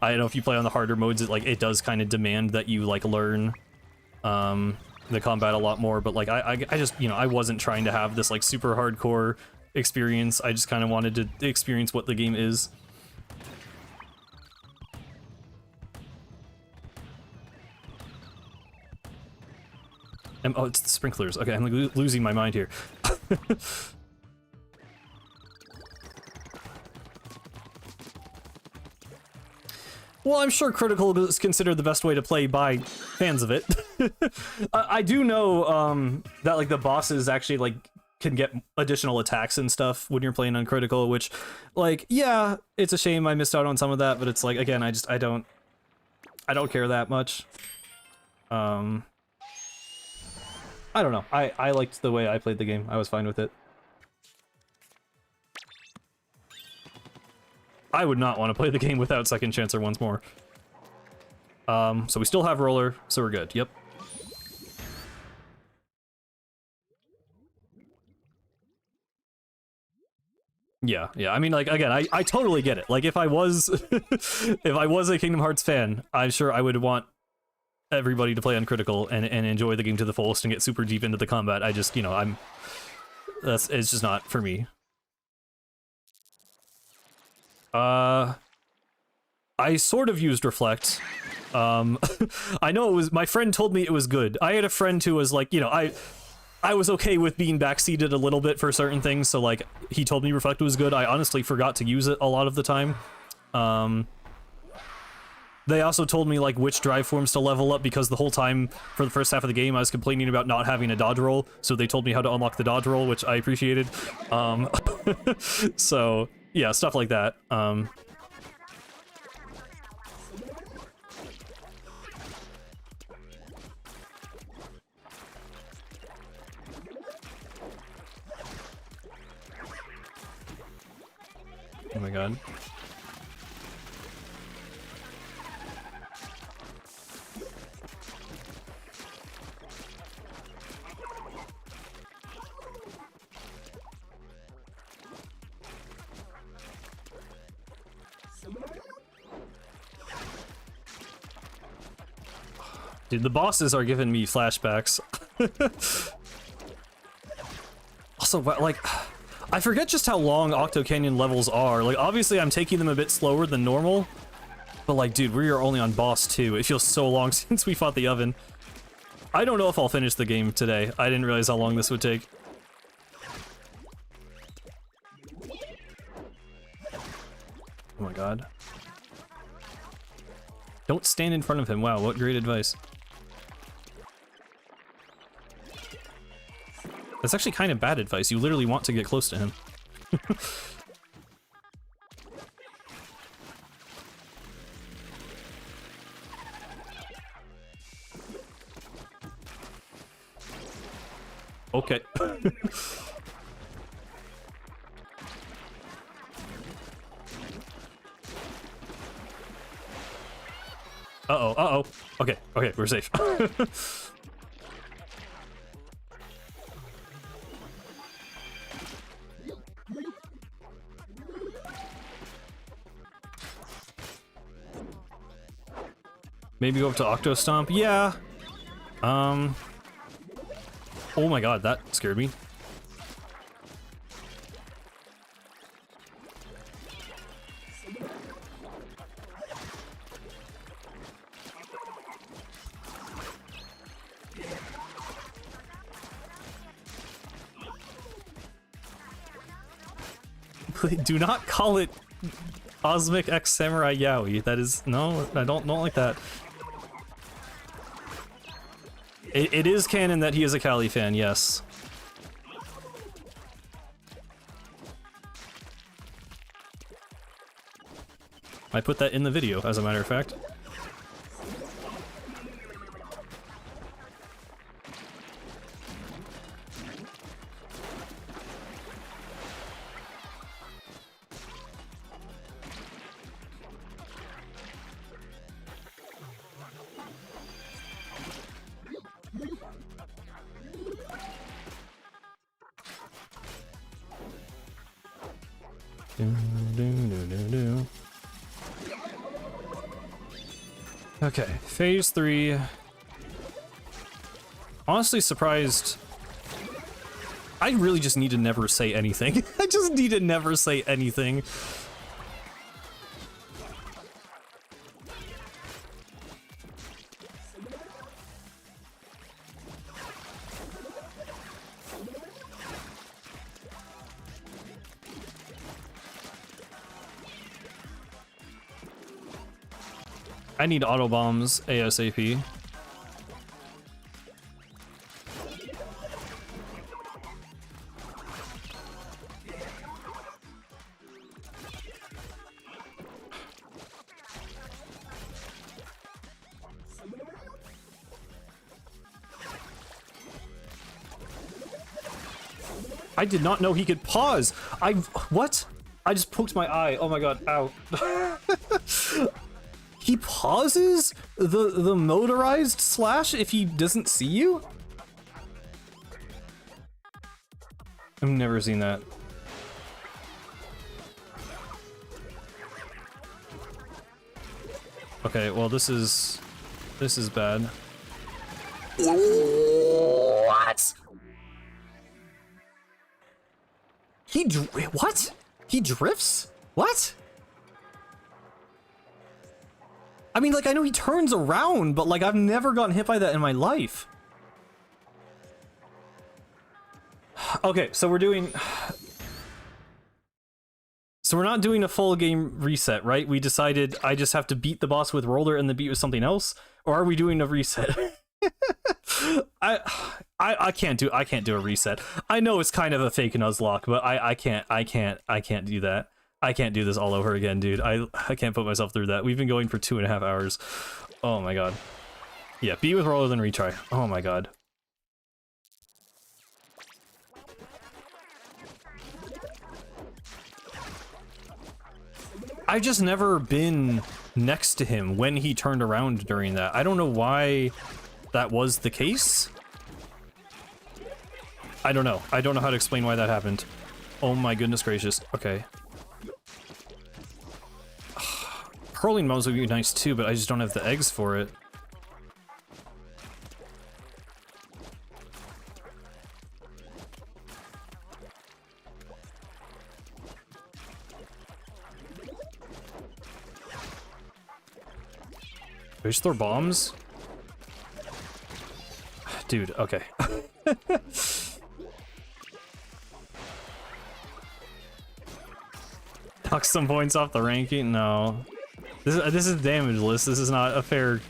I don't know if you play on the harder modes, it does kind of demand that you, like, learn the combat a lot more, but, like, I just, you know, I wasn't trying to have this, like, super hardcore experience. I just kind of wanted to experience what the game is. Oh, it's the sprinklers. Okay, I'm like, losing my mind here. Well, I'm sure critical is considered the best way to play by fans of it. I do know that like the bosses actually like can get additional attacks and stuff when you're playing on critical, which, like, yeah, it's a shame I missed out on some of that, but it's like, again, I don't care that much. I don't know. I liked the way I played the game. I was fine with it. I would not want to play the game without Second Chancer once more. So we still have Roller, so we're good. Yep. Yeah, I mean, like, again, I totally get it. Like, if I was if I was a Kingdom Hearts fan, I'm sure I would want everybody to play uncritical and enjoy the game to the fullest and get super deep into the combat. I just, you know, it's just not for me. I sort of used Reflect. I know it was, my friend told me it was good. I had a friend who was like, you know, I was okay with being backseated a little bit for certain things, so like, he told me Reflect was good. I honestly forgot to use it a lot of the time. They also told me like which drive forms to level up, because the whole time for the first half of the game I was complaining about not having a dodge roll, so they told me how to unlock the dodge roll, which I appreciated. So yeah, stuff like that. Oh my god. Dude, the bosses are giving me flashbacks. Also, like, I forget just how long Octo Canyon levels are. Like, obviously I'm taking them a bit slower than normal, but like, dude, we are only on boss 2. It feels so long since we fought the oven. I don't know if I'll finish the game today. I didn't realize how long this would take. Oh my god. Don't stand in front of him. Wow, what great advice. That's actually kind of bad advice. You literally want to get close to him. Okay. Uh-oh, uh-oh. Okay, okay, we're safe. Maybe go up to Octo Stomp? Yeah. Oh my god, that scared me. Do not call it Cosmic X Samurai Yaoi. That is, no, I don't like that. It is canon that he is a Kali fan, yes. I put that in the video, as a matter of fact. Okay, phase 3. Honestly surprised. I really just need to never say anything. I just need to never say anything. I need auto bombs ASAP. I did not know he could pause. What? I just poked my eye. Oh my god, ow. He pauses the motorized slash if he doesn't see you? I've never seen that. Okay, well this is This is bad. What? What? He drifts? What? I mean, like, I know he turns around, but, like, I've never gotten hit by that in my life. Okay, so we're doing... So we're not doing a full game reset, right? We decided I just have to beat the boss with roller and then beat with something else? Or are we doing a reset? I can't do a reset. I know it's kind of a fake Nuzlocke, but I can't do that. I can't do this all over again, dude. I can't put myself through that. We've been going for 2.5 hours. Oh my god. Yeah, beat with roller then retry. Oh my god. I've just never been next to him when he turned around during that. I don't know why that was the case. I don't know. I don't know how to explain why that happened. Oh my goodness gracious. Okay. Hurling modes would be nice too, but I just don't have the eggs for it. Do I just throw bombs? Dude, okay. Knock some points off the ranking? No. This is Damageless. This is not a fair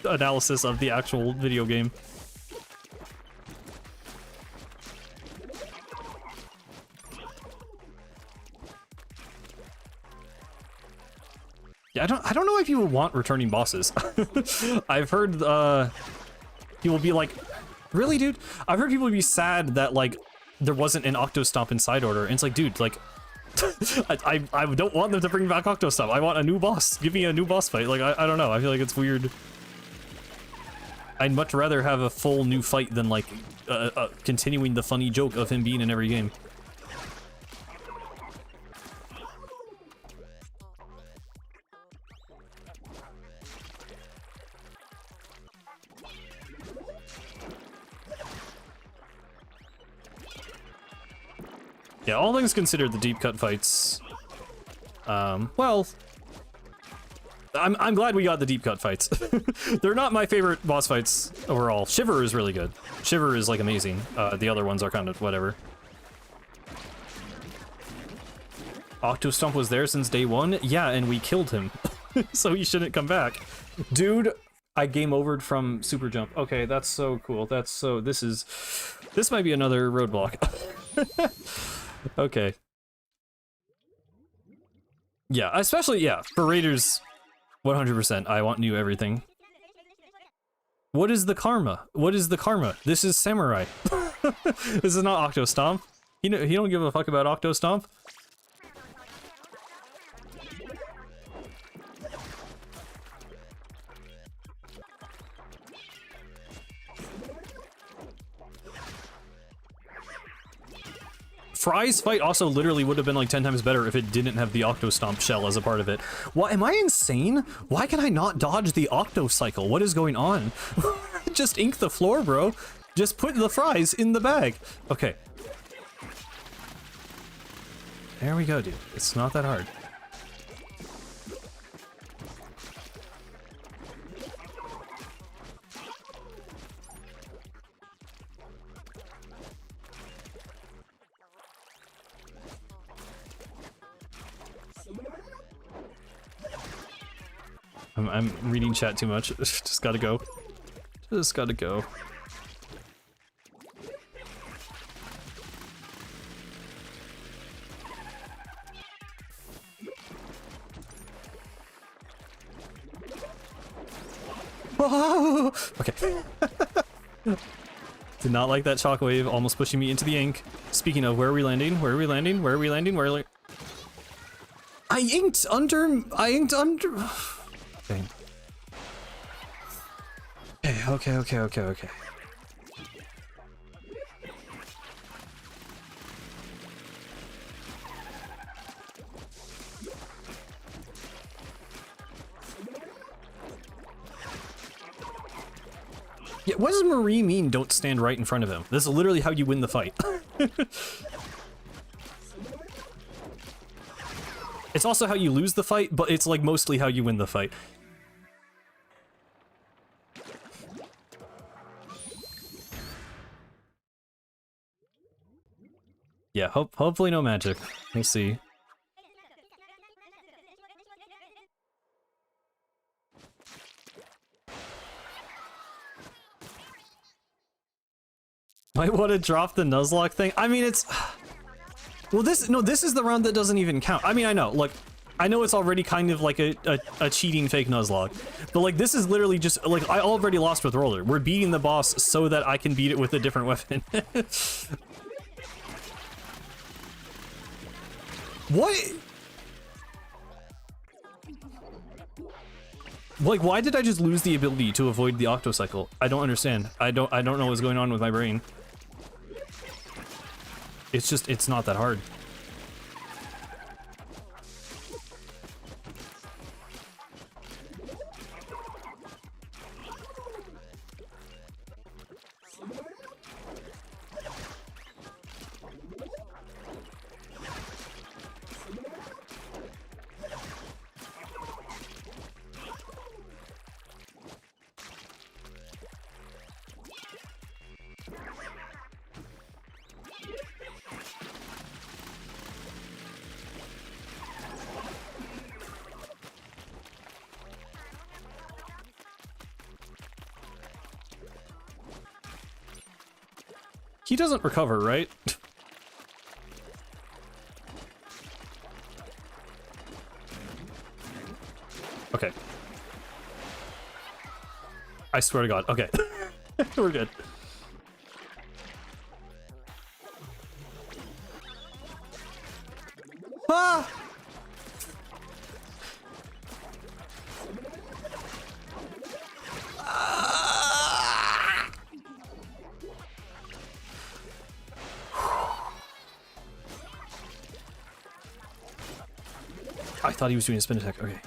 analysis of the actual video game. Yeah, I don't know why people want returning bosses. I've heard people be like, really, dude? I've heard people be sad that like there wasn't an Octo Stomp in side order, and it's like, dude, like I don't want them to bring back Octo Stomp. I want a new boss. Give me a new boss fight. Like I don't know. I feel like it's weird. I'd much rather have a full new fight than like continuing the funny joke of him being in every game. Yeah, all things considered, the deep cut fights. Well, I'm glad we got the deep cut fights. They're not my favorite boss fights overall. Shiver is really good. Shiver is like amazing. The other ones are kind of whatever. Octo Stomp was there since day one? Yeah, and we killed him. So he shouldn't come back. Dude, I game overed from Super Jump. Okay, that's so cool. That's so... This might be another roadblock. Okay. Yeah, especially, yeah, for Raiders, 100%, I want new everything. What is the karma? What is the karma? This is Samurai. This is not Octo Stomp. He don't give a fuck about Octo Stomp. Fry's fight also literally would have been like 10 times better if it didn't have the Octo Stomp shell as a part of it. What, am I insane? Why can I not dodge the Octo Cycle? What is going on? Just ink the floor, bro. Just put the fries in the bag. Okay. There we go, dude. It's not that hard. I'm reading chat too much. Just gotta go. Just gotta go. Whoa! Okay. Did not like that shockwave, almost pushing me into the ink. Speaking of, where are we landing? Where are we landing? Where are we landing? Where are we... I inked under... Okay. what does Marie mean, don't stand right in front of him? This is literally how you win the fight. It's also how you lose the fight, but it's like mostly how you win the fight. Yeah, hopefully no magic. We'll see. Might want to drop the Nuzlocke thing. I mean, it's... Well, this is the round that doesn't even count. I mean, I know, look, I know it's already kind of like a cheating fake Nuzlocke, but like this is literally just like I already lost with Roller. We're beating the boss so that I can beat it with a different weapon. What? Like, why did I just lose the ability to avoid the Octo cycle? I don't understand. I don't know what's going on with my brain. It's just, it's not that hard. He doesn't recover, right? Okay. I swear to God. Okay. We're good. Ah! I thought he was doing a spin attack. Okay.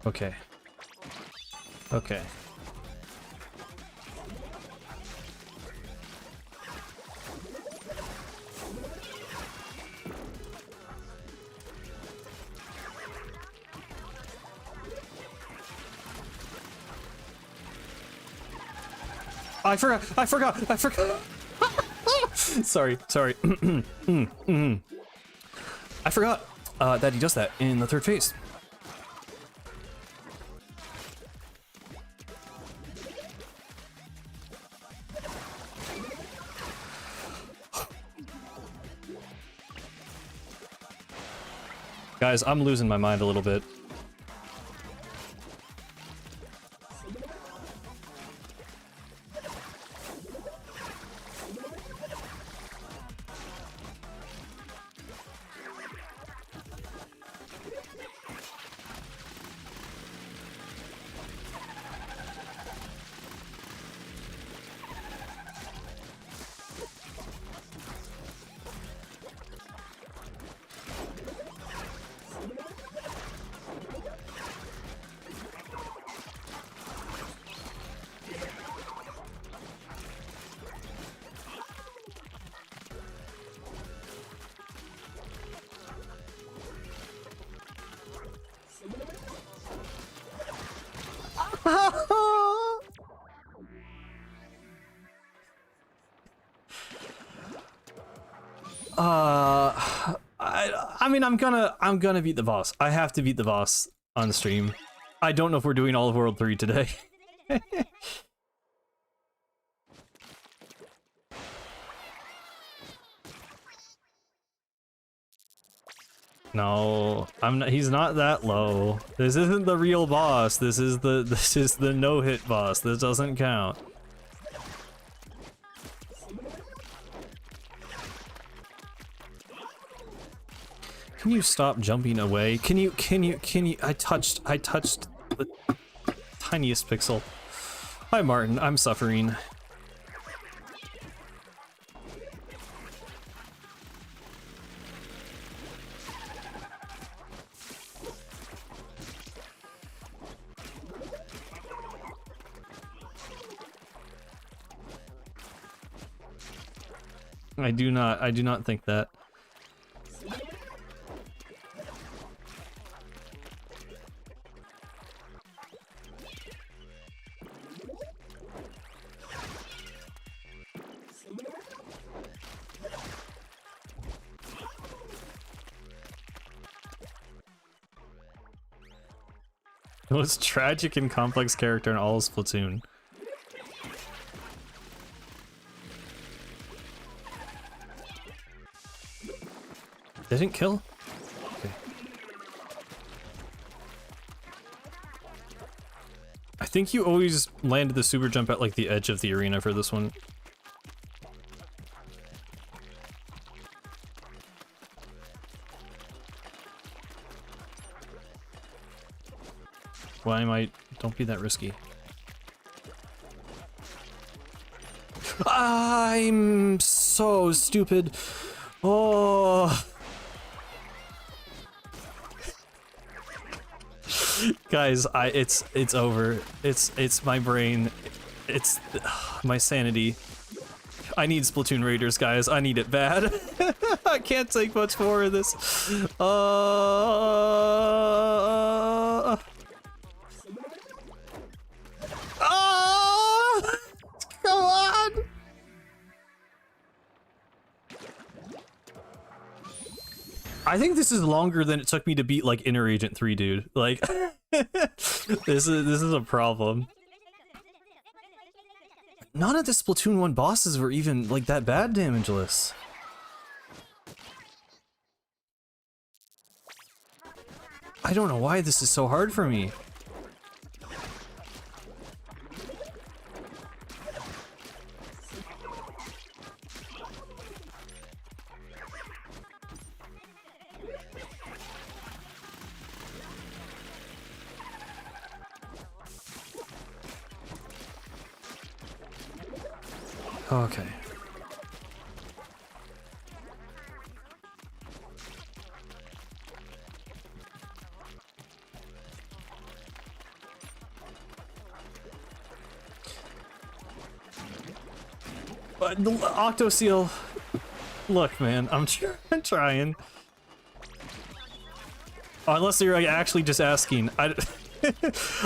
Okay. Okay. I forgot. Sorry. I forgot that he does that in the third phase. Guys, I'm losing my mind a little bit. I mean, I'm gonna beat the boss. I have to beat the boss on stream. I don't know if we're doing all of World 3 today. No, I'm not, he's not that low. This isn't the real boss. This is the no-hit boss. This doesn't count. Can you stop jumping away? Can you I touched the tiniest pixel. Hi Martin, I'm suffering. I do not think that. The most tragic and complex character in all of Splatoon. Didn't kill? Okay. I think you always landed the super jump at like the edge of the arena for this one. Why am I? Don't be that risky. I'm so stupid. Oh. Guys, it's over. It's my brain. It's my sanity. I need Splatoon Raiders, guys. I need it bad. I can't take much more of this. Come on! I think this is longer than it took me to beat like Inner Agent 3, dude. Like this is a problem. None of the Splatoon 1 bosses were even like that bad damageless. I don't know why this is so hard for me. Okay. But the Octo Seal. Look, man, I'm trying. Unless you're like, actually just asking.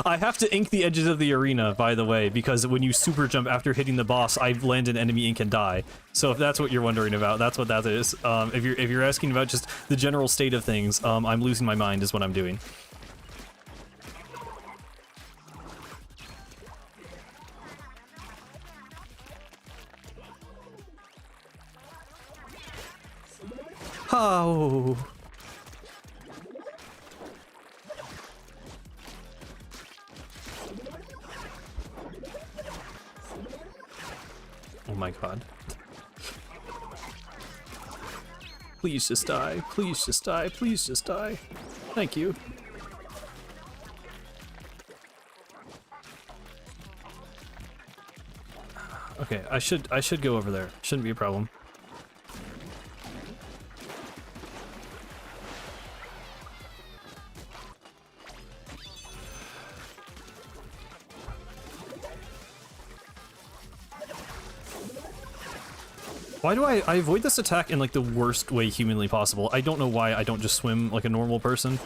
I have to ink the edges of the arena, by the way, because when you super jump after hitting the boss, I land an enemy ink and die. So if that's what you're wondering about, that's what that is. If you're asking about just the general state of things, I'm losing my mind is what I'm doing. Oh. Oh my god. Please just die. Please just die. Please just die. Thank you. Okay, I should go over there. Shouldn't be a problem. Why do I avoid this attack in like the worst way humanly possible? I don't know why I don't just swim like a normal person.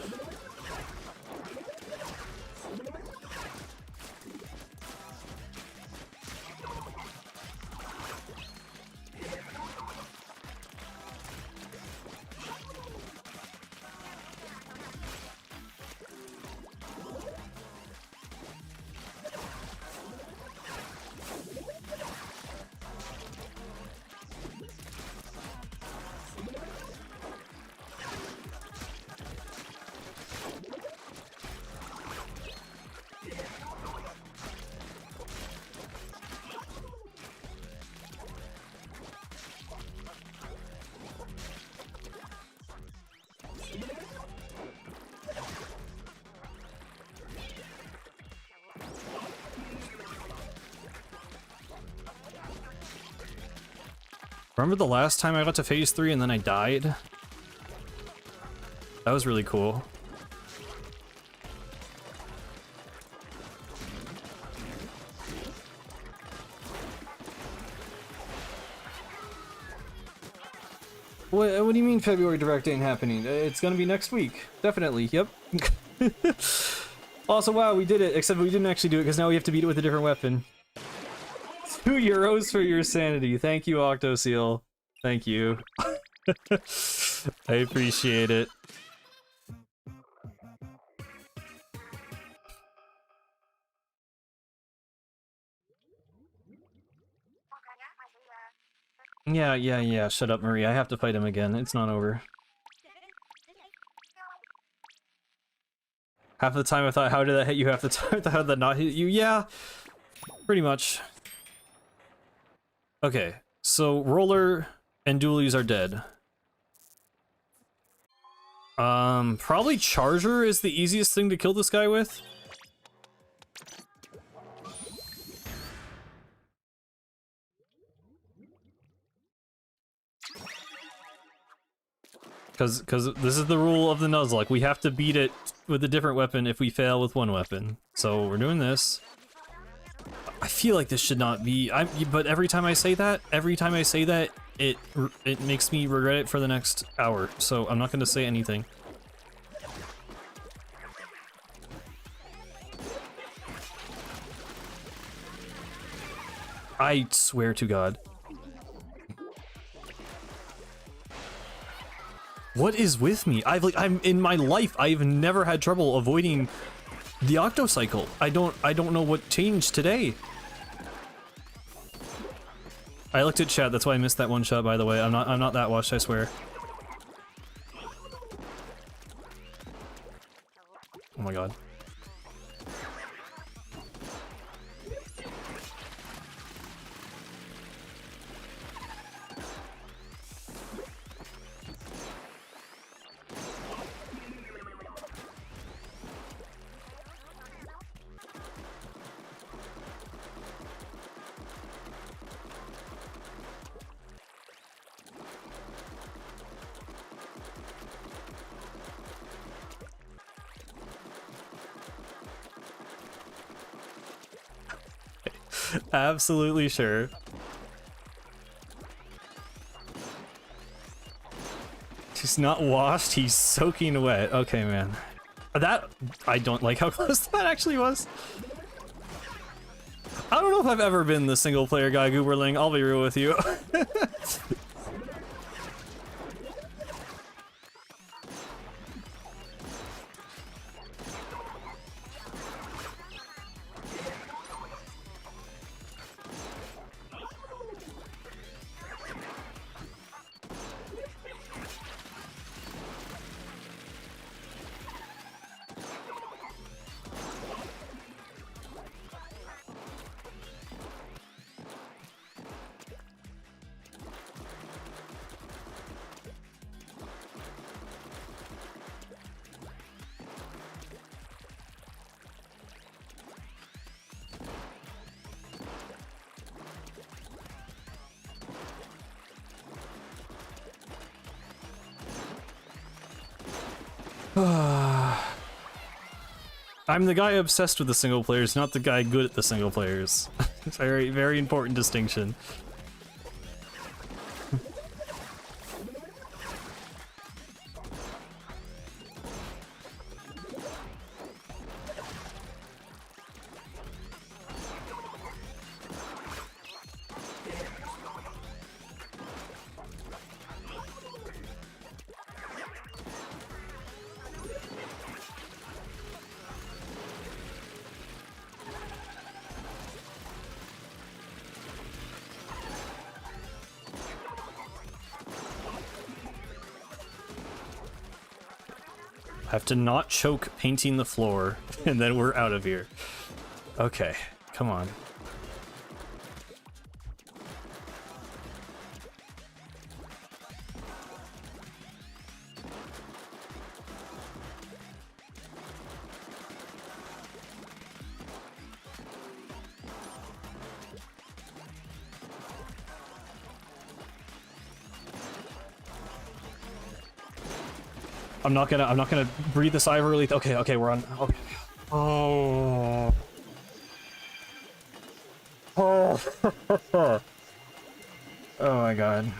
Remember the last time I got to phase 3 and then I died? That was really cool. What do you mean February Direct ain't happening? It's gonna be next week. Definitely, yep. Also, wow, we did it, except we didn't actually do it because now we have to beat it with a different weapon. €2 for your sanity. Thank you, Octo Seal. Thank you. I appreciate it. Yeah, shut up, Marie. I have to fight him again. It's not over. Half the time I thought, how did that hit you? Half the time I thought, how did that not hit you? Yeah, pretty much. Okay, so Roller and Doolies are dead. Probably Charger is the easiest thing to kill this guy with. Because this is the rule of the Nuzlocke. We have to beat it with a different weapon if we fail with one weapon. So we're doing this. I feel like this should not be... but every time I say that, it makes me regret it for the next hour. So I'm not going to say anything. I swear to God. What is with me? I'm in my life, I've never had trouble avoiding the Octo cycle. I don't know what changed today. I looked at chat, that's why I missed that one shot, by the way. I'm not that washed, I swear. Oh my God. Absolutely sure. He's not washed, he's soaking wet. Okay, man. That, I don't like how close that actually was. I don't know if I've ever been the single player guy, Gooberling, I'll be real with you. I'm the guy obsessed with the single players, not the guy good at the single players. Very, very important distinction. Have to not choke painting the floor, and then we're out of here. Okay, come on. I'm not gonna breathe a sigh of relief. Okay, okay, we're on. Okay. Oh. Oh. Oh my god.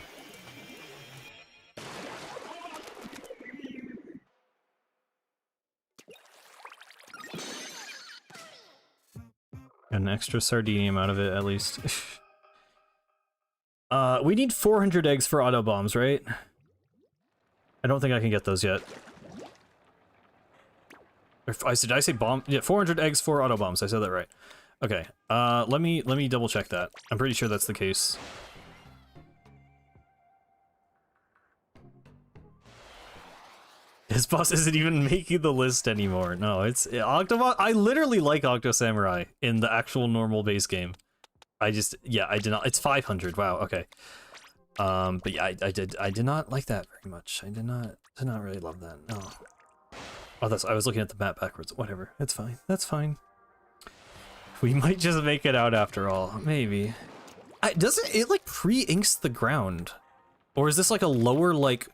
Got an extra sardinium out of it, at least. We need 400 eggs for auto bombs, right? I don't think I can get those yet. Did I say bomb? Yeah, 400 eggs for auto bombs. I said that right. Okay. Let me double check that. I'm pretty sure that's the case. His boss isn't even making the list anymore. No, it's Octobot. I literally like Octo Samurai in the actual normal base game. I did not. It's 500. Wow. Okay. But yeah, I did not like that very much. I did not really love that. No. Oh, I was looking at the map backwards. Whatever. It's fine. That's fine. We might just make it out after all. Maybe. Doesn't it like pre-inks the ground? Or is this like a lower like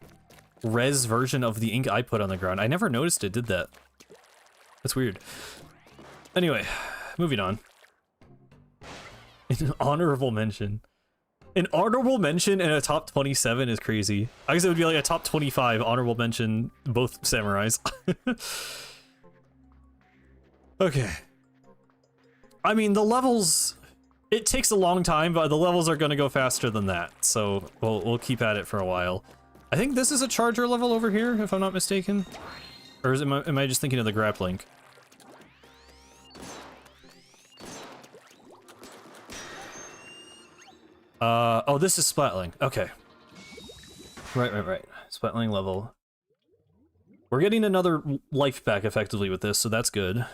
res version of the ink I put on the ground? I never noticed it did that. That's weird. Anyway, moving on. An honorable mention. An honorable mention and a top 27 is crazy. I guess it would be like a top 25 honorable mention, both samurais. Okay. I mean, the levels... It takes a long time, but the levels are going to go faster than that, so we'll keep at it for a while. I think this is a charger level over here, if I'm not mistaken. Or am I just thinking of the grappling? Oh, this is Splatling. Okay. Right. Splatling level. We're getting another life back effectively with this, so that's good.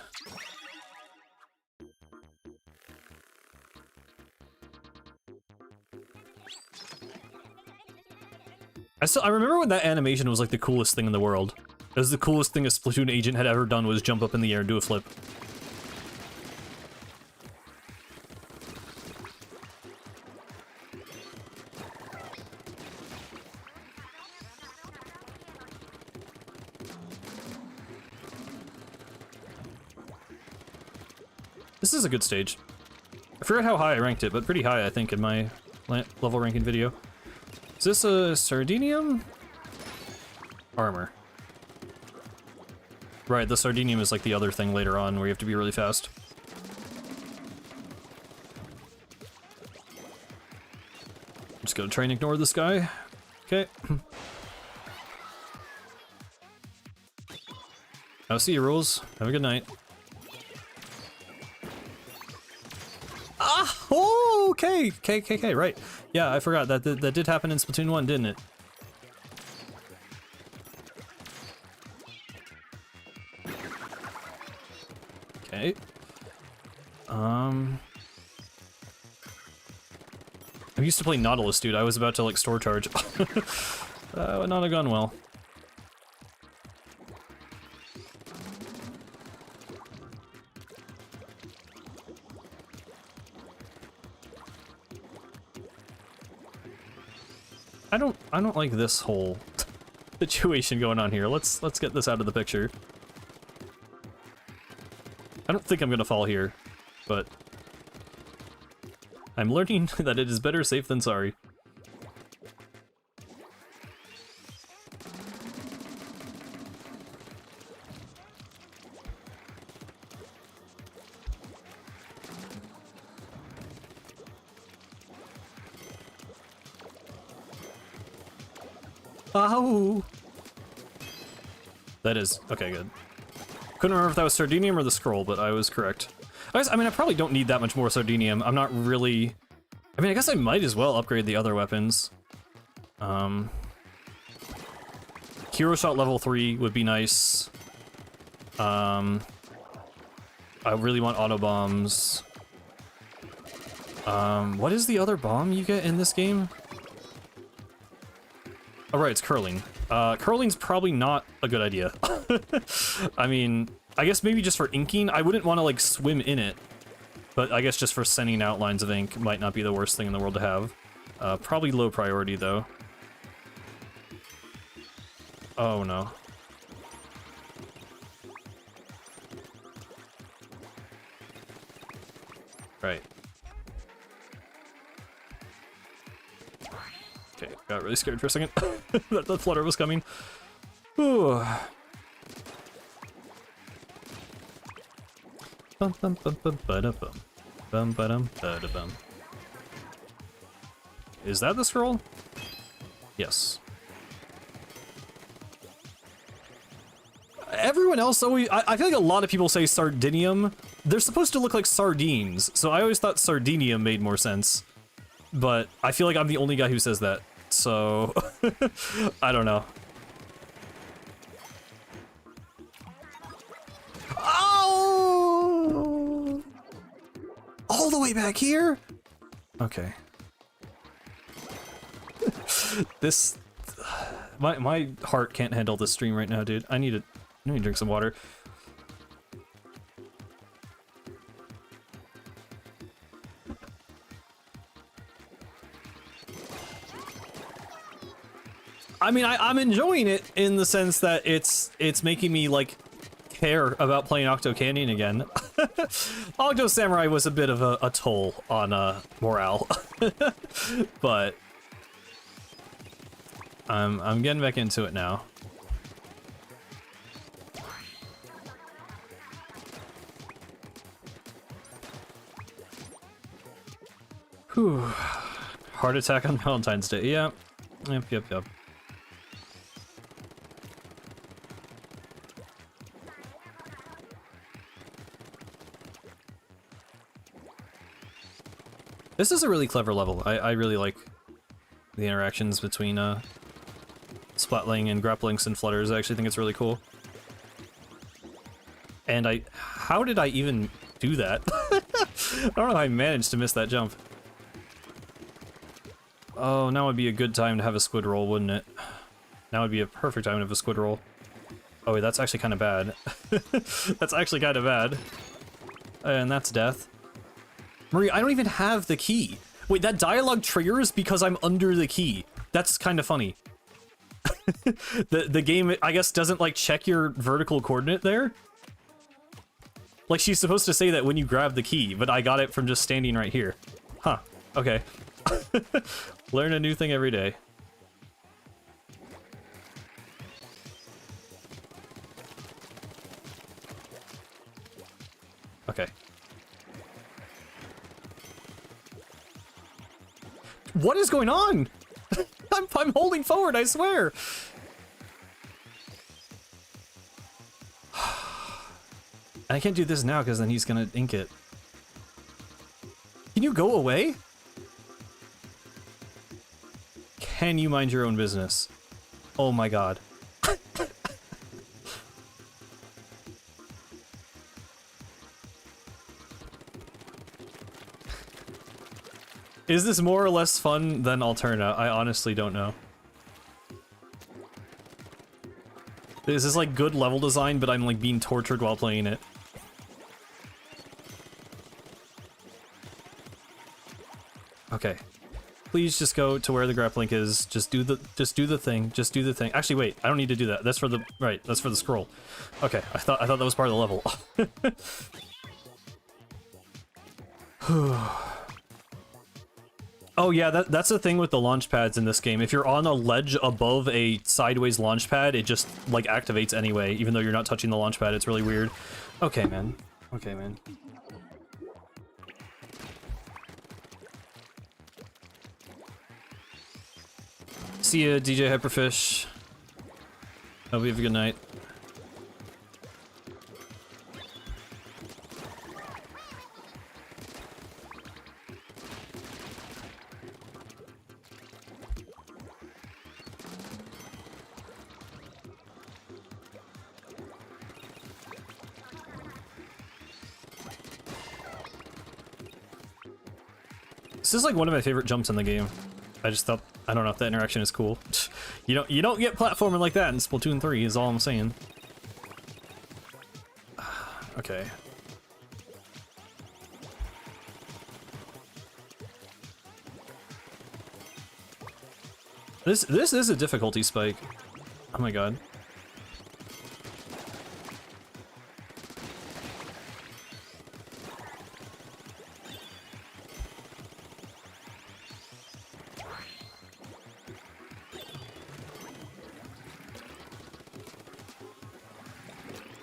I remember when that animation was like the coolest thing in the world. It was the coolest thing a Splatoon agent had ever done, was jump up in the air and do a flip. This is a good stage. I forgot how high I ranked it, but pretty high, I think, in my level ranking video. Is this a Sardinium? Armor. Right, the Sardinium is like the other thing later on where you have to be really fast. I'm just gonna try and ignore this guy. Okay. I'll see you, Rules. Have a good night. Ah! Oh, okay! Okay, right. Yeah, I forgot that did happen in Splatoon 1, didn't it? Okay. I used to play Nautilus, dude. I was about to, like, store charge. Would not have gone well. I don't like this whole situation going on here. Let's get this out of the picture. I don't think I'm gonna fall here, but I'm learning that it is better safe than sorry. Ow! That is... okay, good. Couldn't remember if that was Sardinium or the scroll, but I was correct. I mean, I probably don't need that much more Sardinium. I'm not really... I mean, I guess I might as well upgrade the other weapons. Hero Shot level 3 would be nice. I really want auto bombs. What is the other bomb you get in this game? Oh, right, it's curling. Curling's probably not a good idea. I mean, I guess maybe just for inking. I wouldn't want to, like, swim in it. But I guess just for sending out lines of ink might not be the worst thing in the world to have. Probably low priority, though. Oh, no. Right. Okay, got really scared for a second that the flutter was coming. Ooh. Bum bum bum bum ba bum bum ba dum ba bum. Is that the scroll? Yes. Everyone else always, I feel like a lot of people say Sardinium. They're supposed to look like sardines, so I always thought Sardinium made more sense. But I feel like I'm the only guy who says that, so I don't know. Oh! All the way back here? Okay. This... My heart can't handle this stream right now, dude. I need to drink some water. I mean, I'm enjoying it in the sense that it's making me, like, care about playing Octo Canyon again. Octo Samurai was a bit of a toll on morale. But I'm getting back into it now. Whew. Heart attack on Valentine's Day. Yeah. Yep. This is a really clever level. I really like the interactions between Splatling and Grapplinks and Flutters. I actually think it's really cool. And how did I even do that? I don't know how I managed to miss that jump. Oh, now would be a good time to have a squid roll, wouldn't it? Now would be a perfect time to have a squid roll. Oh wait, that's actually kind of bad. That's actually kind of bad. And that's death. Marie, I don't even have the key. Wait, that dialogue triggers because I'm under the key. That's kind of funny. The game, I guess, doesn't like check your vertical coordinate there. Like she's supposed to say that when you grab the key, but I got it from just standing right here. Huh, okay. Learn a new thing every day. Okay. What is going on? I'm holding forward, I swear. I can't do this now because then he's gonna ink it. Can you go away? Can you mind your own business? Oh my god. Is this more or less fun than Alterna? I honestly don't know. Is this like good level design, but I'm like being tortured while playing it? Okay. Please just go to where the grapplink is. Just do the thing. Just do the thing. Actually, wait. I don't need to do that. That's for the that's for the scroll. Okay. I thought that was part of the level. Oh yeah, that's the thing with the launch pads in this game. If you're on a ledge above a sideways launch pad, it just like activates anyway, even though you're not touching the launch pad. It's really weird. Okay, man. Okay, man. See ya, DJ Hyperfish. Hope you have a good night. This is like one of my favorite jumps in the game. I just thought, I don't know if that interaction is cool. You don't get platforming like that in Splatoon 3 is all I'm saying. Okay. This is a difficulty spike. Oh my god.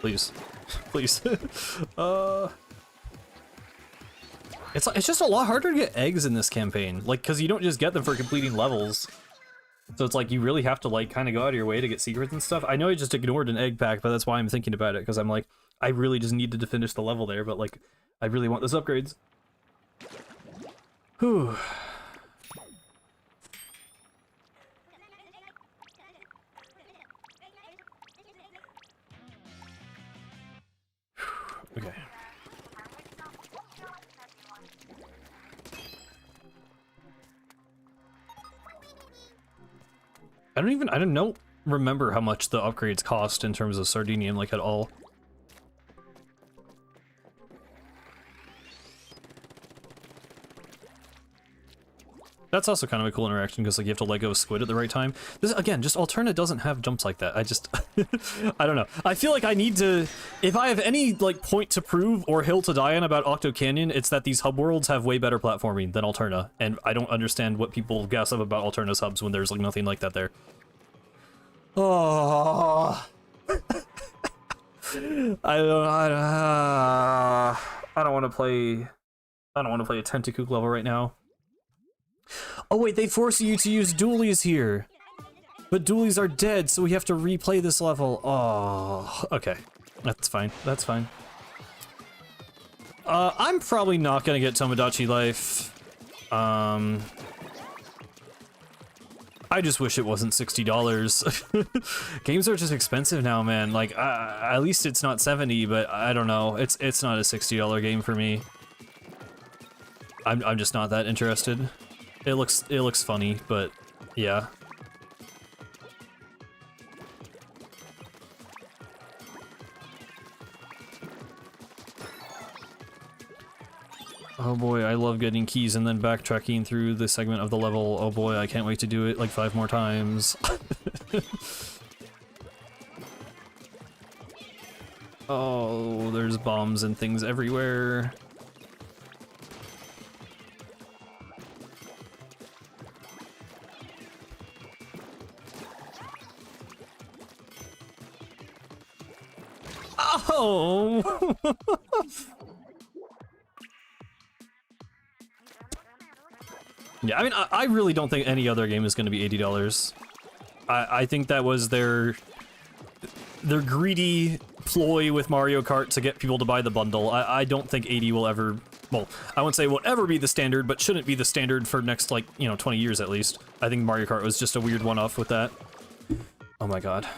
Please. Please. It's just a lot harder to get eggs in this campaign. Like, because you don't just get them for completing levels. So it's like you really have to like kind of go out of your way to get secrets and stuff. I know I just ignored an egg pack, but that's why I'm thinking about it, because I'm like, I really just needed to finish the level there, but like, I really want those upgrades. Whew. Okay. I don't remember how much the upgrades cost in terms of Sardinium, like, at all. That's also kind of a cool interaction, because like you have to let go of Squid at the right time. This, again, just Alterna doesn't have jumps like that. I just, I don't know. I feel like I need to, if I have any like point to prove or hill to die on about Octo Canyon, it's that these hub worlds have way better platforming than Alterna, and I don't understand what people gas up about Alterna's hubs when there's like nothing like that there. Oh, I don't want to play. I don't want to play a Tentacook level right now. Oh wait, they force you to use dualies here. But dualies are dead, so we have to replay this level. Oh, okay. That's fine. That's fine. I'm probably not gonna get Tomodachi Life. I just wish it wasn't $60. Games are just expensive now, man. Like, at least it's not 70, but I don't know. It's not a $60 game for me. I'm just not that interested. It looks funny, but yeah. Oh boy, I love getting keys and then backtracking through the segment of the level. Oh boy, I can't wait to do it like 5 more times. Oh, there's bombs and things everywhere. Oh! Yeah, I mean, I really don't think any other game is going to be $80. I think that was their greedy ploy with Mario Kart to get people to buy the bundle. I don't think 80 will ever, well, I won't say will ever be the standard, but shouldn't be the standard for next, like, you know, 20 years at least. I think Mario Kart was just a weird one-off with that. Oh my god.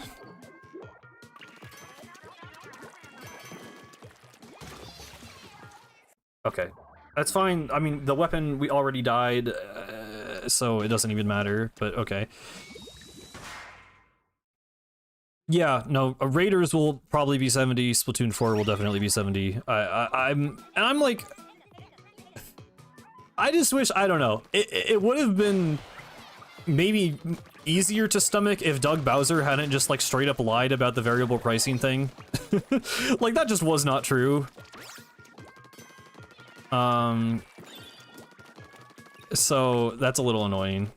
Okay. That's fine. I mean, the weapon, we already died, so it doesn't even matter, but okay. Yeah, no, Raiders will probably be 70, Splatoon 4 will definitely be 70. I'm like... I just wish, I don't know, it would have been maybe easier to stomach if Doug Bowser hadn't just, like, straight up lied about the variable pricing thing. Like, that just was not true. So that's a little annoying.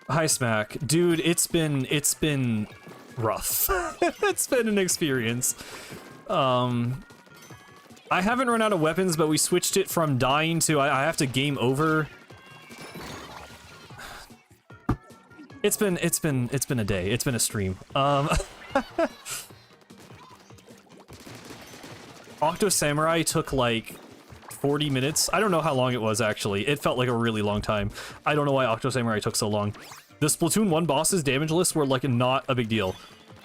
Hi Smack. Dude, it's been rough. It's been an experience. I haven't run out of weapons, but we switched it from dying to I have to game over. It's been a day. It's been a stream. Octo Samurai took like 40 minutes. I don't know how long it was, actually. It felt like a really long time. I don't know why Octo Samurai took so long. The Splatoon 1 bosses Damageless were like not a big deal.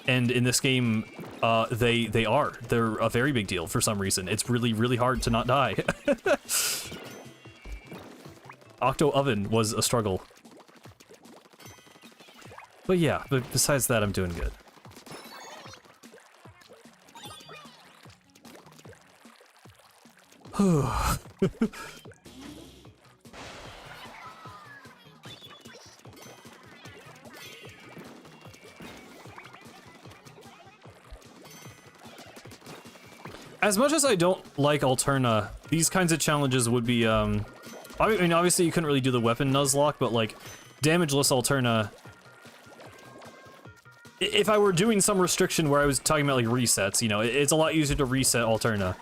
And in this game, they are. They're a very big deal for some reason. It's really, really hard to not die. Octo Oven was a struggle. But yeah, but besides that, I'm doing good. As much as I don't like Alterna, these kinds of challenges would be, I mean, obviously you couldn't really do the weapon Nuzlocke, but like, Damageless Alterna if I were doing some restriction where I was talking about like resets, you know, it's a lot easier to reset Alterna.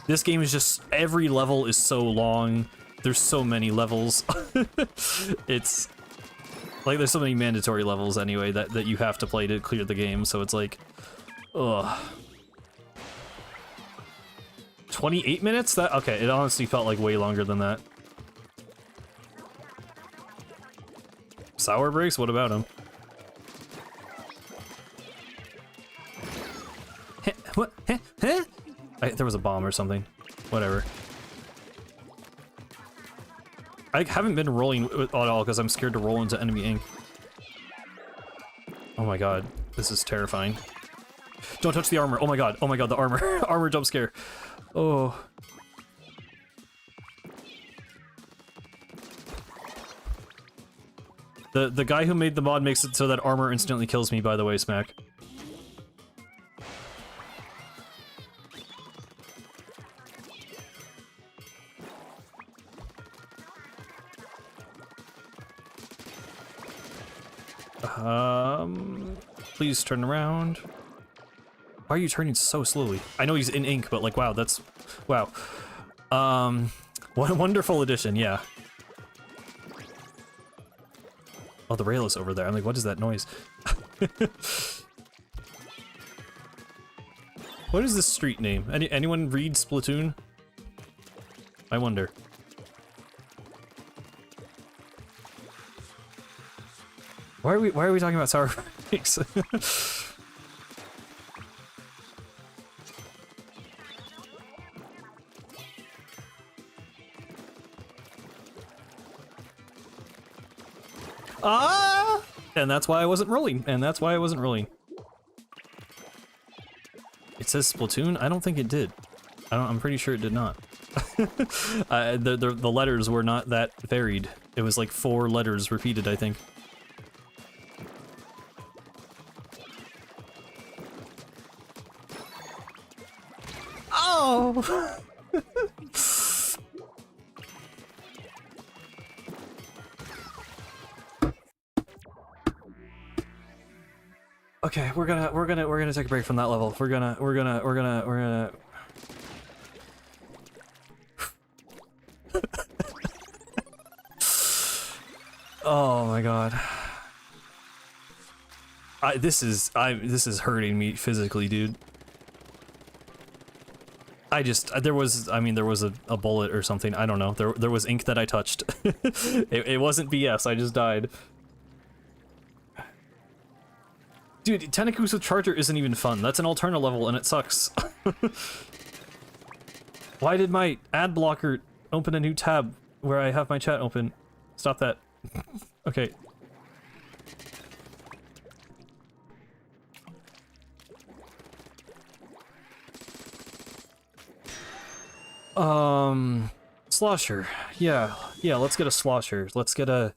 This game is just, every level is so long. There's so many levels. It's like there's so many mandatory levels anyway that you have to play to clear the game, so it's like, ugh. 28 minutes? That okay, it honestly felt like way longer than that. Sour breaks? What about him? What? There was a bomb or something. Whatever. I haven't been rolling at all because I'm scared to roll into enemy ink. Oh my god, this is terrifying. Don't touch the armor. Oh my god, the armor. Armor jump scare. Oh. The guy who made the mod makes it so that armor instantly kills me, by the way, Smack. Please turn around. Why are you turning so slowly? I know he's in ink, but like, wow, that's... Wow. What a wonderful addition, yeah. Oh, the rail is over there. I'm like, what is that noise? What is this street name? Anyone read Splatoon? I wonder. Why are we talking about sour breaks? Ah! And that's why I wasn't rolling. It says Splatoon? I don't think it did. I'm pretty sure it did not. The letters were not that varied. It was like 4 letters repeated, I think. Oh! Okay, we're gonna take a break from that level. We're gonna Oh my god. This is hurting me physically, dude. There was a bullet or something. I don't know. There was ink that I touched. It wasn't BS. I just died. Dude, Tenakusa Charger isn't even fun. That's an Alterna level and it sucks. Why did my ad blocker open a new tab where I have my chat open? Stop that. Okay. Slosher. Yeah, let's get a slosher. Let's get a...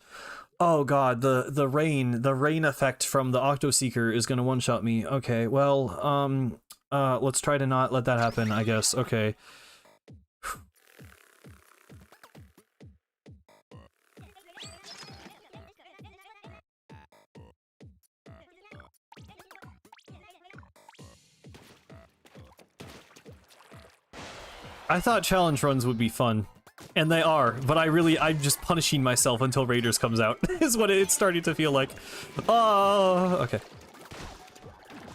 Oh god, the rain effect from the Octo Seeker is gonna one-shot me. Okay, well, let's try to not let that happen, I guess. Okay. I thought challenge runs would be fun. And they are, but I'm just punishing myself until Raiders comes out, is what it's starting to feel like. Oh, okay.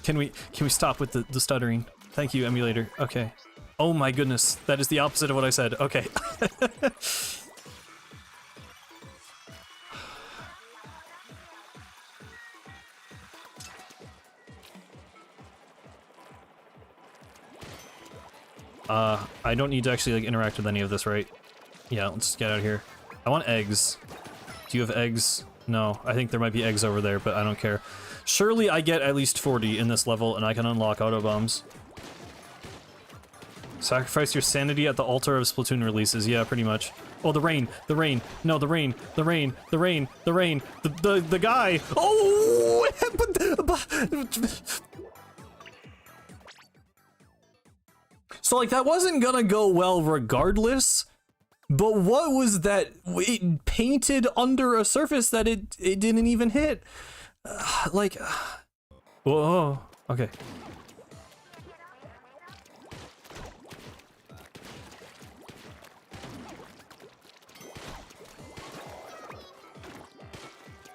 Can we stop with the stuttering? Thank you, emulator. Okay. Oh my goodness, that is the opposite of what I said. Okay. I don't need to actually like interact with any of this, right? Yeah, let's get out of here. I want eggs. Do you have eggs? No, I think there might be eggs over there, but I don't care. Surely I get at least 40 in this level and I can unlock auto bombs. Sacrifice your sanity at the altar of Splatoon releases. Yeah, pretty much. Oh, the rain. No, the rain. The guy. Oh! So, like, that wasn't gonna go well regardless, but what was that? It painted under a surface that it didn't even hit. Whoa, okay.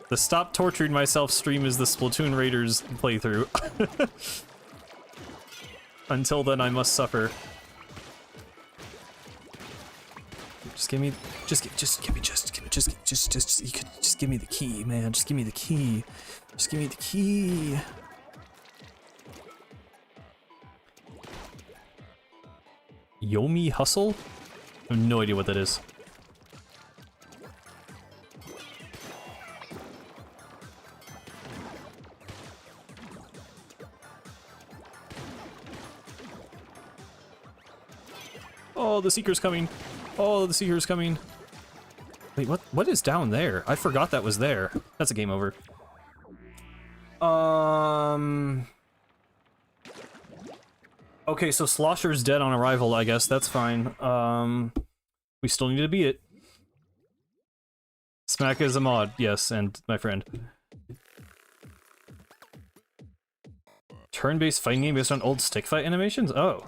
The Stop Torturing Myself stream is the Splatoon Raiders playthrough. Until then, I must suffer. Just give me, just give me the key, man. Just give me the key. Just give me the key. Yomi Hustle? I have no idea what that is. Oh, the Seeker's coming. Oh, the Seeker's coming. Wait, what is down there? I forgot that was there. That's a game over. Okay, so Slosher's dead on arrival, I guess. That's fine. We still need to beat it. Smack is a mod, yes, and my friend. Turn-based fighting game based on old stick fight animations? Oh.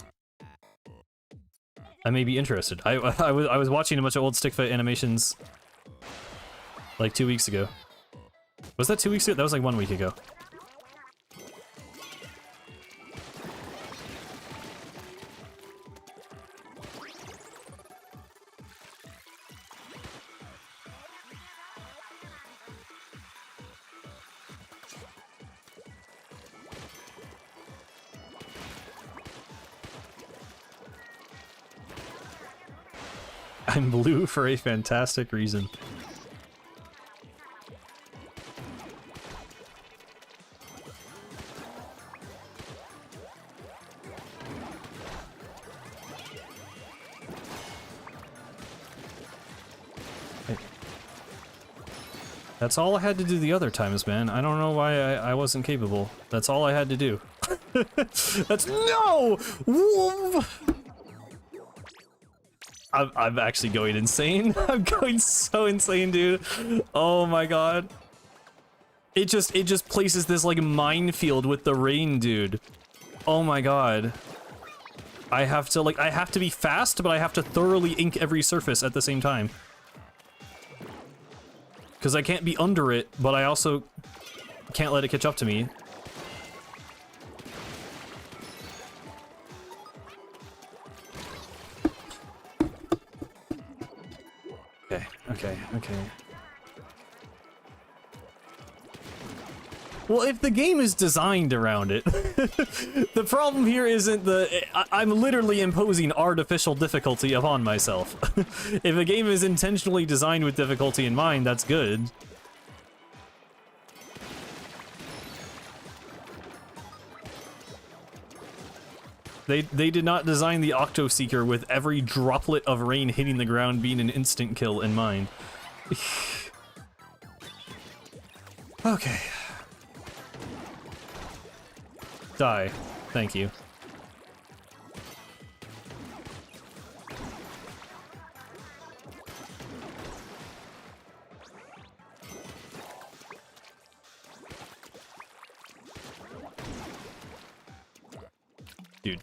I may be interested. I was watching a bunch of old stick fight animations like 2 weeks ago. Was that 2 weeks ago? That was like 1 week ago. I'm blue for a fantastic reason. That's all I had to do the other times, man. I don't know why I wasn't capable. That's all I had to do. That's no! I'm actually going insane. I'm going so insane, dude. Oh my god. It just places this like minefield with the rain, dude. Oh my god. I have to be fast, but I have to thoroughly ink every surface at the same time. Because I can't be under it, but I also can't let it catch up to me. Okay. Well, if the game is designed around it, the problem here isn't I'm literally imposing artificial difficulty upon myself. If a game is intentionally designed with difficulty in mind, that's good. They did not design the Octo Seeker with every droplet of rain hitting the ground being an instant kill in mind. Okay. Die. Thank you. Dude.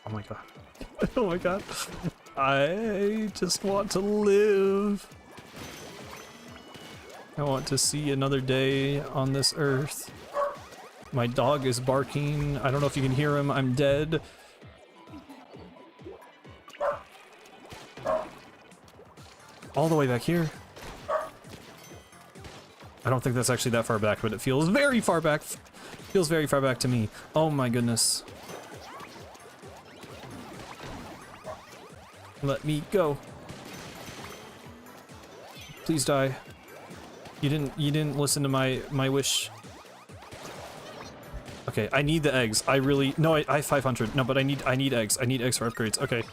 Oh my god. Oh my god. I just want to live. I want to see another day on this earth. My dog is barking. I don't know if you can hear him. I'm dead. All the way back here. I don't think that's actually that far back, but it feels very far back. Feels very far back to me. Oh my goodness. Let me go. Please die. You didn't listen to my wish. Okay, I need the eggs. I really no. I have 500. No, but I need eggs. I need eggs for upgrades. Okay,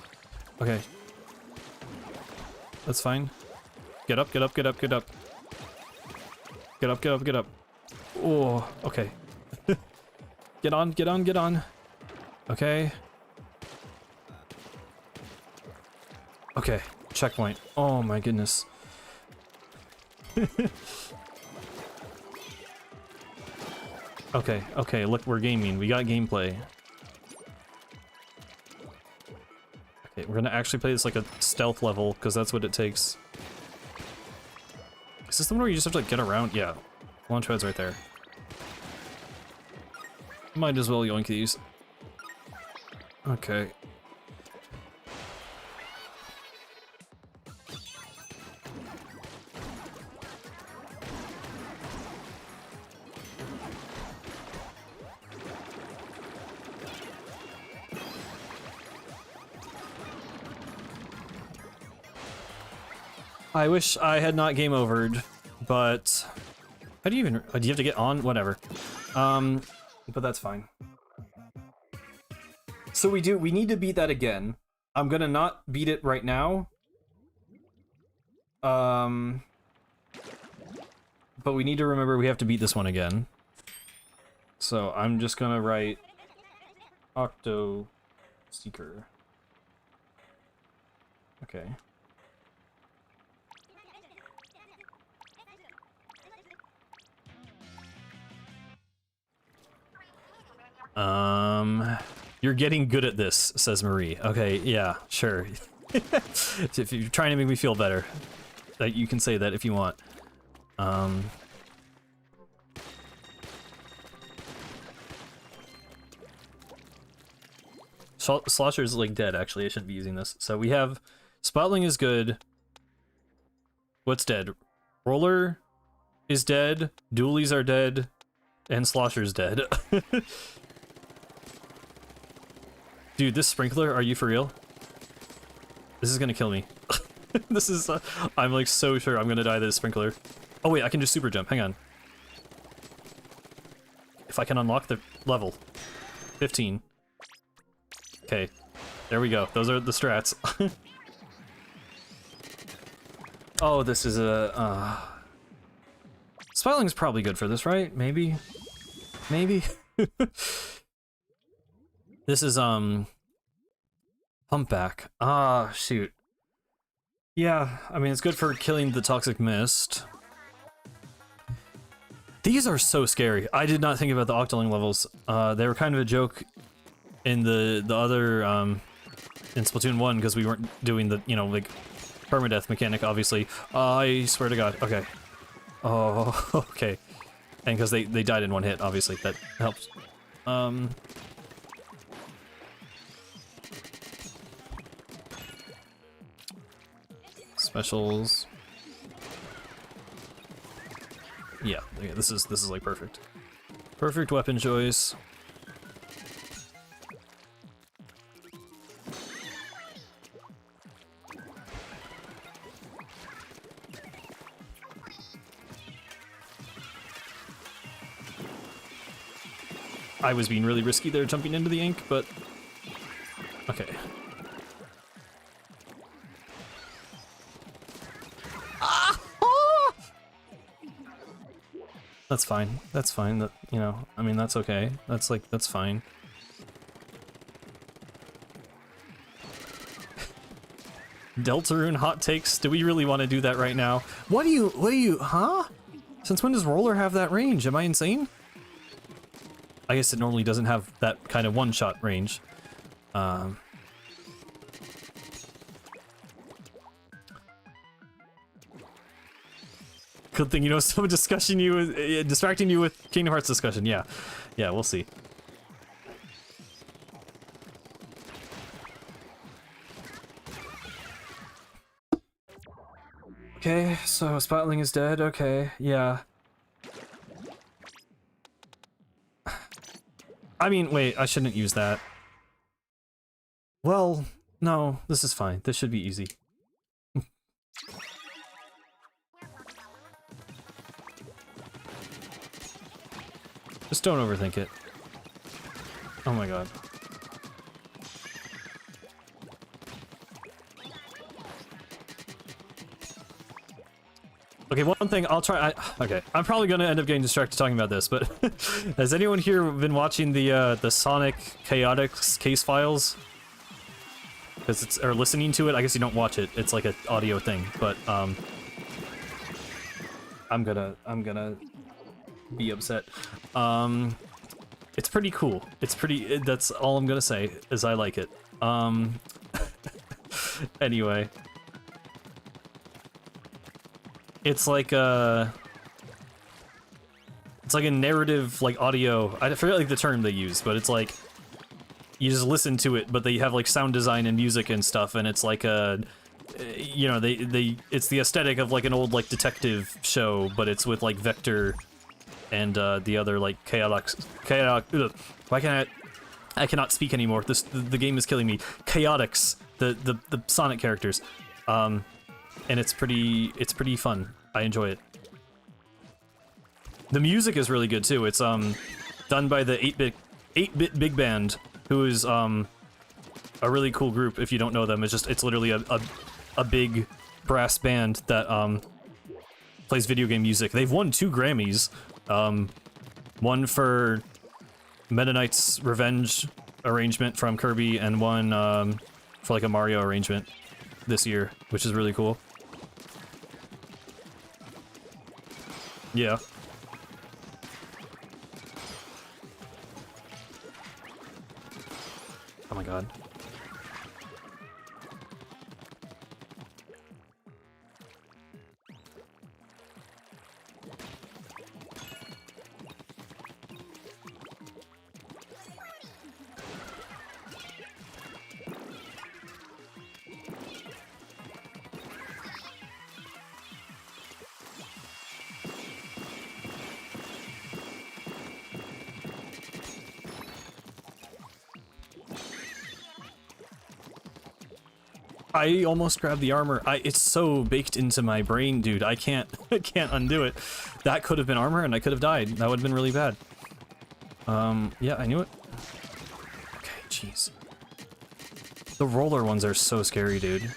okay. That's fine. Get up, get up, get up, get up. Get up, get up, get up. Oh, okay. Get on, get on, get on. Okay. Okay, checkpoint. Oh my goodness. Okay, okay, look, we're gaming. We got gameplay. Okay, we're gonna actually play this like a stealth level, because that's what it takes. Is this the one where you just have to like get around? Yeah. Launchpad's right there. Might as well yoink these. Okay. I wish I had not game overed, but how do you even, do you have to get on? Whatever. But that's fine. So we need to beat that again. I'm gonna not beat it right now. But we need to remember we have to beat this one again. So I'm just gonna write Octo Seeker. Okay. You're getting good at this, says Marie. Okay, yeah, sure. If you're trying to make me feel better, that you can say that if you want. Slosher's like dead, actually. I shouldn't be using this. So we have Spotling is good. What's dead? Roller is dead. Dualies are dead. And Slosher's dead. Dude, this sprinkler, are you for real? This is gonna kill me. This is, I'm like so sure I'm gonna die to this sprinkler. Oh wait, I can just super jump, hang on. If I can unlock the level. 15. Okay, there we go, those are the strats. Oh, this is a, Spiling's probably good for this, right? Maybe? Maybe? This is, Humpback. Ah, shoot. Yeah, I mean, it's good for killing the toxic mist. These are so scary. I did not think about the Octoling levels. They were kind of a joke in the other, in Splatoon 1, because we weren't doing the, you know, like, permadeath mechanic, obviously. I swear to God. Okay. Oh, okay. And because they died in one hit, obviously, that helps. Specials. Yeah, this is like perfect. Perfect weapon choice. I was being really risky there jumping into the ink, but okay. That's fine. That's fine. That, you know, I mean, that's okay. That's like, that's fine. Deltarune hot takes? Do we really want to do that right now? What do you, huh? Since when does Roller have that range? Am I insane? I guess it normally doesn't have that kind of one-shot range. Good thing you know someone distracting you with Kingdom Hearts discussion. Yeah, yeah, we'll see. Okay, so Spotling is dead. Okay, yeah. I mean, wait, I shouldn't use that. Well, no, this is fine. This should be easy. Just don't overthink it. Oh my god. Okay, one thing I'll try. Okay, I'm probably gonna end up getting distracted talking about this, but has anyone here been watching the Sonic Chaotix case files? Because it's or listening to it. I guess you don't watch it. It's like an audio thing, but I'm gonna be upset. It's pretty cool. It's pretty. That's all I'm gonna say. Is I like it. Anyway. It's like a narrative, like, audio. I forget, like, the term they use, but it's like you just listen to it, but they have like sound design and music and stuff, and it's like a, you know, it's the aesthetic of like an old like detective show, but it's with like Vector and the other like chaotic. Why can't I cannot speak anymore. The game is killing me. Chaotix, the Sonic characters. And it's pretty fun. I enjoy it. The music is really good too. It's done by the 8-bit Big Band, who is a really cool group. If you don't know them, it's literally a big brass band that plays video game music. They've won 2 Grammys. One for Meta Knight's Revenge arrangement from Kirby, and one for like a Mario arrangement this year, which is really cool. Yeah. Oh my god. I almost grabbed the armor. It's so baked into my brain, dude. I can't undo it. That could have been armor and I could have died. That would have been really bad. Yeah, I knew it. Okay, jeez. The roller ones are so scary, dude.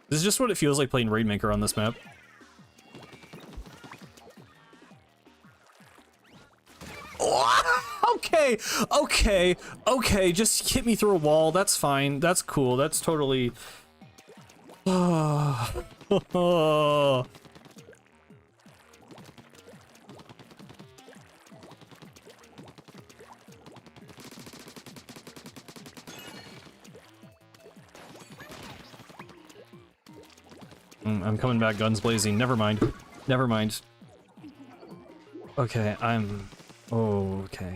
This is just what it feels like playing Rainmaker on this map. Okay, okay, okay, just hit me through a wall, that's fine, that's cool, that's totally... Oh. I'm coming back guns blazing. Never mind. Never mind. Okay, I'm... Oh, okay.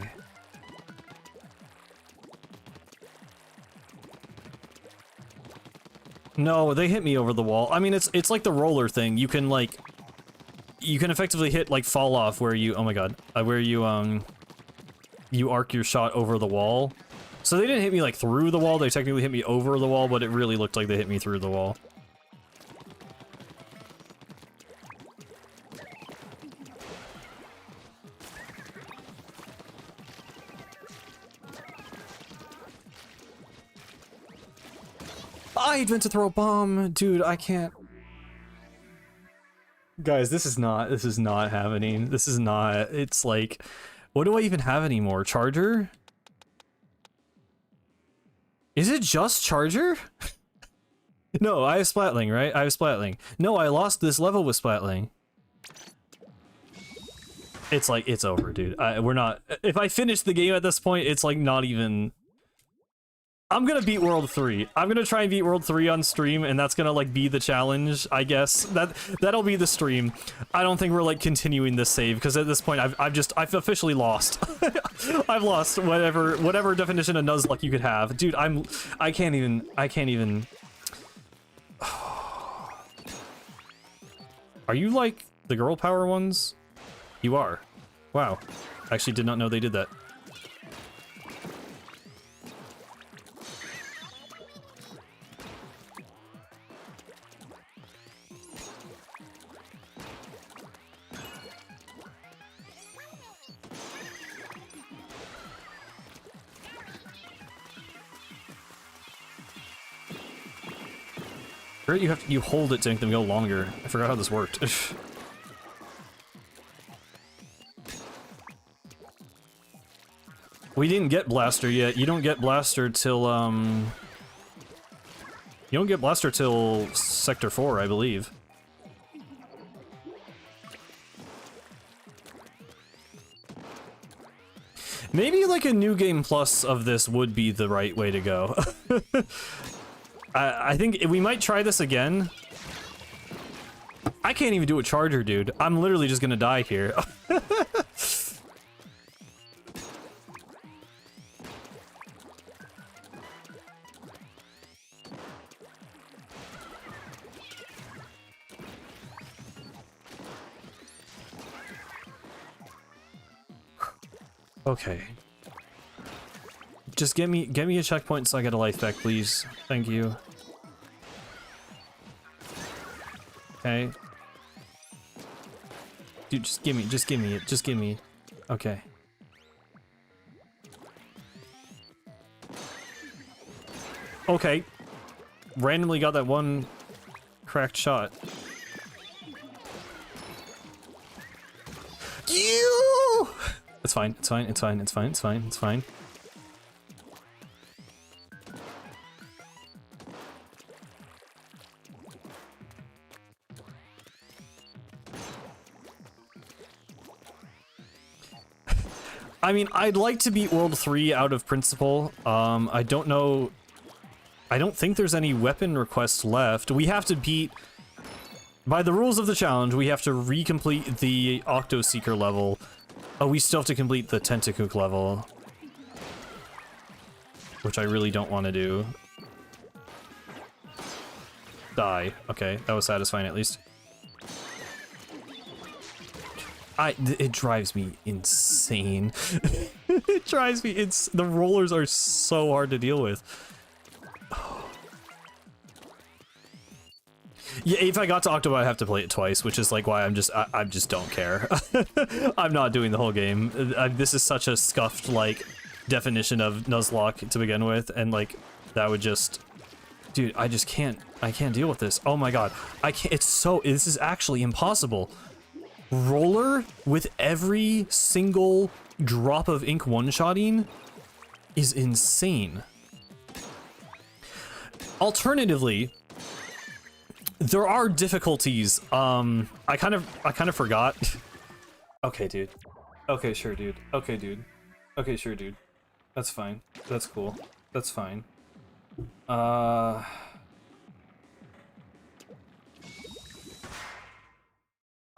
No, they hit me over the wall. I mean, it's like the roller thing. You can, like... You can effectively hit, like, fall off where you... Oh my god. Where you, you arc your shot over the wall. So they didn't hit me, like, through the wall. They technically hit me over the wall, but it really looked like they hit me through the wall. I meant to throw a bomb, dude. I can't. Guys, this is not happening. This is not. It's like, what do I even have anymore? Charger? Is it just Charger? No, I have Splatling, right? I have Splatling. No, I lost this level with Splatling. It's like, it's over, dude. We're not. If I finish the game at this point, it's like not even. I'm gonna beat World 3. I'm gonna try and beat World 3 on stream, and that's gonna, like, be the challenge, I guess. That'll be the stream. I don't think we're, like, continuing this save, because at this point, I've officially lost. I've lost whatever definition of Nuzlocke you could have. Dude, I can't even... Are you, like, the girl power ones? You are. Wow. I actually did not know they did that. Or you hold it to make them go longer. I forgot how this worked. We didn't get Blaster yet. You don't get Blaster till you don't get Blaster till Sector 4, I believe. Maybe like a new game plus of this would be the right way to go. I think we might try this again. I can't even do a charger, dude. I'm literally just gonna die here. Okay. Just get me a checkpoint so I get a life back, please. Thank you. Okay. Dude, just give me it. Just give me. Okay. Okay. Randomly got that one cracked shot. You! It's fine, it's fine, it's fine, it's fine, it's fine, it's fine. I mean, I'd like to beat World 3 out of principle. I don't know. I don't think there's any weapon requests left. We have to beat, by the rules of the challenge, we have to recomplete the Octo Seeker level. Oh, we still have to complete the Tentacook level, which I really don't want to do. Die. Okay, that was satisfying at least. It drives me insane. It drives me the rollers are so hard to deal with. Yeah, if I got to Octo, I'd have to play it twice, which is like why I just don't care. I'm not doing the whole game. This is such a scuffed like definition of Nuzlocke to begin with, and like that would just, dude, I can't deal with this. Oh my god, I can't. This is actually impossible. Roller with every single drop of ink one-shotting is insane. Alternatively, there are difficulties. I kind of forgot. Okay, dude. Okay, sure, dude. Okay, dude. Okay, sure, dude. That's fine. That's cool. That's fine.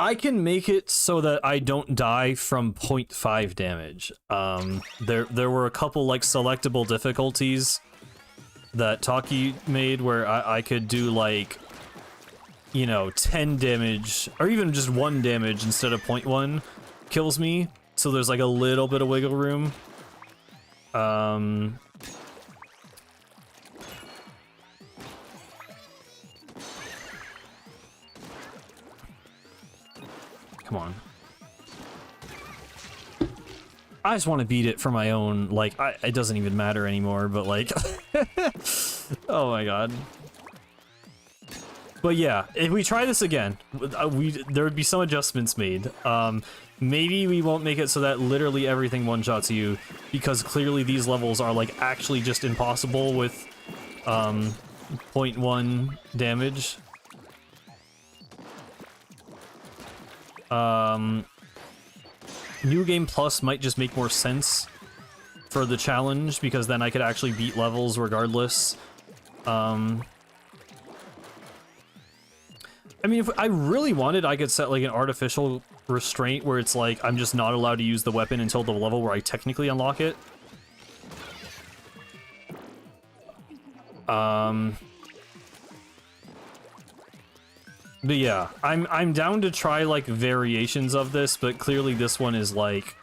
I can make it so that I don't die from 0.5 damage. There were a couple like selectable difficulties that Taki made where I could do like, you know, 10 damage or even just 1 damage instead of 0.1 kills me. So there's like a little bit of wiggle room. Come on. I just want to beat it for my own, like, it doesn't even matter anymore, but like, oh my god. But yeah, if we try this again, there would be some adjustments made. Maybe we won't make it so that literally everything one-shots you, because clearly these levels are like actually just impossible with 0.1 damage. New Game Plus might just make more sense for the challenge, because then I could actually beat levels regardless. I mean, if I really wanted, I could set like an artificial restraint where it's like I'm just not allowed to use the weapon until the level where I technically unlock it. But yeah, I'm down to try like variations of this, but clearly this one is like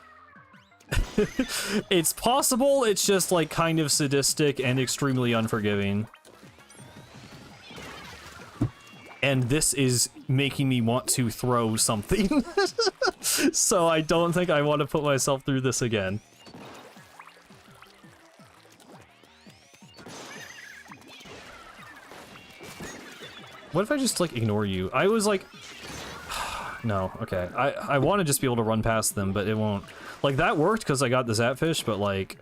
it's possible, it's just like kind of sadistic and extremely unforgiving. And this is making me want to throw something. So I don't think I want to put myself through this again. What if I just, like, ignore you? I was like... No, okay. I want to just be able to run past them, but it won't. Like, that worked because I got the Zapfish, but, like...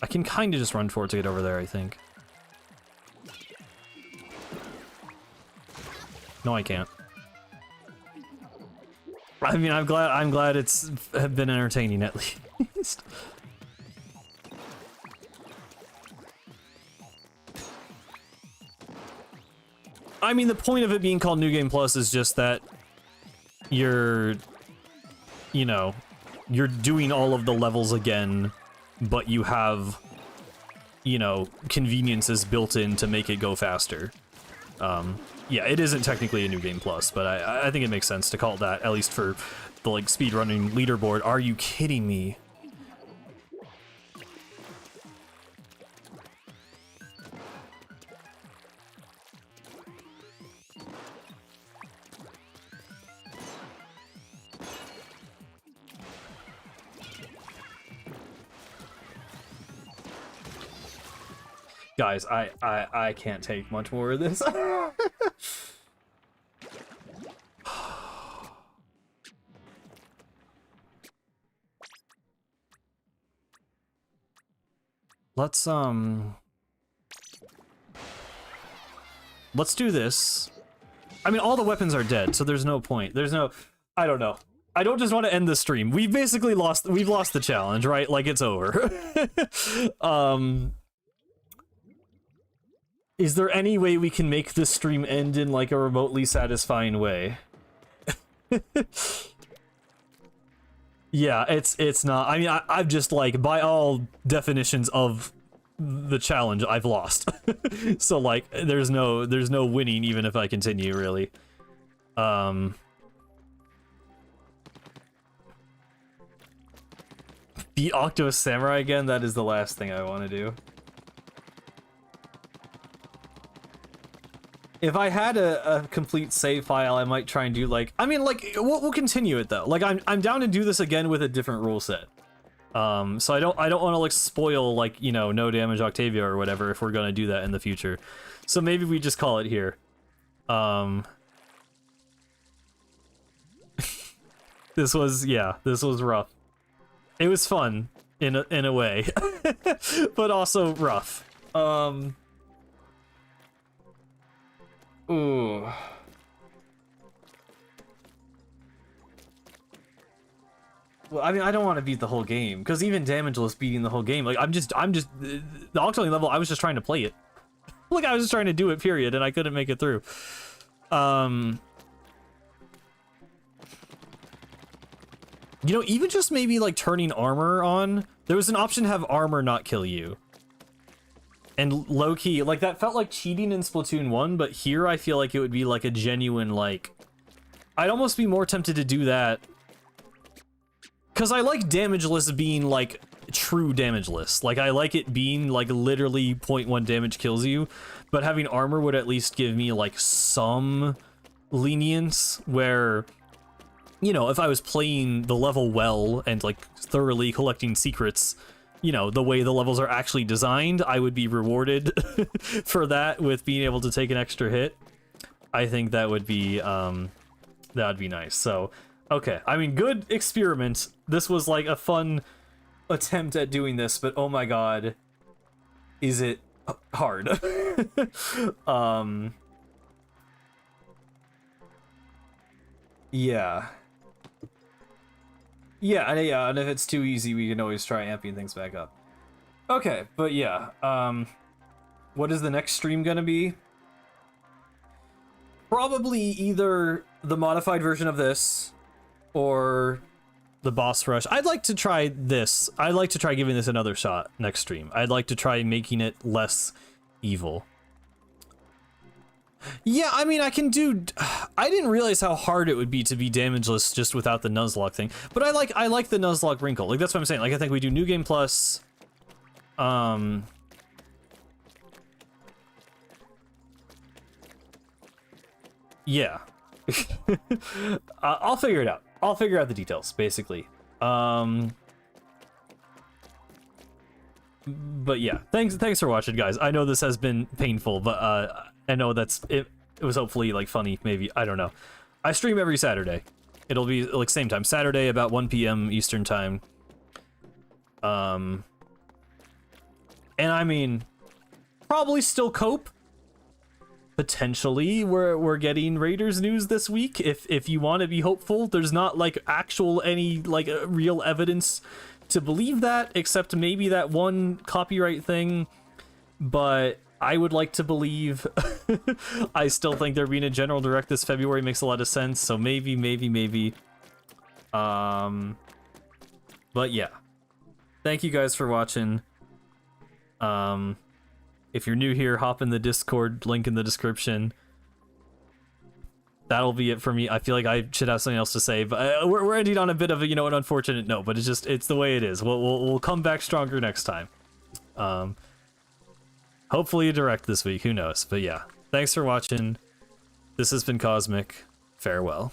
I can kind of just run for it to get over there, I think. No, I can't. I mean, I'm glad it's been entertaining at least. I mean, the point of it being called New Game Plus is just that you're, you know, you're doing all of the levels again, but you have, you know, conveniences built in to make it go faster. Yeah, it isn't technically a New Game Plus, but I think it makes sense to call it that, at least for the, like, speedrunning leaderboard. Are you kidding me? Guys, I can't take much more of this. Let's do this. I mean, all the weapons are dead, so there's no point. There's no, I don't know. I don't just want to end the stream. We've basically lost the challenge, right? Like, it's over. Is there any way we can make this stream end in, like, a remotely satisfying way? Yeah, it's not. I mean, I've just, like, by all definitions of the challenge, I've lost. So, like, there's no winning even if I continue, really. Beat Octo Samurai again? That is the last thing I want to do. If I had a complete save file, I might try and do, like, I mean, like, we'll continue it though. Like, I'm down to do this again with a different rule set. So I don't want to, like, spoil, like, you know, no damage Octavia or whatever if we're gonna do that in the future. So maybe we just call it here. This was rough. It was fun in a way, but also rough. Ooh. Well, I mean, I don't want to beat the whole game, because even Damageless beating the whole game, like, I'm just, the Octo level, I was just trying to play it. Like, I was just trying to do it, period, and I couldn't make it through. You know, even just maybe, like, turning armor on, there was an option to have armor not kill you. And low-key, like, that felt like cheating in Splatoon 1, but here I feel like it would be, like, a genuine, like... I'd almost be more tempted to do that. Because I like Damageless being, like, true Damageless. Like, I like it being, like, literally 0.1 damage kills you, but having armor would at least give me, like, some lenience where... You know, if I was playing the level well and, like, thoroughly collecting secrets... You know, the way the levels are actually designed, I would be rewarded for that with being able to take an extra hit. I think that would be nice. So, okay. I mean, good experiment. This was like a fun attempt at doing this, but oh my god, is it hard. Yeah. Yeah, and if it's too easy, we can always try amping things back up. Okay, but yeah, what is the next stream gonna be? Probably either the modified version of this, or the boss rush. I'd like to try this. I'd like to try giving this another shot next stream. I'd like to try making it less evil. Yeah, I mean, I can do... I didn't realize how hard it would be to be damageless just without the Nuzlocke thing. But I like the Nuzlocke wrinkle. Like, that's what I'm saying. Like, I think we do New Game Plus. Yeah. I'll figure it out. I'll figure out the details, basically. But yeah, thanks for watching, guys. I know this has been painful, but I know it was hopefully like funny, maybe. I don't know. I stream every Saturday. It'll be like same time, Saturday about 1 p.m. Eastern time. And I mean, probably still cope. Potentially, we're getting Raiders news this week. If you want to be hopeful, there's not like any like real evidence to believe that, except maybe that one copyright thing. But I would like to believe. I still think there being a general direct this February makes a lot of sense. So maybe. But yeah, thank you guys for watching. If you're new here, hop in the Discord, link in the description. That'll be it for me. I feel like I should have something else to say, but we're ending on a bit of a, an unfortunate note, but it's the way it is. We'll come back stronger next time. Hopefully a direct this week, who knows? But yeah, thanks for watching. This has been Cosmic. Farewell.